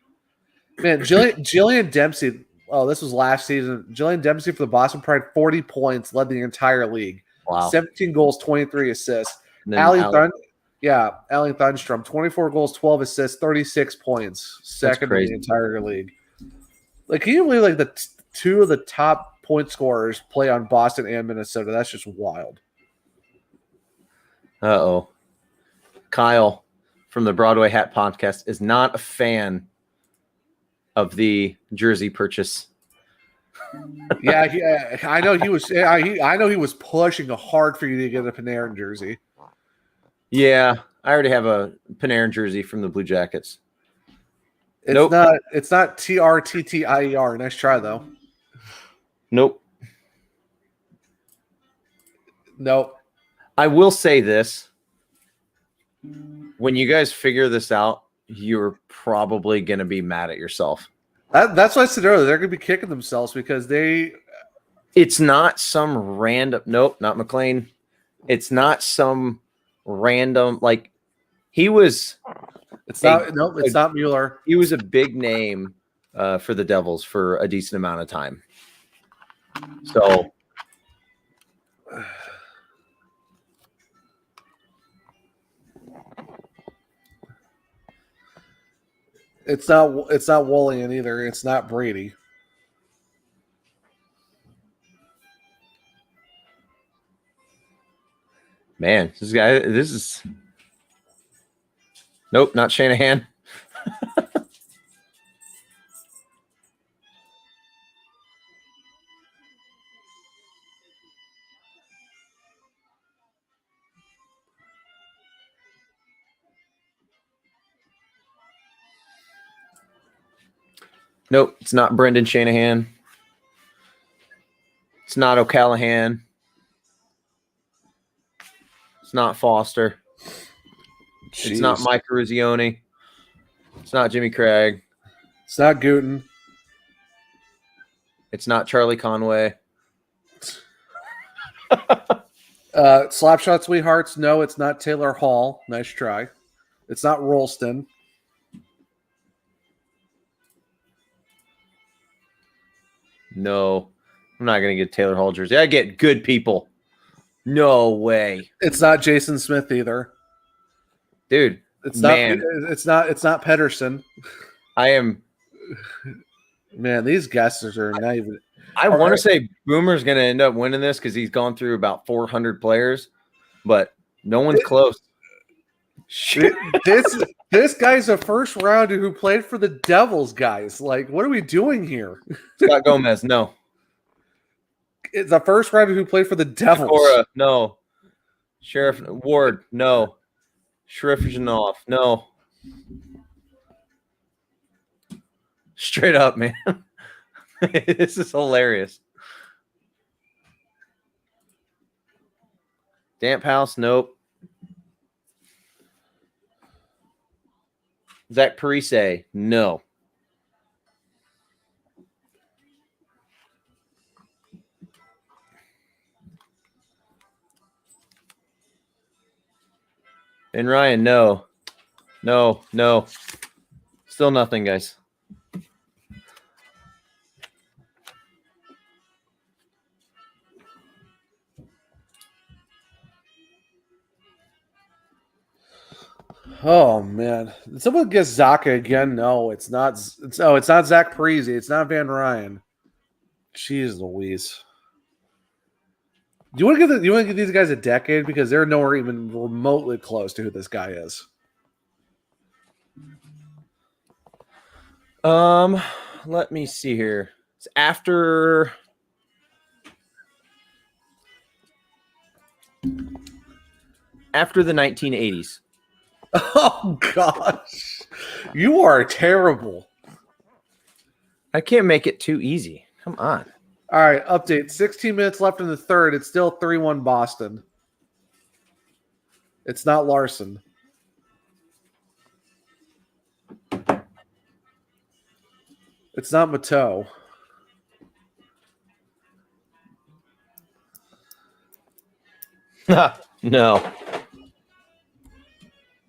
Man, Jillian Dempsey. Oh, this was last season. Jillian Dempsey for the Boston Pride, 40 points, led the entire league. Wow. 17 goals, 23 assists. Allie Thunstrom, 24 goals, 12 assists, 36 points. Second in the entire league. Like, can you believe like the two of the top point scorers play on Boston and Minnesota. That's just wild. Uh-oh. Kyle from the Broadway Hat Podcast is not a fan of the jersey purchase. Yeah, I know he was. I know he was pushing hard for you to get a Panarin jersey. Yeah, I already have a Panarin jersey from the Blue Jackets. It's not. It's not TRTTIER. Nice try though. Nope. I will say this. When you guys figure this out, you're probably going to be mad at yourself. That's what I said earlier. They're going to be kicking themselves because it's not some random. Nope, not McLean. It's not some random. Like he was. It's not Mueller. He was a big name for the Devils for a decent amount of time. So. It's not Wolian either. It's not Brady. Man, this is nope, not Shanahan. Nope, it's not Brendan Shanahan. It's not O'Callahan. It's not Foster. Jeez. It's not Mike Ruzioni. It's not Jimmy Craig. It's not Gooten. It's not Charlie Conway. Slapshot Sweethearts. No, it's not Taylor Hall. Nice try. It's not Rolston. No, I'm not going to get Taylor Hall jersey. I get good people. No way. It's not Jason Smith either. Dude, it's not Pedersen. I am. Man, these guesses are not even. I want to say Boomer's going to end up winning this because he's gone through about 400 players, but no one's close. This guy's a first rounder who played for the Devils, guys. Like, what are we doing here? Scott Gomez, no. It's a first rounder who played for the Devils. Cora, no. Sheriff Ward, no. Shrifjanov, no. Straight up, man. This is hilarious. Damp House, nope. Zach Parise, no. And Ryan, no. No. Still nothing, guys. Oh man! Did someone guess Zaka again? No, it's not. It's not Zach Parise. It's not Van Ryan. Jeez Louise! Do you want to give these guys a decade because they're nowhere even remotely close to who this guy is? Let me see here. It's after the 1980s. Oh gosh, you are terrible. I can't make it too easy. Come on. All right, update. 16 minutes left in the third. It's still 3-1 Boston. It's not Larson. It's not Mateau. No.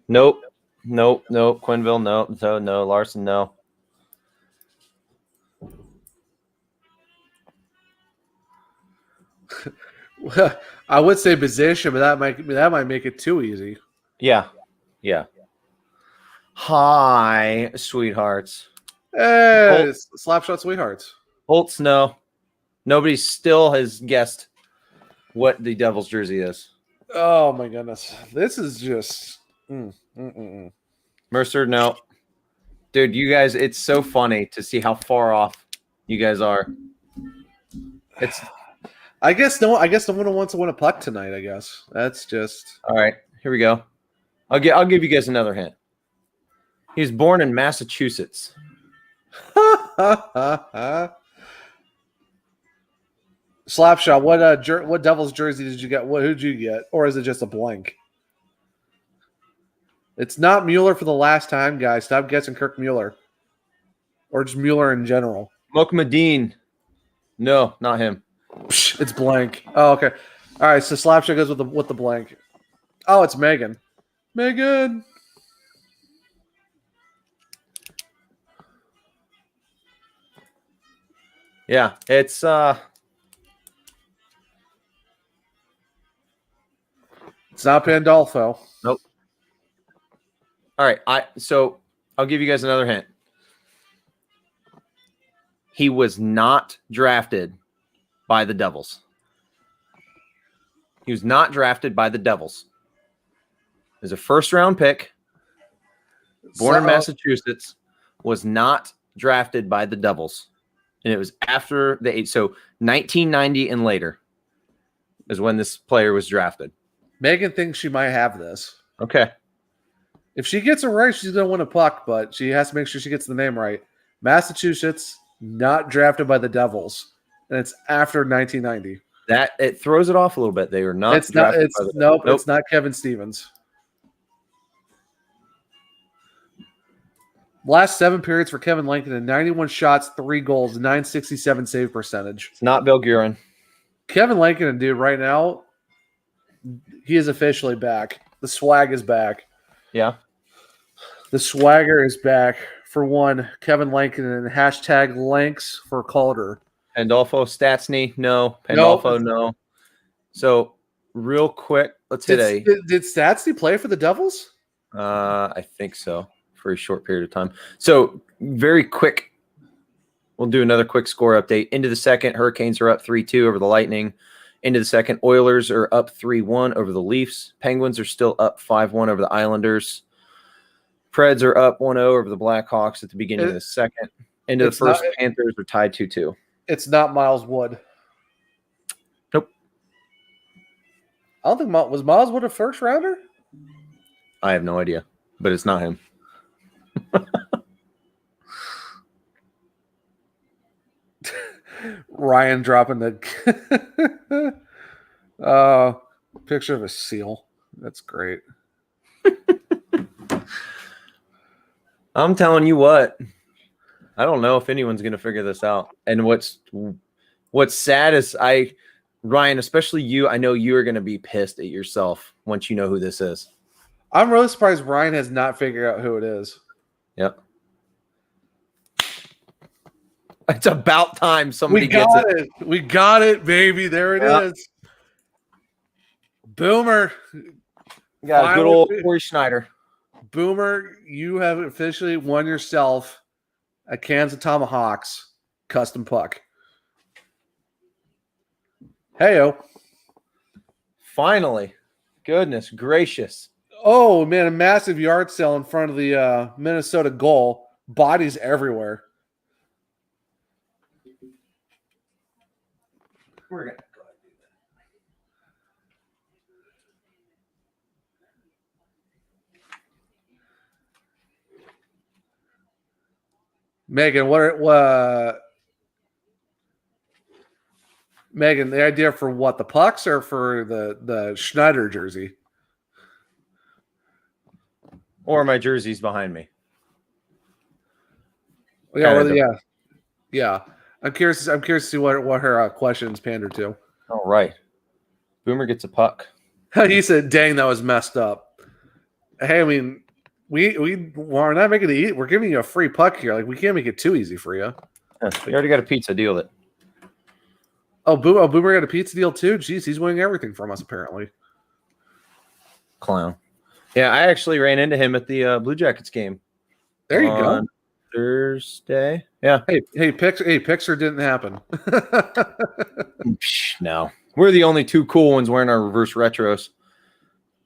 Nope. Quinville, no. So no. Larson, no. I would say position, but that might make it too easy. Yeah. Hi, sweethearts. Hey, Slapshot Sweethearts. Holtz, no. Nobody still has guessed what the Devils jersey is. Oh my goodness, this is just. Mercer, no. Dude, you guys, it's so funny to see how far off you guys are. I guess no one wants to win a puck tonight. I guess that's just. All right. Here we go. I'll give you guys another hint. He was born in Massachusetts. Slapshot. What Devils jersey did you get? Who'd you get, or is it just a blank? It's not Mueller for the last time, guys. Stop guessing Kirk Mueller, or just Mueller in general. Mokmadine. No, not him. It's blank. Oh, okay. All right. So Slapshot goes with the blank. Oh, it's Megan. Megan. Yeah, it's not Pandolfo. Nope. All right, so I'll give you guys another hint. He was not drafted by the Devils. He was not drafted by the Devils. He was a first-round pick, born in Massachusetts, was not drafted by the Devils. And it was after the age. So 1990 and later is when this player was drafted. Megan thinks she might have this. Okay. If she gets it right, she's going to win a puck, but she has to make sure she gets the name right. Massachusetts, not drafted by the Devils. And it's after 1990. That it throws it off a little bit. They were not. It's not. It's not Kevin Stevens. Last 7 periods for Kevin Lankinen, 91 shots, 3 goals, 967 save percentage. It's not Bill Guerin. Kevin Lankinen, dude, right now, he is officially back. The swag is back. Yeah. The swagger is back. For one, Kevin Lankinen, hashtag Lanks for Calder. Pandolfo, Statsny, no. Pandolfo, no. So, real quick, let's hit Did Statsny play for the Devils? I think so, for a short period of time. So, very quick. We'll do another quick score update. Into the second, Hurricanes are up 3-2 over the Lightning. Into the second, Oilers are up 3-1 over the Leafs. Penguins are still up 5-1 over the Islanders. Preds are up 1-0 over the Blackhawks at the beginning of the second. Into the first, Panthers are tied 2-2. It's not Miles Wood. Nope. I don't think was Miles Wood a first rounder? I have no idea, but it's not him. Ryan dropping the picture of a seal. That's great. I'm telling you what. I don't know if anyone's going to figure this out. And what's sad is Ryan, especially you, I know you are going to be pissed at yourself once you know who this is. I'm really surprised Ryan has not figured out who it is. Yep. It's about time somebody gets it. We got it, baby. There it is. Boomer. Got good old Corey Schneider. Boomer, you have officially won yourself a Kansas Tomahawks custom puck. Heyo. Finally. Goodness gracious. Oh, man, a massive yard sale in front of the Minnesota goal. Bodies everywhere. We're going to go ahead and do that. Megan, the idea for what? The pucks or for the Schneider jersey? Or my jersey's behind me. Yeah. I'm curious to see what her questions pander to. All right. Boomer gets a puck. He said, "Dang, that was messed up." Hey, I mean, we're not making it easy. We're giving you a free puck here. Like, we can't make it too easy for you. We already got a pizza deal that. Oh, Boomer got a pizza deal too. Jeez, he's winning everything from us apparently. Clown. Yeah, I actually ran into him at the Blue Jackets game. There you go. Thursday. Yeah. Hey, Pixar didn't happen. No. We're the only two cool ones wearing our reverse retros.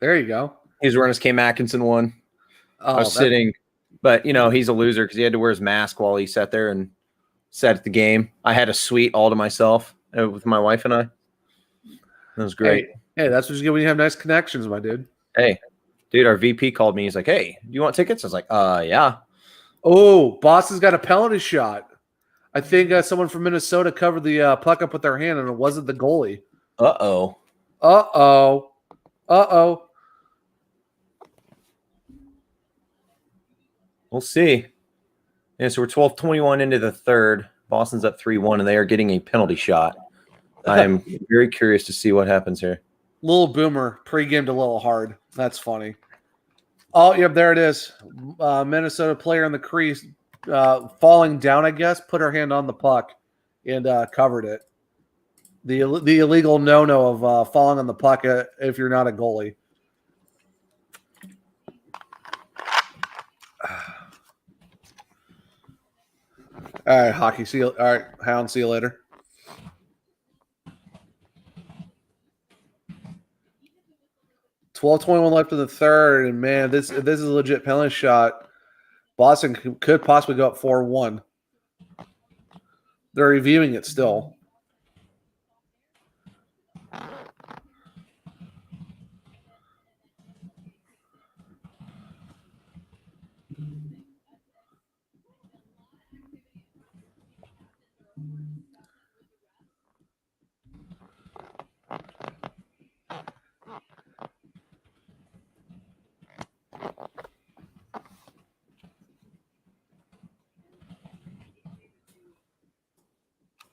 There you go. He's wearing his Cam Atkinson one. Oh, I was sitting, but he's a loser because he had to wear his mask while he sat there and sat at the game. I had a suite all to myself with my wife and I. That was great. Hey, that's what you get when you have nice connections, my dude. Hey, dude, our VP called me. He's like, "Hey, do you want tickets?" I was like, yeah." Oh, Boston's got a penalty shot. I think someone from Minnesota covered the puck up with their hand, and it wasn't the goalie. Uh-oh. We'll see. Yeah, so we're 12:21 into the third. Boston's up 3-1, and they are getting a penalty shot. I am very curious to see what happens here. Little Boomer pre-gamed a little hard. That's funny. Oh, yep, there it is. Minnesota player in the crease falling down, I guess, put her hand on the puck and covered it. The illegal no-no of falling on the puck if you're not a goalie. All right, hockey. See you. All right, Hound. See you later. $12:21 left in the third, and man, this is a legit penalty shot. Boston could possibly go up 4-1. They're reviewing it still.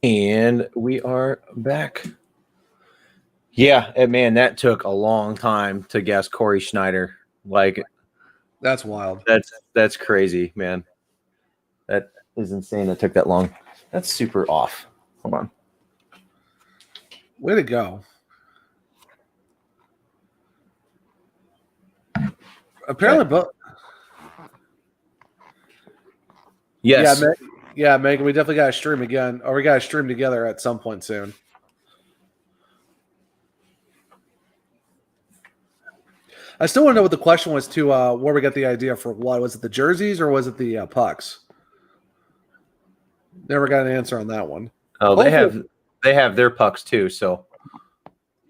And we are back. Yeah, man, that took a long time to guess Corey Schneider. Like, that's wild. That's crazy, man. That is insane. That took that long. That's super off. Hold on. Way to go. Apparently, both. Yes. Yeah, Megan, we definitely got to stream again, or we got to stream together at some point soon. I still want to know what the question was to where we got the idea for what. Was it the jerseys or was it the pucks? Never got an answer on that one. Oh, they have their pucks too, so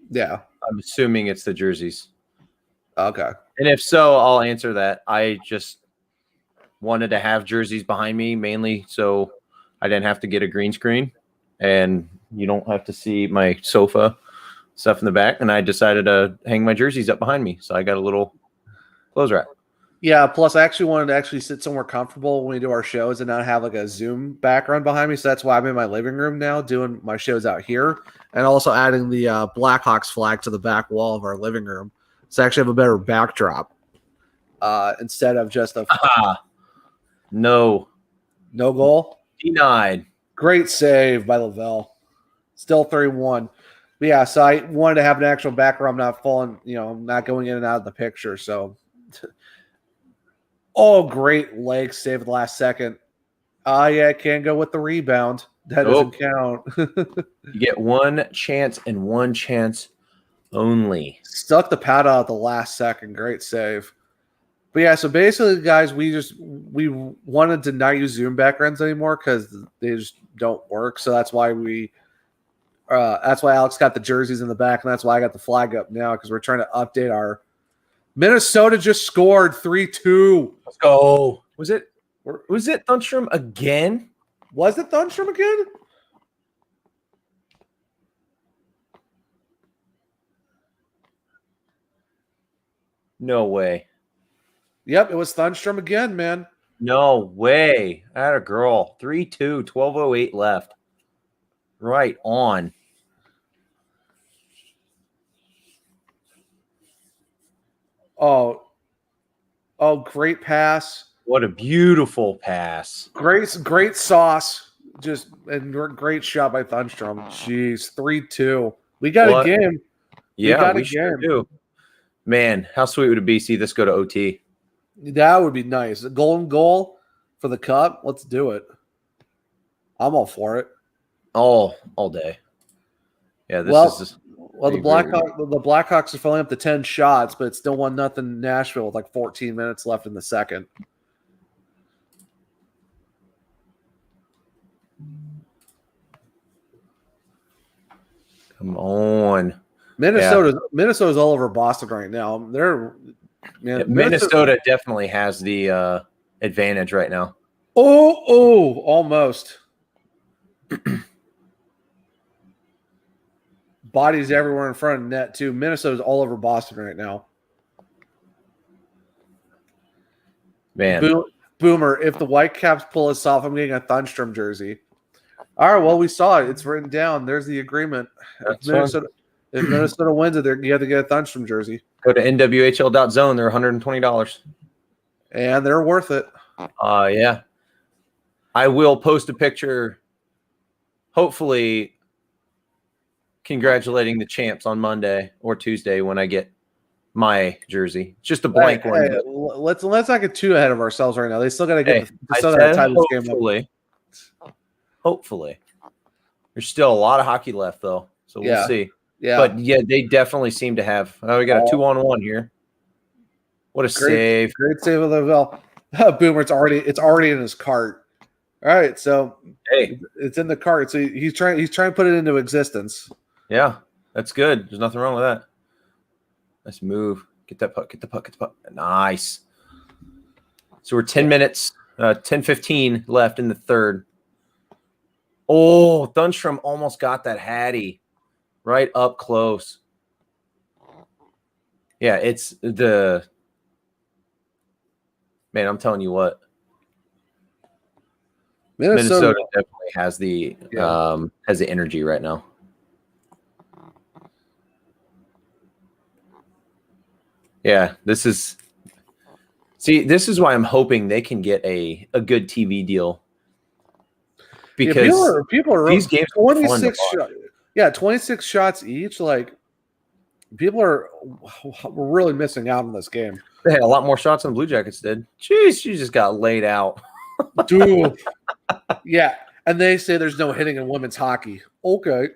yeah. I'm assuming it's the jerseys. Okay. And if so, I'll answer that. I just wanted to have jerseys behind me mainly so I didn't have to get a green screen and you don't have to see my sofa stuff in the back. And I decided to hang my jerseys up behind me. So I got a little clothes rack. Yeah. Plus, I actually wanted to actually sit somewhere comfortable when we do our shows and not have like a Zoom background behind me. So that's why I'm in my living room now doing my shows out here and also adding the Blackhawks flag to the back wall of our living room. So I actually have a better backdrop instead of just a no goal. Denied. Great save by Lavelle. Still 3-1. But yeah, so I wanted to have an actual background, not falling, not going in and out of the picture. So, great leg save at the last second. Yeah, can't go with the rebound. That doesn't count. You get one chance and one chance only. Stuck the pad out at the last second. Great save. But yeah, so basically, guys, we wanted to not use Zoom backgrounds anymore because they just don't work. So that's why that's why Alex got the jerseys in the back, and that's why I got the flag up now because we're trying to update our. Minnesota just scored 3-2. Let's go. Was it Thunstrom again? Was it Thunstrom again? No way. Yep, it was Thunstrom again, man. No way. Atta girl. 3-2, 12:08 left. Right on. Oh, great pass. What a beautiful pass. Great sauce. Just and great shot by Thunstrom. Jeez, 3-2. We got a game. Yeah, we sure do. Man, how sweet would it be to see this go to OT? That would be nice. A golden goal for For the cup, let's do it. I'm all for it. All day. Yeah, the Blackhawks are filling up the 10 shots, but it's still 1-0 Nashville with like 14 minutes left in the second. Come on. Minnesota's all over Boston right now. Minnesota definitely has the advantage right now. Almost. Bodies everywhere in front of net too. Minnesota's all over Boston right now. Man. Boomer, if the Whitecaps pull us off, I'm getting a Thunstrom jersey. All right, well, we saw it. It's written down. There's the agreement. If Minnesota wins it, you have to get a Thunstrom jersey. Go to NWHL.zone. They're $120. And they're worth it. Yeah. I will post a picture, hopefully congratulating the champs on Monday or Tuesday when I get my jersey. Just a blank one. Hey, let's not get too ahead of ourselves right now. They still got to get this game up. Hopefully. There's still a lot of hockey left, though, so we'll see. Yeah. But, yeah, they definitely seem to have – we got a 2-on-1 here. What a save. Great save of the bell. Boomer, it's already in his cart. All right, so it's in the cart. So he's trying to put it into existence. Yeah, that's good. There's nothing wrong with that. Nice move. Get the puck. Nice. So we're 10 minutes, 10-15 left in the third. Oh, Thunstrom almost got that Hattie right up close. Yeah, it's the – man, I'm telling you what. Minnesota definitely has the energy right now. Yeah, this is why I'm hoping they can get a good TV deal. Because people are these games 26 shots. Yeah, 26 shots each. Like, people are really missing out on this game. They had a lot more shots than the Blue Jackets did. Jeez, you just got laid out. Dude. Yeah, and they say there's no hitting in women's hockey. Okay.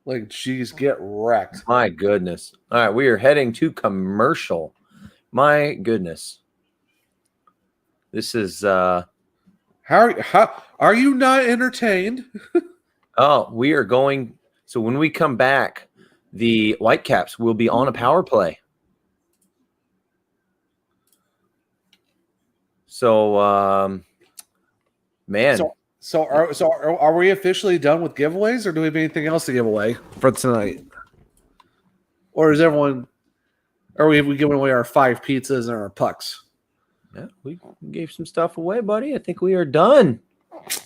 Like, geez, get wrecked. My goodness. All right, we are heading to commercial. My goodness. This is how are you not entertained? We are going. So when we come back, the Whitecaps will be on a power play. So, man. So are we officially done with giveaways, or do we have anything else to give away for tonight? Or is everyone? Are we giving away our 5 pizzas and our pucks? Yeah, we gave some stuff away, buddy. I think we are done.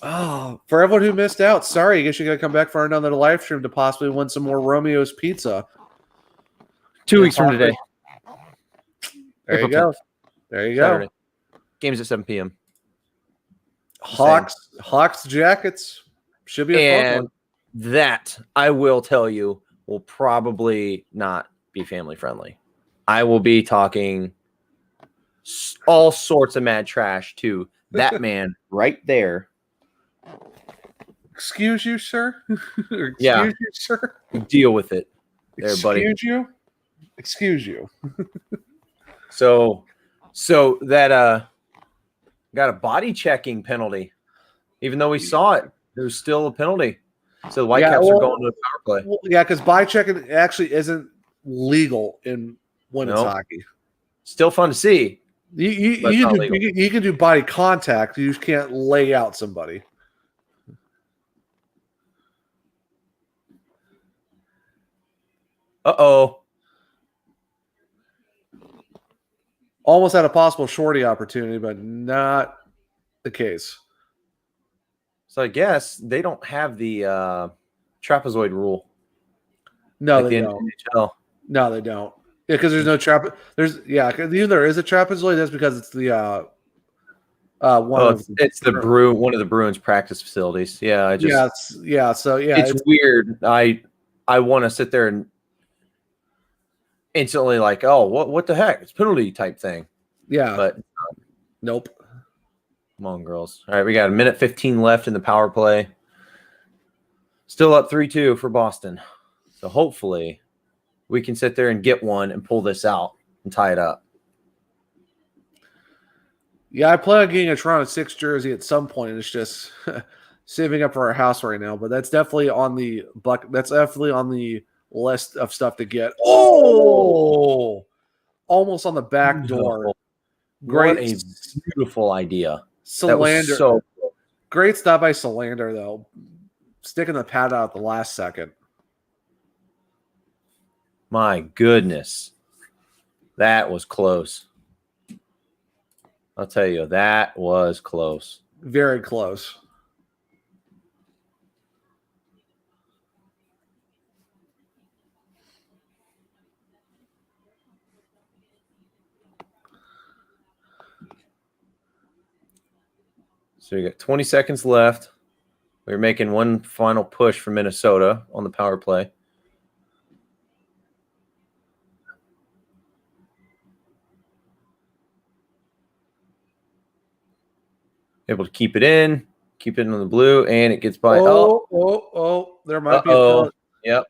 Oh, for everyone who missed out, sorry. I guess you got to come back for another live stream to possibly win some more Romeo's pizza. 2 weeks from today. There you go. There you go. Game's at 7 p.m. Hawks Jackets should be a fun one. That, I will tell you, will probably not be family friendly. I will be talking all sorts of mad trash to that man right there. Excuse you, sir? Excuse you, sir? Deal with it there, buddy. Excuse you. So that got a body checking penalty. Even though we saw it, there's still a penalty. So the Whitecaps are going to a power play. Well, yeah, because body checking actually isn't legal in women's hockey. Still fun to see. You can do body contact. You just can't lay out somebody. Uh-oh. Almost had a possible shorty opportunity, but not the case. So I guess they don't have the trapezoid rule. No, like they don't. No, they don't. Yeah, because there's no even there is a trapezoid. That's because it's the one of the Bruins practice facilities. Yeah, it's weird. I want to sit there and instantly like, oh, what the heck? It's penalty type thing. Yeah, but Nope. Come on, girls. All right, we got a minute 15 left in the power play. Still up 3-2 for Boston. So hopefully we can sit there and get one and pull this out and tie it up. Yeah, I plan on getting a Toronto 6 jersey at some point. It's just saving up for our house right now, but that's definitely on the list of stuff to get. Oh, almost on the back door. Great, what a beautiful idea. Solander. Great stop by Solander, though. Sticking the pad out at the last second. My goodness. That was close. I'll tell you, that was close. Very close. So you got 20 seconds left. We're making one final push for Minnesota on the power play. Able to keep it in on the blue, and it gets by. Oh, there might be a penalty.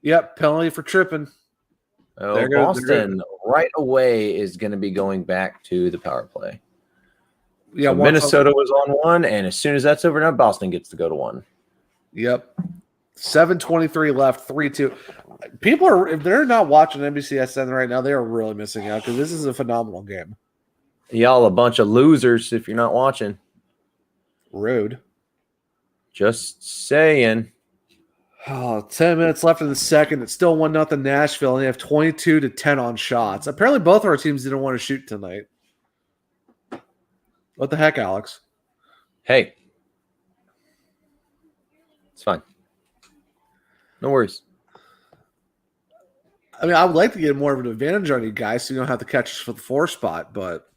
Yep, penalty for tripping. Oh, Boston right away is going to be going back to the power play. Yeah, so Minnesota was on one, and as soon as that's over, now Boston gets to go to one. Yep. 7:23 left, 3-2. People are, if they're not watching NBCSN right now, they are really missing out because this is a phenomenal game. Y'all a bunch of losers if you're not watching. Rude. Just saying. 10 minutes left in the second. It's still 1-0 Nashville, and they have 22-10 on shots. Apparently, both of our teams didn't want to shoot tonight. What the heck, Alex? Hey. It's fine. No worries. I mean, I would like to get more of an advantage on you guys so you don't have to catch us for the 4 spot, but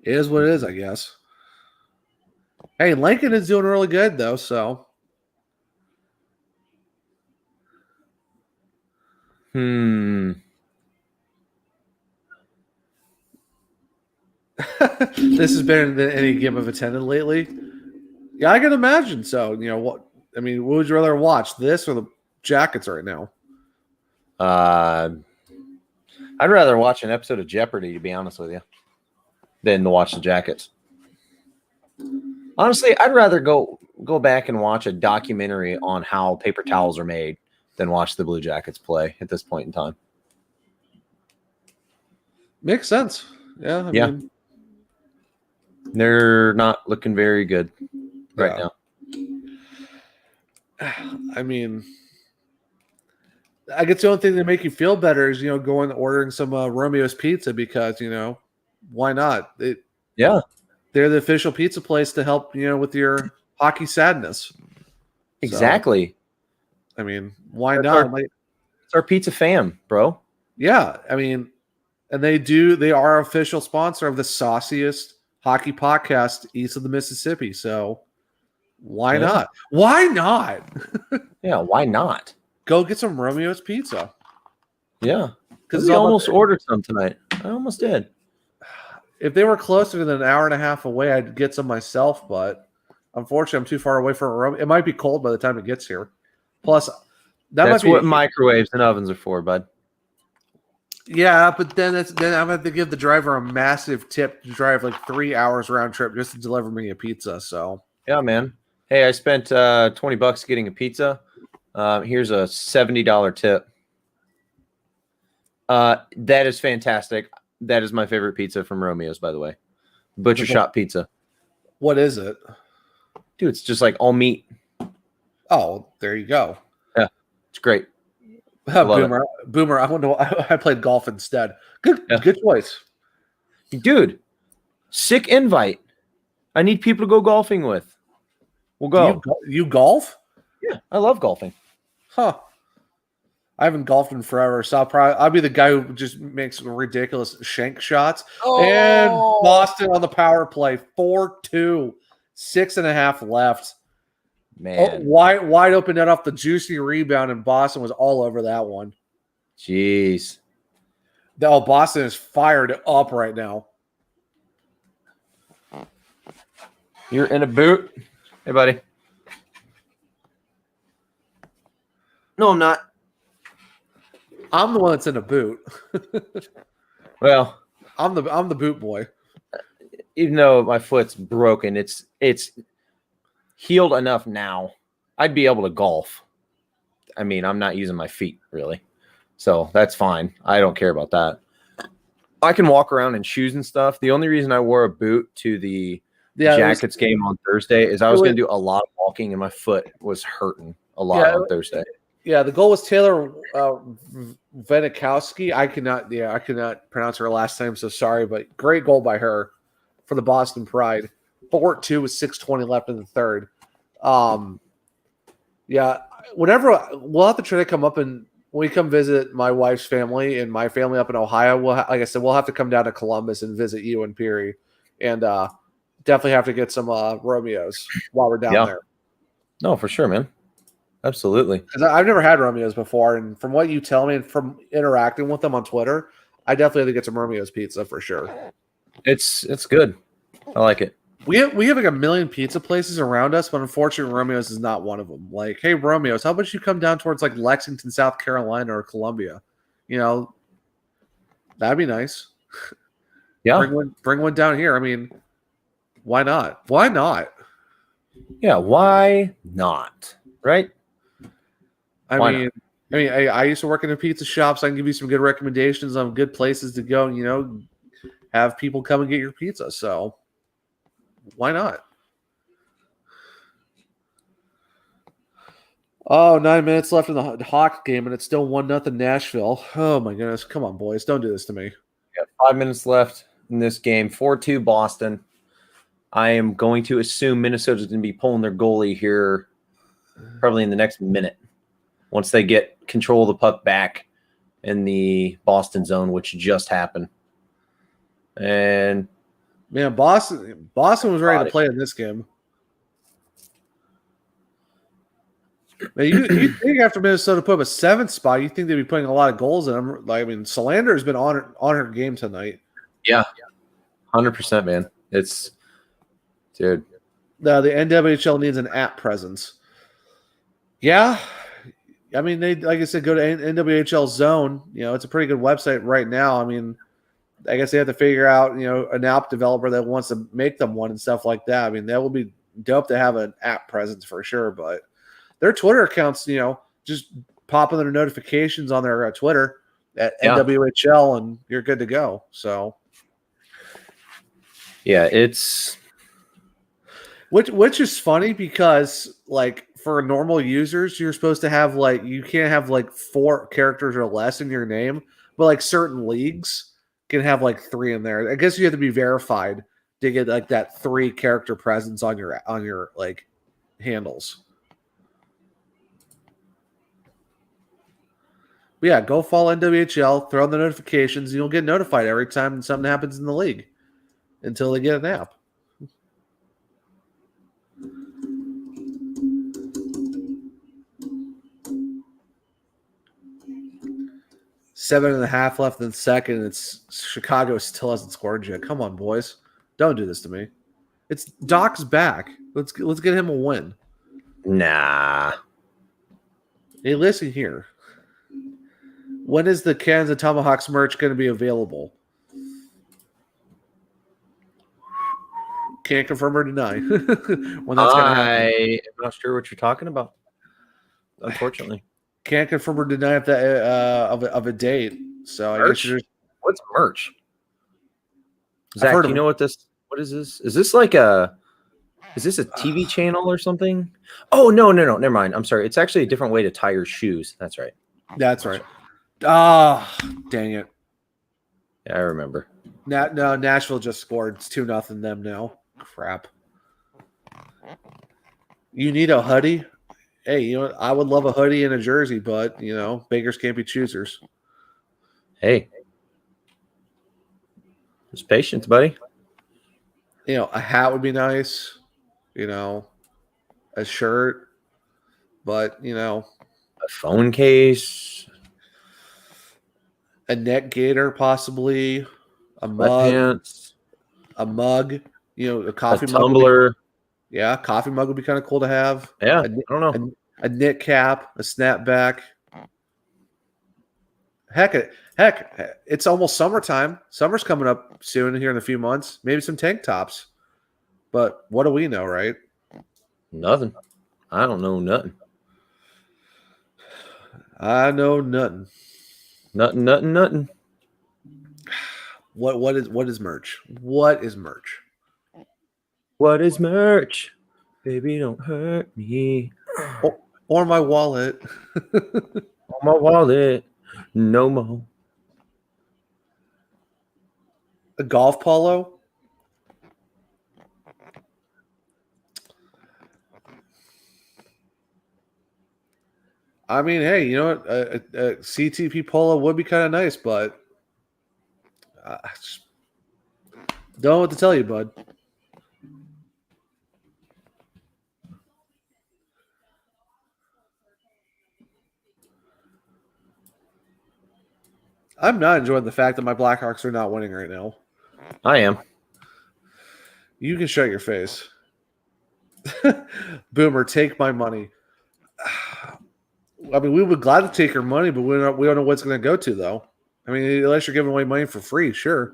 it is what it is, I guess. Hey, Lincoln is doing really good, though, so. This has been any game I've attended lately. Yeah, I can imagine. So, what would you rather watch, this or the Jackets right now? I'd rather watch an episode of Jeopardy, to be honest with you, than to watch the Jackets. Honestly, I'd rather go back and watch a documentary on how paper towels are made than watch the Blue Jackets play at this point in time. Makes sense. Yeah. I mean, they're not looking very good right now. I mean, I guess the only thing that make you feel better is, going and ordering some Romeo's Pizza because, why not? They're the official pizza place to help, with your hockey sadness. Exactly. So, I mean, why not? It's our pizza fam, bro. Yeah. I mean, and they are official sponsor of the sauciest hockey podcast east of the Mississippi. So why not? Why not? Yeah, why not? Go get some Romeo's Pizza. Yeah. Because we almost ordered some tonight. I almost did. If they were closer than an hour and a half away, I'd get some myself, but unfortunately I'm too far away from Romeo. It might be cold by the time it gets here. Plus, that's what microwaves and ovens are for, bud. Yeah, but then I'm going to have to give the driver a massive tip to drive like 3 hours round trip just to deliver me a pizza. So yeah, man. Hey, I spent $20 getting a pizza. Here's a $70 tip. That is fantastic. That is my favorite pizza from Romeo's, by the way. Butcher Shop pizza. What is it? Dude, it's just like all meat. Oh, there you go. Yeah, it's great. Boomer. I played golf instead. Good choice, dude. Sick invite. I need people to go golfing with. We'll go. You golf? Yeah, I love golfing. Huh. I haven't golfed in forever, so I'll be the guy who just makes ridiculous shank shots. Oh. And Boston on the power play, 4-2, 6.5 left. Man, wide open net off the juicy rebound, and Boston was all over that one. Jeez. Boston is fired up right now. You're in a boot. Hey, buddy. No, I'm not. I'm the one that's in a boot. Well, I'm the boot boy. even though my foot's broken, it's healed enough now. I'd be able to golf. I mean, I'm not using my feet really. So that's fine. I don't care about that. I can walk around in shoes and stuff. The only reason I wore a boot to the Jackets game on Thursday is I was going to do a lot of walking and my foot was hurting a lot on Thursday. Yeah, the goal was Taylor Venikowski. I cannot pronounce her last name, so sorry, but great goal by her for the Boston Pride. 4-2 with 6:20 left in the third. Yeah, whenever we'll have to try to come up and when we come visit my wife's family and my family up in Ohio, like I said, we'll have to come down to Columbus and visit you and Peary, and definitely have to get some Romeos while we're down there. No, for sure, man. Absolutely. Because I've never had Romeos before, and from what you tell me and from interacting with them on Twitter, I definitely have to get some Romeos pizza for sure. It's good. I like it. We have like a million pizza places around us, but unfortunately, Romeos is not one of them. Like, hey, Romeos, how about you come down towards like Lexington, South Carolina, or Columbia? You know, that'd be nice. Yeah, bring one down here. I mean, why not? Why not? Yeah, why not? Right? I used to work in a pizza shop, so I can give you some good recommendations on good places to go. You know, have people come and get your pizza. So. Why not? Oh, 9 minutes left in the Hawks game, and it's still 1-0 Nashville. Oh, my goodness. Come on, boys. Don't do this to me. 5 minutes left in this game. 4-2 Boston. I am going to assume Minnesota's going to be pulling their goalie here probably in the next minute once they get control of the puck back in the Boston zone, which just happened. And man, Boston was ready to play in this game. Man, you think after Minnesota put up a 7th spot, you think they'd be putting a lot of goals in them? Like, I mean, Salander has been on her game tonight. Yeah, 100%, man. It's dude. The NWHL needs an app presence. Yeah, I mean, they like I said, go to NWHL Zone. You know, it's a pretty good website right now. I mean. I guess they have to figure out, you know, an app developer that wants to make them one and stuff like that. I mean, that would be dope to have an app presence for sure. But their Twitter accounts, you know, just pop in their notifications on their Twitter at NWHL, and you're good to go. So, yeah, it's which is funny because like for normal users, you're supposed to have like you can't have like 4 characters or less in your name, but like certain leagues. Can have like 3 in there. I guess you have to be verified to get like that 3 character presence on your like handles. But yeah, go follow NWHL, throw on the notifications, and you'll get notified every time something happens in the league until they get an app. Seven and a half left in the second. It's Chicago still hasn't scored yet. Come on, boys. Don't do this to me. It's Doc's back. Let's get him a win. Nah. Hey, listen here. When is the Cans and Tomahawks merch going to be available? Can't confirm or deny when that's going to happen. I'm not sure what you're talking about. Unfortunately. Can't confirm or deny if that of a date. So merch? I guess you're just... What's merch? Zach, do you know what this? What is this? Is this like a? Is this a TV channel or something? Oh no! Never mind. I'm sorry. It's actually a different way to tie your shoes. That's right. That's right. Ah, dang it. Yeah, I remember. No, Nashville just scored. It's 2-0 them now. Crap. You need a hoodie? Hey, you know, I would love a hoodie and a jersey, but, you know, beggars can't be choosers. Hey. Just patience, buddy. You know, a hat would be nice. You know, a shirt. But, you know. A phone case. A neck gaiter, possibly. A mug. Sweatpants. A mug. A coffee mug. Tumbler. Coffee mug would be kind of cool to have. Yeah, I don't know. A knit cap, a snapback. Heck, it's almost summertime. Summer's coming up soon here in a few months. Maybe some tank tops. But what do we know, right? Nothing. I don't know nothing. I know nothing. Nothing. What is merch? What is merch? What is merch? Baby, don't hurt me. Or my wallet. On my wallet. No more. A golf polo? I mean, hey, you know what? A CTP polo would be kind of nice, but I just don't know what to tell you, bud. I'm not enjoying the fact that my Blackhawks are not winning right now. I am. You can shut your face. Boomer, take my money. I mean, we would glad to take your money, but we don't know what's going to go to, though. I mean, unless you're giving away money for free, sure.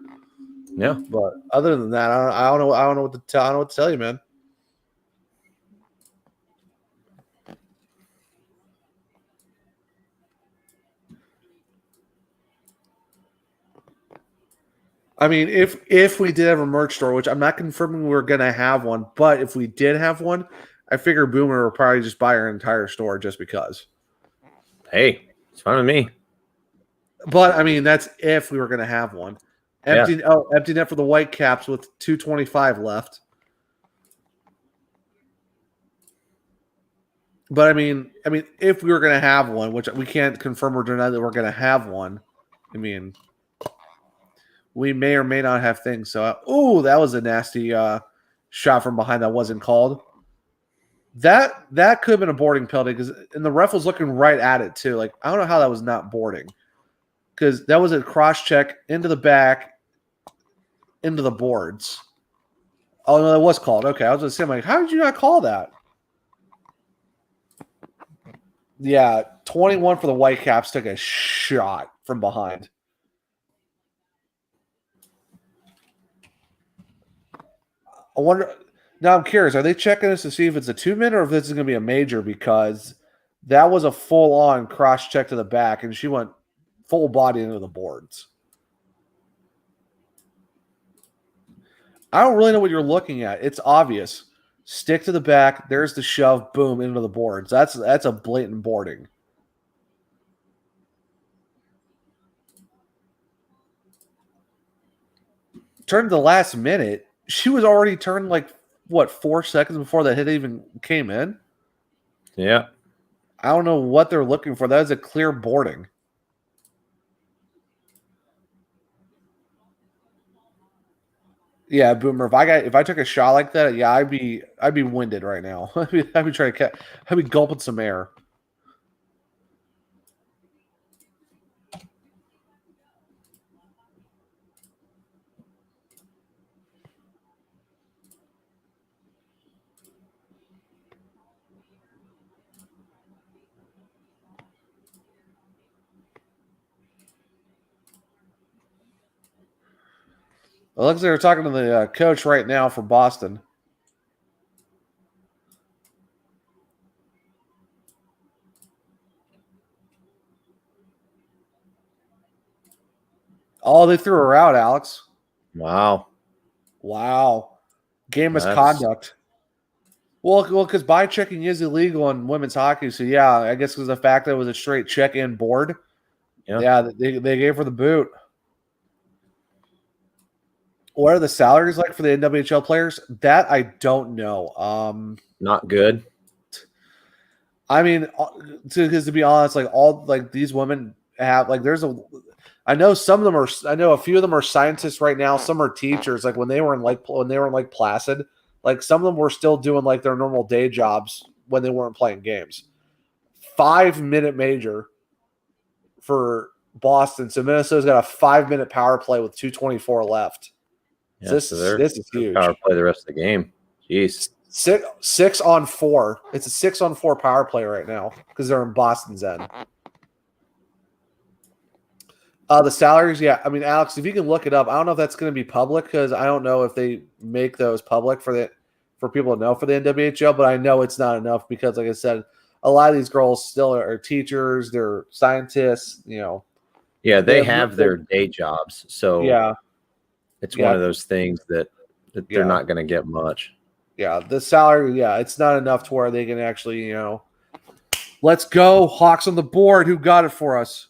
Yeah. But other than that, I don't know what to tell. I don't know what to tell you, man. I mean, if we did have a merch store, which I'm not confirming we're going to have one, but if we did have one, I figure Boomer would probably just buy our entire store just because. Hey, it's fine with me. But, I mean, that's if we were going to have one. Empty net for the Whitecaps with 225 left. But, I mean, if we were going to have one, which we can't confirm or deny that we're going to have one, I mean, we may or may not have things. So, that was a nasty shot from behind that wasn't called. That could have been a boarding penalty and the ref was looking right at it too. Like, I don't know how that was not boarding because that was a cross check into the back, into the boards. Oh no, that was called. Okay, I was just saying, like, how did you not call that? Yeah, 21 for the Whitecaps took a shot from behind. I wonder. Now I'm curious. Are they checking this to see if it's a 2-minute or if this is going to be a major? Because that was a full-on cross check to the back, and she went full body into the boards. I don't really know what you're looking at. It's obvious. Stick to the back. There's the shove. Boom, into the boards. That's a blatant boarding. Turned the last minute. She was already turned 4 seconds before that hit even came in? Yeah. I don't know what they're looking for. That is a clear boarding. Yeah, Boomer. If I took a shot like that, yeah, I'd be winded right now. I'd be gulping some air. It looks like they're talking to the coach right now for Boston. Oh, they threw her out, Alex. Wow. Game misconduct. Well, because by checking is illegal in women's hockey. So, yeah, I guess because the fact that it was a straight check-in board. Yeah, they gave her the boot. What are the salaries like for the NWHL players? That I don't know. Not good. I mean, because to be honest, these women have I know some of them are. I know a few of them are scientists right now. Some are teachers. Like when they were in Placid, like some of them were still doing like their normal day jobs when they weren't playing games. 5-minute major for Boston. So Minnesota's got a 5-minute power play with 2:24 left. Yeah, This is huge. Power play the rest of the game. Jeez. 6 on 4. It's a 6 on 4 power play right now because they're in Boston's end. The salaries, yeah. I mean, Alex, if you can look it up, I don't know if that's going to be public because I don't know if they make those public for people to know for the NWHL, but I know it's not enough because, like I said, a lot of these girls still are teachers, they're scientists, Yeah, they have their day jobs, so yeah, it's one of those things that they're not going to get much. Yeah, the salary, it's not enough to where they can actually, let's go, Hawks on the board. Who got it for us?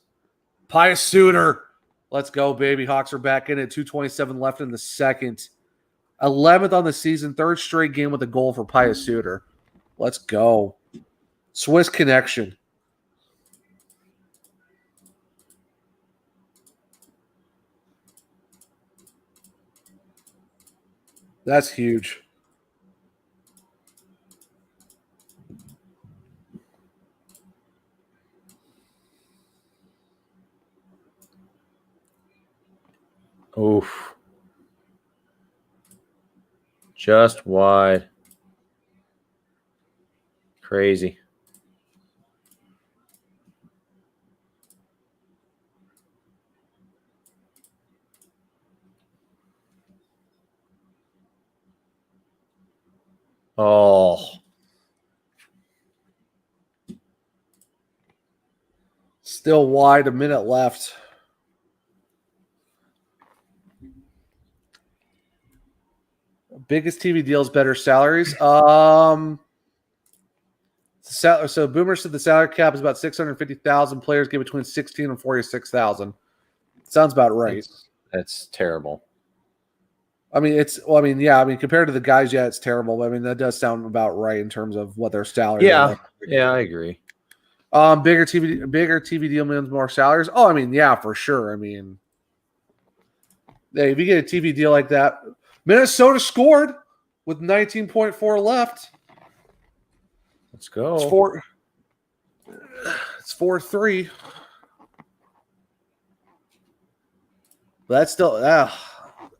Pius Suter. Let's go, baby. Hawks are back in at 2:27 left in the second. 11th on the season, third straight game with a goal for Pius Suter. Let's go. Swiss connection. That's huge. Oof. Just wide. Crazy. Oh. Still wide, a minute left. Biggest TV deals, better salaries. So Boomer said the salary cap is about 650,000. Players get between 16 and 46,000. Sounds about right. That's terrible. I mean, compared to the guys, it's terrible. I mean, that does sound about right in terms of what their salary. Yeah, I agree. Bigger TV deal means more salaries. Oh, I mean, yeah, for sure. I mean, if you get a TV deal like that, Minnesota scored with 19.4 left. Let's go. It's 4-3. But that's still, I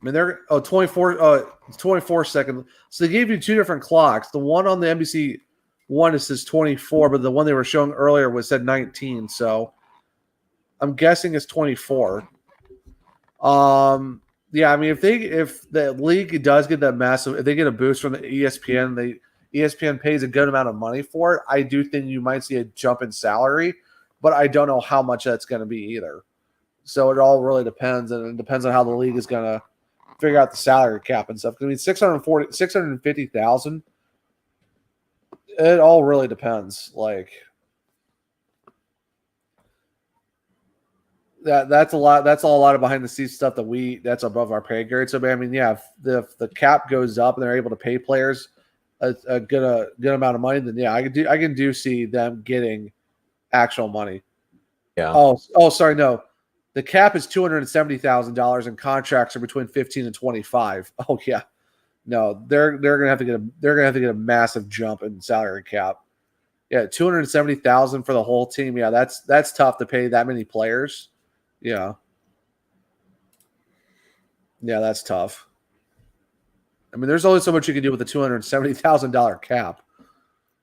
mean, they're 24 seconds. So they gave you two different clocks. The one on the NBC one it says 24, but the one they were showing earlier said 19. So I'm guessing it's 24. Yeah, I mean, if the league does get that massive, if they get a boost from the ESPN, ESPN pays a good amount of money for it. I do think you might see a jump in salary, but I don't know how much that's going to be either. So it all really depends, and it depends on how the league is going to figure out the salary cap and stuff. I mean, 650,000. It all really depends. Like that's a lot. That's all a lot of behind the scenes stuff that's above our pay grade. So I mean, yeah, if the cap goes up and they're able to pay players a good amount of money, then yeah, I can see them getting actual money. Yeah. Oh, sorry, no. The cap is $270,000 and contracts are between 15 and 25. Oh yeah. No, they're gonna have to get a massive jump in salary cap. Yeah, 270,000 for the whole team. Yeah, that's tough to pay that many players. Yeah. Yeah, that's tough. I mean, there's only so much you can do with a $270,000 cap.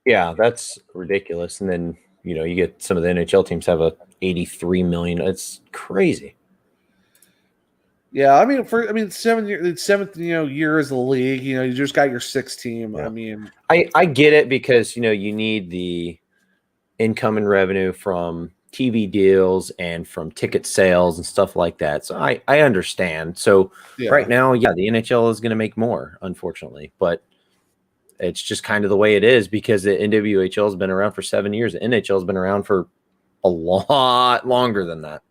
Yeah, that's ridiculous. And then, you get some of the NHL teams have a $83 million. It's crazy. Yeah, I mean, seventh year as the league. You just got your sixth team. Yeah. I mean, I get it because you need the income and revenue from TV deals and from ticket sales and stuff like that. So I understand. So right now, the NHL is going to make more, unfortunately, but it's just kind of the way it is because the NWHL has been around for 7 years. The NHL has been around for a lot longer than that.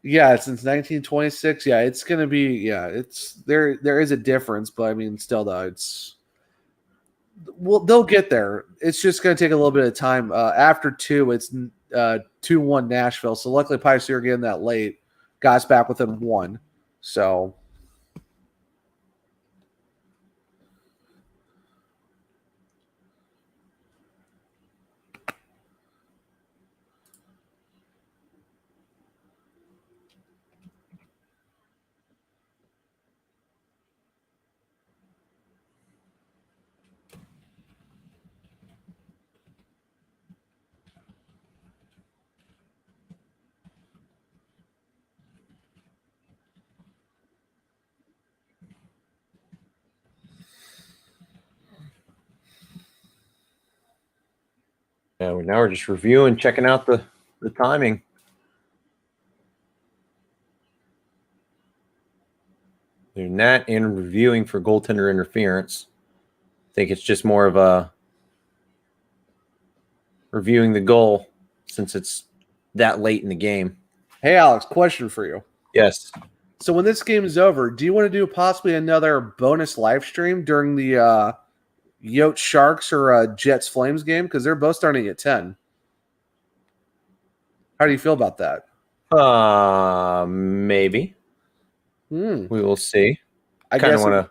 Yeah, since 1926. Yeah, it's going to be. Yeah, it's there. There is a difference, but I mean, still though, they'll get there. It's just going to take a little bit of time. After 2, it's 2-1 Nashville. So luckily, Pirates are getting that late. Got us back within 1. So. Yeah, now we're just reviewing, checking out the timing. Doing that and reviewing for goaltender interference. I think it's just more of a reviewing the goal since it's that late in the game. Hey, Alex, question for you. Yes. So when this game is over, do you want to do possibly another bonus live stream during the Yote Sharks or Jets Flames game? Because they're both starting at 10. How do you feel about that? Maybe. We will see. I kind of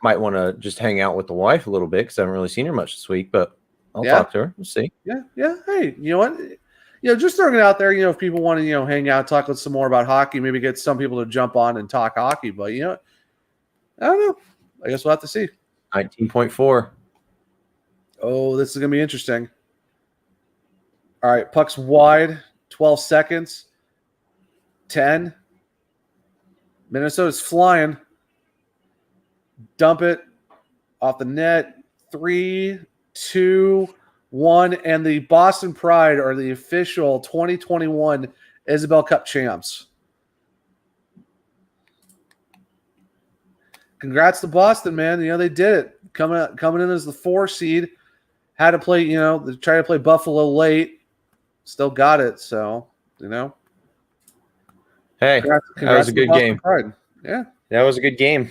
might want to just hang out with the wife a little bit because I haven't really seen her much this week, but I'll talk to her. We'll see. Yeah. Hey, you know what? Just throwing it out there, if people want to, hang out, talk with some more about hockey, maybe get some people to jump on and talk hockey. But, I don't know. I guess we'll have to see. 19.4. Oh, this is going to be interesting. All right, puck's wide, 12 seconds, 10. Minnesota's flying. Dump it off the net. 3, 2, 1, and the Boston Pride are the official 2021 Isobel Cup champs. Congrats to Boston, man. They did it. Coming in as the 4 seed. Had to play, they tried to play Buffalo late. Still got it, so, Hey, congrats that was a good game. Pride. Yeah. That was a good game.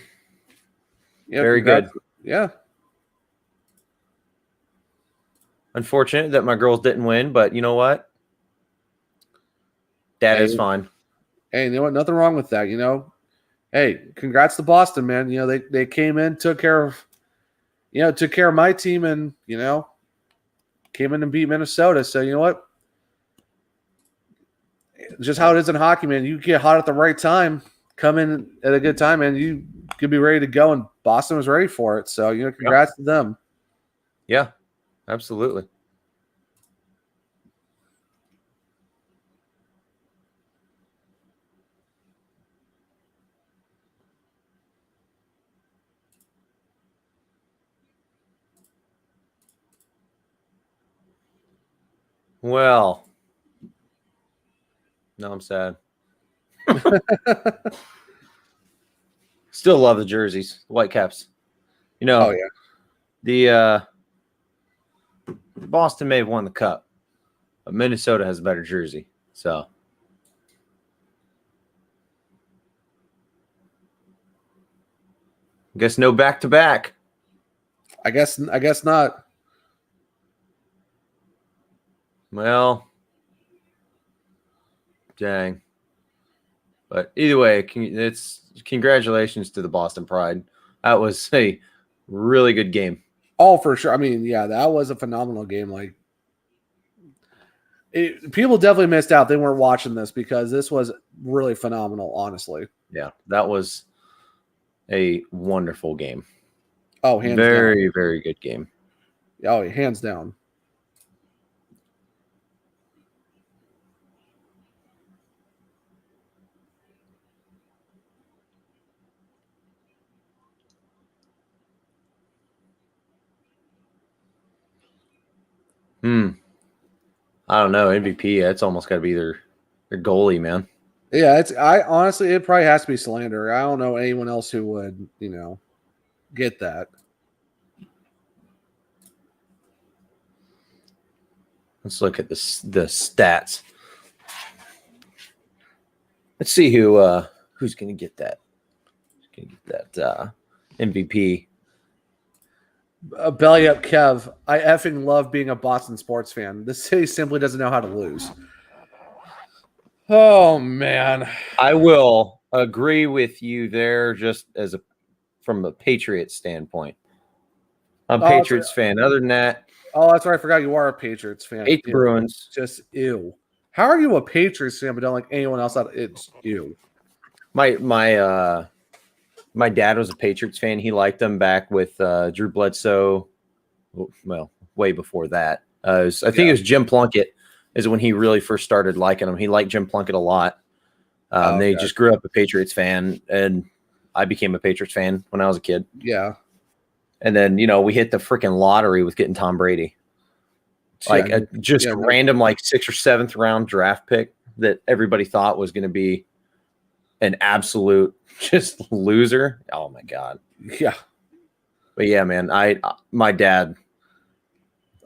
Yeah, very good. Yeah. Unfortunate that my girls didn't win, but you know what? That is fine. Hey, you know what? Nothing wrong with that, Hey, congrats to Boston, man. They came in, took care of my team and, came in and beat Minnesota. So, you know what? Just how it is in hockey, man. You get hot at the right time, come in at a good time, and you could be ready to go, and Boston was ready for it. So, congrats to them. Yeah, absolutely. Well, no, I'm sad. Still love the jerseys, the Whitecaps. Oh yeah. The Boston may have won the cup, but Minnesota has a better jersey. So I guess no back-to-back. I guess not. Well, dang. But either way, it's congratulations to the Boston Pride. That was a really good game. Oh, for sure. I mean, yeah, that was a phenomenal game. Like, people definitely missed out. They weren't watching this because this was really phenomenal, honestly. Yeah, that was a wonderful game. Oh, hands down. Very, very good game. Oh, hands down. I don't know. MVP, it's almost got to be their goalie, man. Yeah, I honestly, it probably has to be Slander. I don't know anyone else who would, get that. Let's look at the stats. Let's see who's going to get that. Who's going to get that MVP? Belly up, Kev. I effing love being a Boston sports fan. The city simply doesn't know how to lose. Oh man, I will agree with you there. Just from a Patriots standpoint, I'm a Patriots fan. Other than that, that's right. I forgot you are a Patriots fan. Hate the Bruins. Just ew. How are you a Patriots fan but don't like anyone else? It's ew. My dad was a Patriots fan. He liked them back with Drew Bledsoe. Well, way before that. I think it was Jim Plunkett is when he really first started liking them. He liked Jim Plunkett a lot. They just grew up a Patriots fan, and I became a Patriots fan when I was a kid. Yeah. And then, we hit the freaking lottery with getting Tom Brady. like a just random like 6th or 7th round draft pick that everybody thought was going to be an absolute just loser. Oh my God. Yeah. But yeah, man, my dad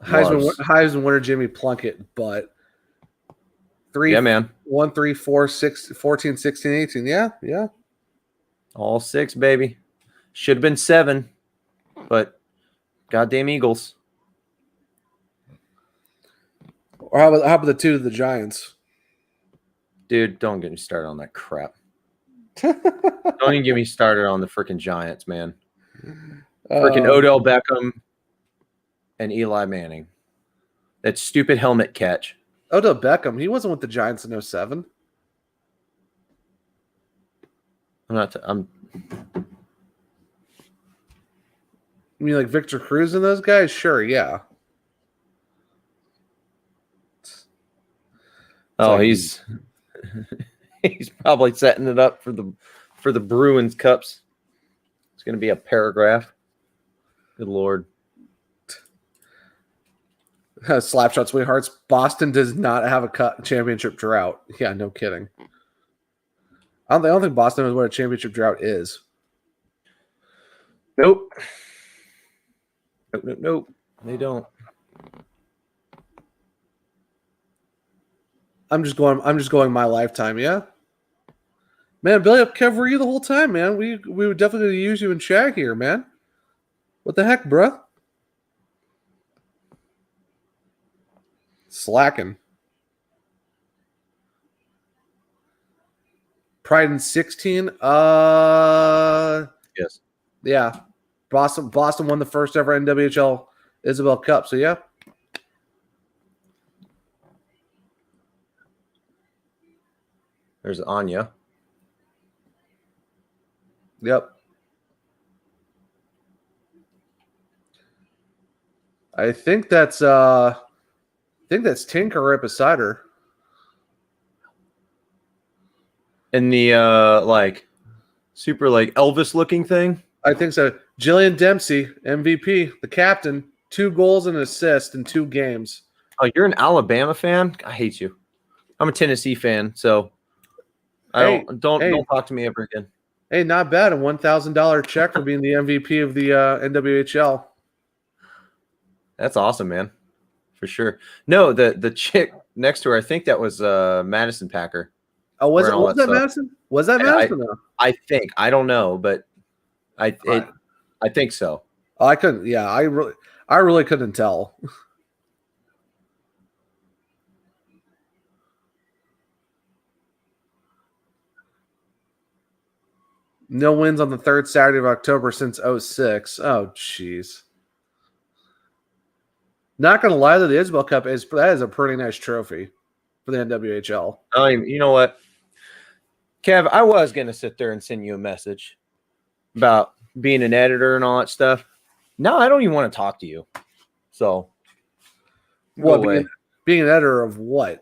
Heisman winner Jimmy Plunkett, but 1, 3, 4, 6, 14, 16, 18. Yeah. All 6, baby. Should have been 7, but goddamn Eagles. Or how about the 2 to the Giants? Dude, don't get me started on that crap. Don't even get me started on the freaking Giants, man. Freaking Odell Beckham and Eli Manning. That stupid helmet catch. Odell Beckham, he wasn't with the Giants in 07. You mean like Victor Cruz and those guys? Sure, yeah. He's probably setting it up for the Bruins Cups. It's going to be a paragraph. Good Lord. Slapshot sweethearts. Boston does not have a championship drought. Yeah, no kidding. I don't think Boston knows what a championship drought is. Nope. Nope. They don't. I'm just going my lifetime, yeah. Man, Billy, Kev, were you the whole time, man? We would definitely use you in Shaq here, man. What the heck, bruh? Slacking. Pride in 16. Yes. Yeah. Boston won the first ever NWHL Isobel Cup. So yeah. There's Anya. Yep. I think that's Tinker right beside her. In the super like Elvis looking thing. I think so. Jillian Dempsey, MVP, the captain, 2 goals and an assist in 2 games. Oh, you're an Alabama fan? I hate you. I'm a Tennessee fan, so don't talk to me ever again. Hey, not bad. A $1,000 check for being the MVP of the NWHL. That's awesome, man. For sure. No, the chick next to her, I think that was Madison Packer. Oh, was that Madison? Was that Madison? I think. I don't know, but I think so. Oh, I couldn't. Yeah, I really couldn't tell. No wins on the 3rd Saturday of October since 06. Oh, jeez. Not going to lie, though, the Isobel Cup is a pretty nice trophy for the NWHL. You know what, Kev? I was going to sit there and send you a message about being an editor and all that stuff. No, I don't even want to talk to you. So, what? Being an editor of what?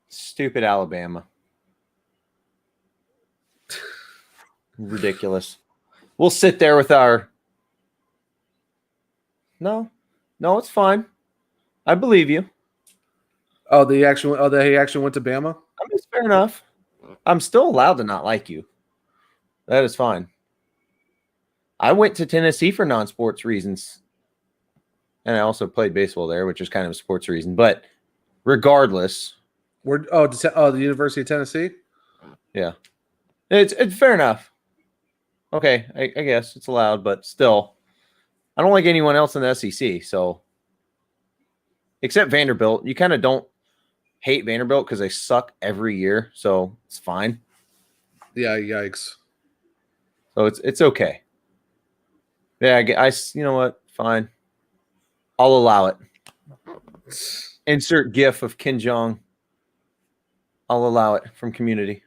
Stupid Alabama. Ridiculous. We'll sit there with our. No, it's fine. I believe you. Oh, he actually went to Bama? I mean, it's fair enough. I'm still allowed to not like you. That is fine. I went to Tennessee for non-sports reasons. And I also played baseball there, which is kind of a sports reason. But regardless. The University of Tennessee? Yeah. It's fair enough. Okay, I guess it's allowed, but still. I don't like anyone else in the SEC, so except Vanderbilt. You kind of don't hate Vanderbilt because they suck every year, so it's fine. Yeah, yikes. So it's okay. Yeah, you know what? Fine. I'll allow it. Insert GIF of Kim Jong. I'll allow it from Community.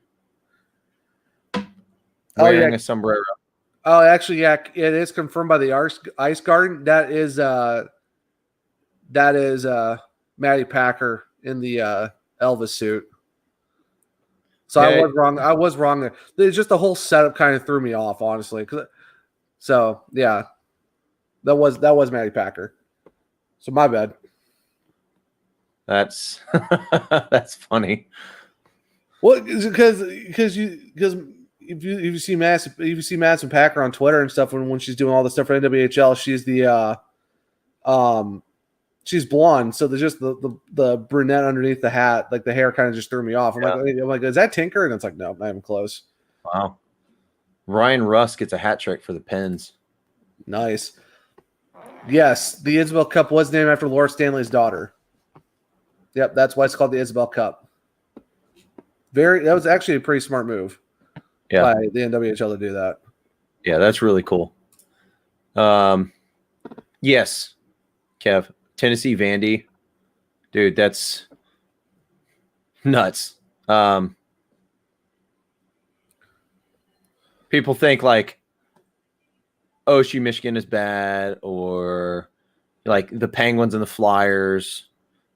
Wearing a sombrero. Oh, actually, yeah, it is confirmed by the Ice Garden. That is Maddie Packer in the Elvis suit. So yeah, I was wrong there. It's just the whole setup kind of threw me off, honestly. So yeah, That was Maddie Packer. So my bad. That's that's funny. Well, because if you see Madison Packer on Twitter and stuff when she's doing all the stuff for NWHL, she's the she's blonde, so there's just the brunette underneath the hat, like the hair kind of just threw me off. I'm like, is that Tinker? And it's like, no, not even close. Wow. Ryan Russ gets a hat trick for the Pens. Nice. Yes, the Isobel Cup was named after Laura Stanley's daughter. Yep, that's why it's called the Isobel Cup. That was actually a pretty smart move by the NWHL to do that. Yeah, that's really cool. Yes, Kev, Tennessee Vandy, dude, that's nuts. People think like OSU Michigan is bad, or like the Penguins and the Flyers,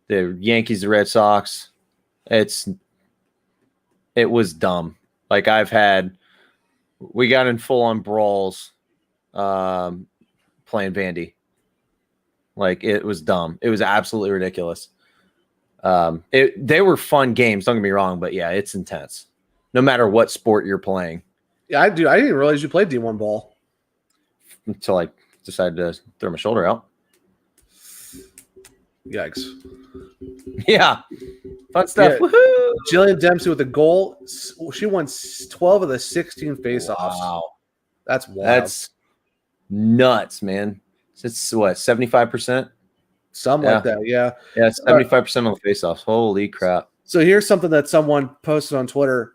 the Yankees, the Red Sox. It was dumb. Like we got in full on brawls playing Vandy. Like it was dumb. It was absolutely ridiculous. They were fun games, don't get me wrong, but yeah, it's intense. No matter what sport you're playing. Yeah, I do. I didn't realize you played D1 ball. Until I decided to throw my shoulder out. Yikes. Yeah. Fun stuff. Yeah. Woohoo! Jillian Dempsey with a goal. She won 12 of the 16 faceoffs. Wow. That's wild. That's nuts, man. It's what, 75%? Something like that, yeah. Yeah, 75% on the faceoffs. Holy crap. So here's something that someone posted on Twitter.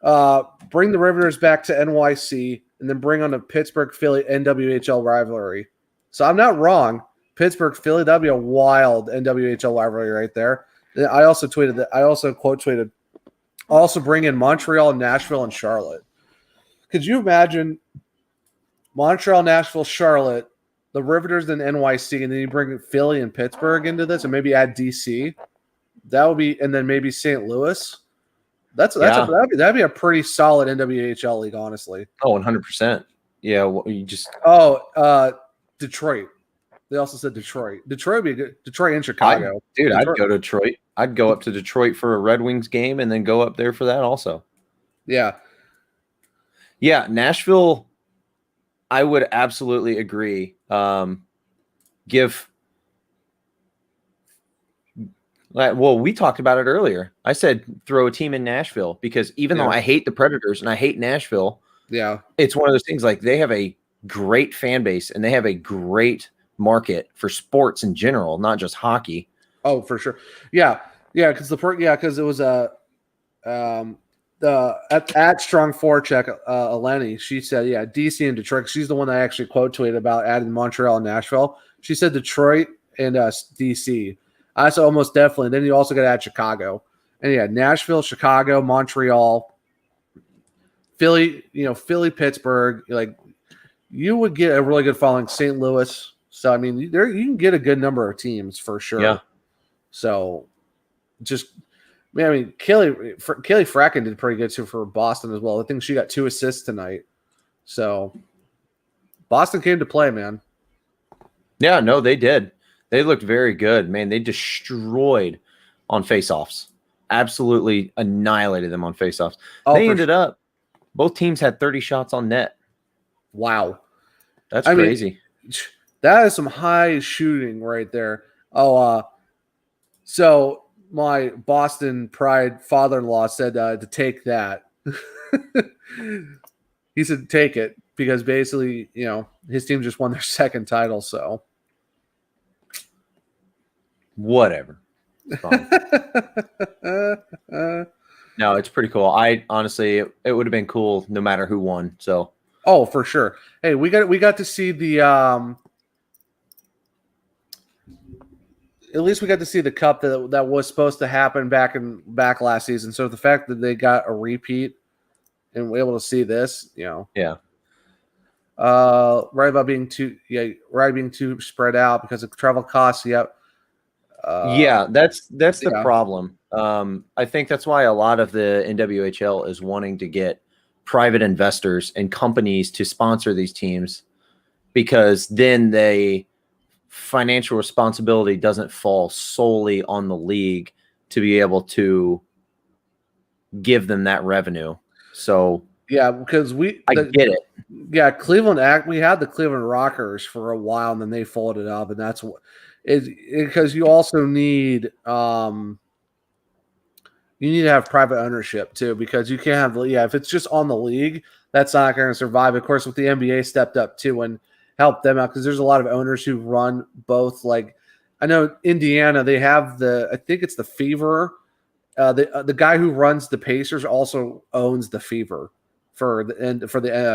Bring the Riveters back to NYC and then bring on a Pittsburgh-Philly NWHL rivalry. So I'm not wrong. Pittsburgh-Philly, that'd be a wild NWHL rivalry right there. I also tweeted that. I also quote tweeted, also bring in Montreal, Nashville, and Charlotte. Could you imagine Montreal, Nashville, Charlotte, the Riveters, then NYC, and then you bring Philly and Pittsburgh into this and maybe add DC? That would be, and then maybe St. Louis. That'd be a pretty solid NWHL league, honestly. Oh, 100%. Yeah, well, you just. Detroit. They also said Detroit. Detroit would be good. Detroit and Chicago. I'd go to Detroit. I'd go up to Detroit for a Red Wings game and then go up there for that also. Yeah. Yeah, Nashville, I would absolutely agree. We talked about it earlier. I said throw a team in Nashville because even though I hate the Predators and I hate Nashville, it's one of those things like they have a great fan base and they have a great market for sports in general, not just hockey. Oh, for sure. Yeah. Yeah. Cause it was at Strong Forecheck, Eleni, she said, DC and Detroit. She's the one that I actually quote tweeted about adding Montreal and Nashville. She said Detroit and DC. I said almost definitely. Then you also got to add Chicago. And Nashville, Chicago, Montreal, Philly, Philly, Pittsburgh. Like you would get a really good following. St. Louis. So I mean, you can get a good number of teams for sure. Yeah. So Kaylee Fracken did pretty good too for Boston as well. I think she got 2 assists tonight. So Boston came to play, man. Yeah, no, they did. They looked very good, man. They destroyed on faceoffs. Absolutely annihilated them on faceoffs. They ended up, both teams had 30 shots on net. Wow. That's crazy. That is some high shooting right there. So my Boston Pride father-in-law said to take that. He said take it because basically, his team just won their second title, so. Whatever. No, it's pretty cool. I honestly, it would have been cool no matter who won. So. Oh, for sure. Hey, we got to see the at least we got to see the cup that was supposed to happen back last season. So the fact that they got a repeat and we're able to see this, Yeah. Right about being too spread out because of travel costs. Yep. That's the problem. I think that's why a lot of the NWHL is wanting to get private investors and companies to sponsor these teams because then they financial responsibility doesn't fall solely on the league to be able to give them that revenue. So yeah, because I get it. Yeah, Cleveland we had the Cleveland Rockers for a while, and then they folded up, and that's what is because you also need you need to have private ownership too, because you can't have if it's just on the league, that's not going to survive. Of course, with the NBA stepped up too and helped them out, because there's a lot of owners who run both. Like I know Indiana, they have I think it's the Fever. The guy who runs the Pacers also owns the Fever for the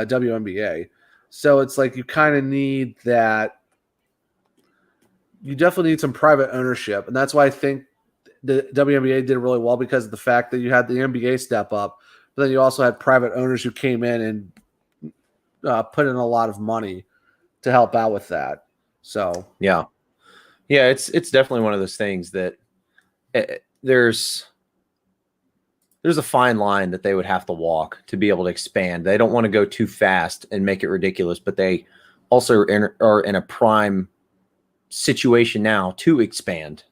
WNBA. So it's like you kind of need that. You definitely need some private ownership, and that's why I think the WNBA did really well, because of the fact that you had the NBA step up, but then you also had private owners who came in and put in a lot of money to help out with that. So yeah, it's definitely one of those things that there's a fine line that they would have to walk to be able to expand. They don't want to go too fast and make it ridiculous, but they also are in a prime situation now to expand.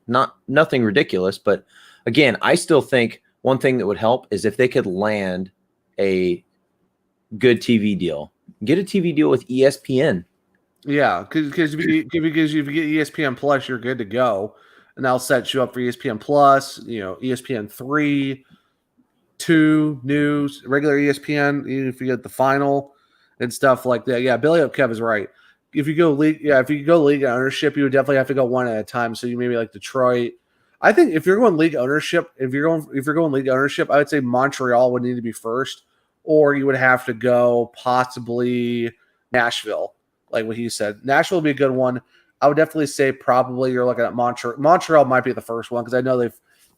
Nothing ridiculous, but again, I still think one thing that would help is if they could land a good TV deal. Get a TV deal with ESPN. Yeah, because if you get ESPN Plus, you're good to go, and that'll set you up for ESPN Plus. ESPN 3, 2 news, regular ESPN. Even if you get the final and stuff like that. Yeah, Billy Kev is right. If you go league ownership, you would definitely have to go one at a time. So you maybe like Detroit. I think if you're going league ownership, I would say Montreal would need to be first, or you would have to go possibly Nashville, like what he said. Nashville would be a good one. I would definitely say probably you're looking at Montreal. Montreal might be the first one, because I know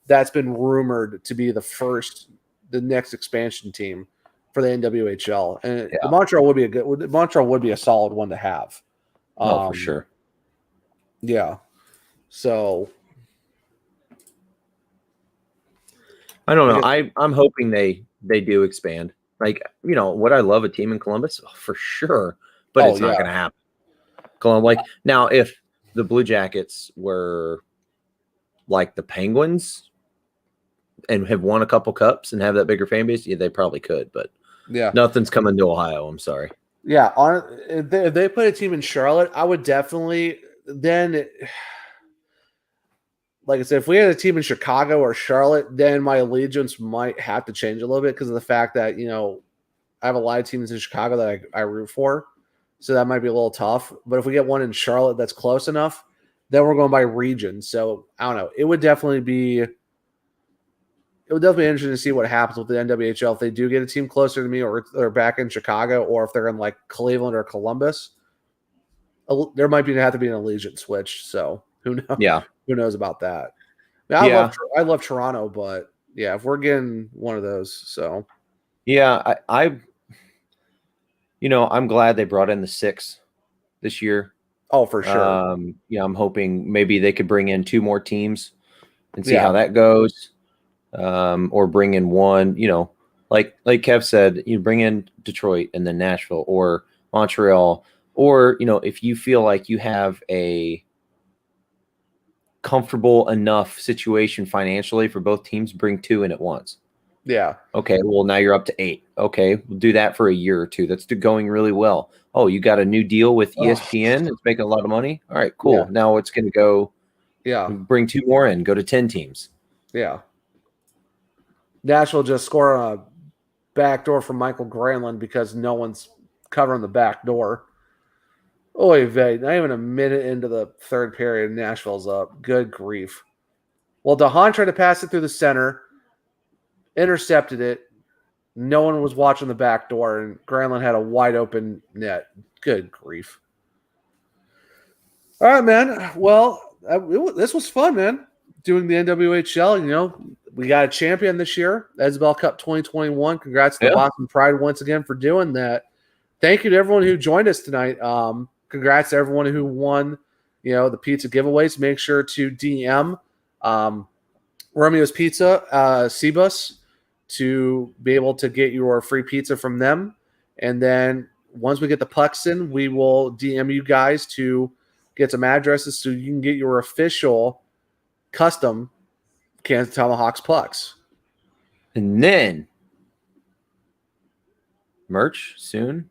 that's been rumored to be the next expansion team for the NWHL, and Montreal would be a solid one to have. For sure. Yeah. So I don't know. I'm hoping they do expand. Like, would I love a team in Columbus? Oh, for sure. But it's not going to happen. Like now, if the Blue Jackets were like the Penguins and have won a couple cups and have that bigger fan base, they probably could, but nothing's coming to Ohio. I'm sorry. Yeah, if they put a team in Charlotte, I would definitely like I said, if we had a team in Chicago or Charlotte, then my allegiance might have to change a little bit, because of the fact that I have a lot of teams in Chicago that I root for, so that might be a little tough. But if we get one in Charlotte that's close enough, then we're going by region. So I don't know. It would definitely be interesting to see what happens with the NWHL if they do get a team closer to me, or they're back in Chicago, or if they're in like Cleveland or Columbus. There might have to be an allegiance switch. So who knows? Yeah, who knows about that? I love Toronto, but yeah, if we're getting one of those, so yeah, I'm glad they brought in the 6 this year. Oh, for sure. I'm hoping maybe they could bring in 2 more teams and see how that goes. Or bring in one, like Kev said, you bring in Detroit and then Nashville or Montreal, or, if you feel like you have a comfortable enough situation financially for both teams, bring 2 in at once. Yeah. Okay. Well, now you're up to 8. Okay. We'll do that for a year or 2. That's going really well. Oh, you got a new deal with ESPN. It's making a lot of money. All right, cool. Yeah. Now it's going to go. Yeah. Bring 2 more in, go to 10 teams. Yeah. Nashville just scored on a backdoor from Michael Granlund because no one's covering the back door. Oy vey, not even a minute into the third period, Nashville's up. Good grief. Well, DeHaan tried to pass it through the center, intercepted it. No one was watching the back door, and Granlund had a wide open net. Good grief. All right, man. Well, this was fun, man. Doing the NWHL, we got a champion this year, Isobel Cup 2021. Congrats to the Boston Pride once again for doing that. Thank you to everyone who joined us tonight. Congrats to everyone who won, the pizza giveaways. Make sure to DM Romeo's Pizza, Cbus, to be able to get your free pizza from them. And then once we get the pucks in, we will DM you guys to get some addresses so you can get your official custom Kansas Tomahawks pucks. And then merch soon.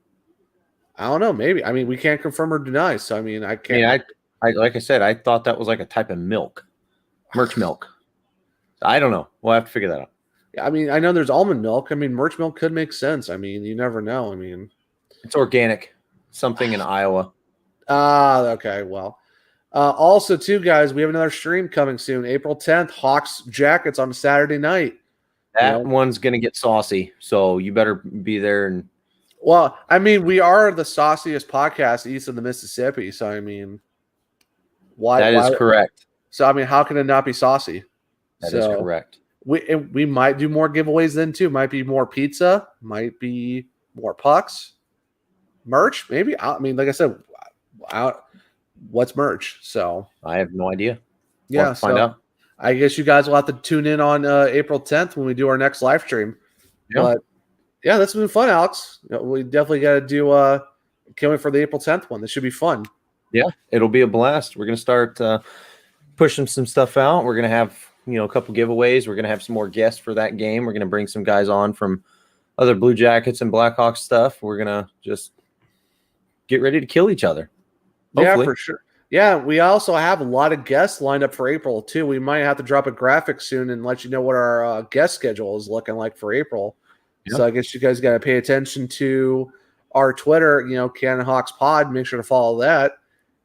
I don't know. Maybe. I mean, we can't confirm or deny. So, I mean, I can't. I like I said, I thought that was like a type of milk. Merch milk. I don't know. We'll have to figure that out. I mean, I know there's almond milk. I mean, merch milk could make sense. I mean, you never know. I mean, it's organic. Something in Iowa. Okay. Well, also, too, guys, we have another stream coming soon. April 10th, Hawks Jackets on a Saturday night. That one's going to get saucy. So you better be there. And well, I mean, we are the sauciest podcast east of the Mississippi. So, I mean, why? That is correct. So, I mean, how can it not be saucy? That is correct. We might do more giveaways then too. Might be more pizza. Might be more pucks. Merch, maybe. I mean, like I said, what's merch? So I have no idea. Yeah, find out. I guess you guys will have to tune in on April 10th when we do our next live stream. Yeah. But yeah, that's been fun, Alex. We definitely got to do can't wait for the April 10th one. This should be fun. Yeah, it'll be a blast. We're gonna start pushing some stuff out. We're gonna have a couple giveaways. We're gonna have some more guests for that game. We're gonna bring some guys on from other Blue Jackets and Blackhawks stuff. We're gonna just get ready to kill each other. Hopefully. Yeah, for sure. Yeah, we also have a lot of guests lined up for April too. We might have to drop a graphic soon and let you know what our guest schedule is looking like for April. Yeah. So I guess you guys got to pay attention to our Twitter, Cannon Hawks Pod. Make sure to follow that.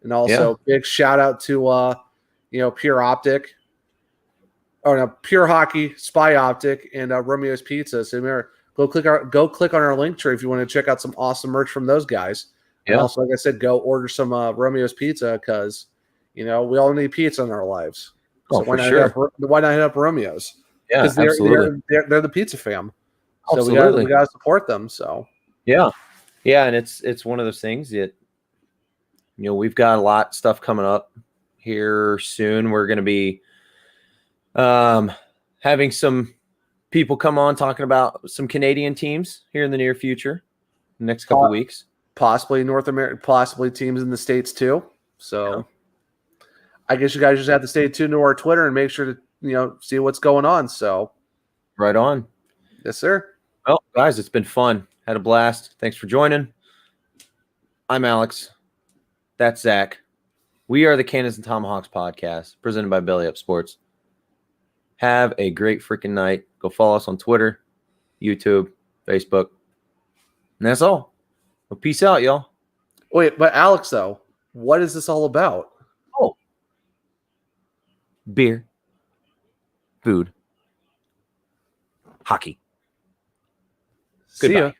And also big shout out to Pure Optic. Oh no, Pure Hockey, Spy Optic, and Romeo's Pizza. So remember, go click on our link tree if you want to check out some awesome merch from those guys. Yeah. And also, like I said, go order some Romeo's Pizza because we all need pizza in our lives. So why not hit up Romeo's? Yeah, absolutely. They're the pizza fam. So absolutely. we got to support them. So yeah, and it's one of those things that we've got a lot of stuff coming up here soon. We're going to be having some people come on talking about some Canadian teams here in the near future, the next couple of weeks. Possibly North America, possibly teams in the States too. So I guess you guys just have to stay tuned to our Twitter and make sure to, see what's going on. So right on. Yes, sir. Well, guys, it's been fun. Had a blast. Thanks for joining. I'm Alex. That's Zach. We are the Cannons and Tomahawks podcast presented by Belly Up Sports. Have a great freaking night. Go follow us on Twitter, YouTube, Facebook. And that's all. Well, peace out, y'all. Wait, but Alex, though, what is this all about? Oh. Beer. Food. Hockey. See ya.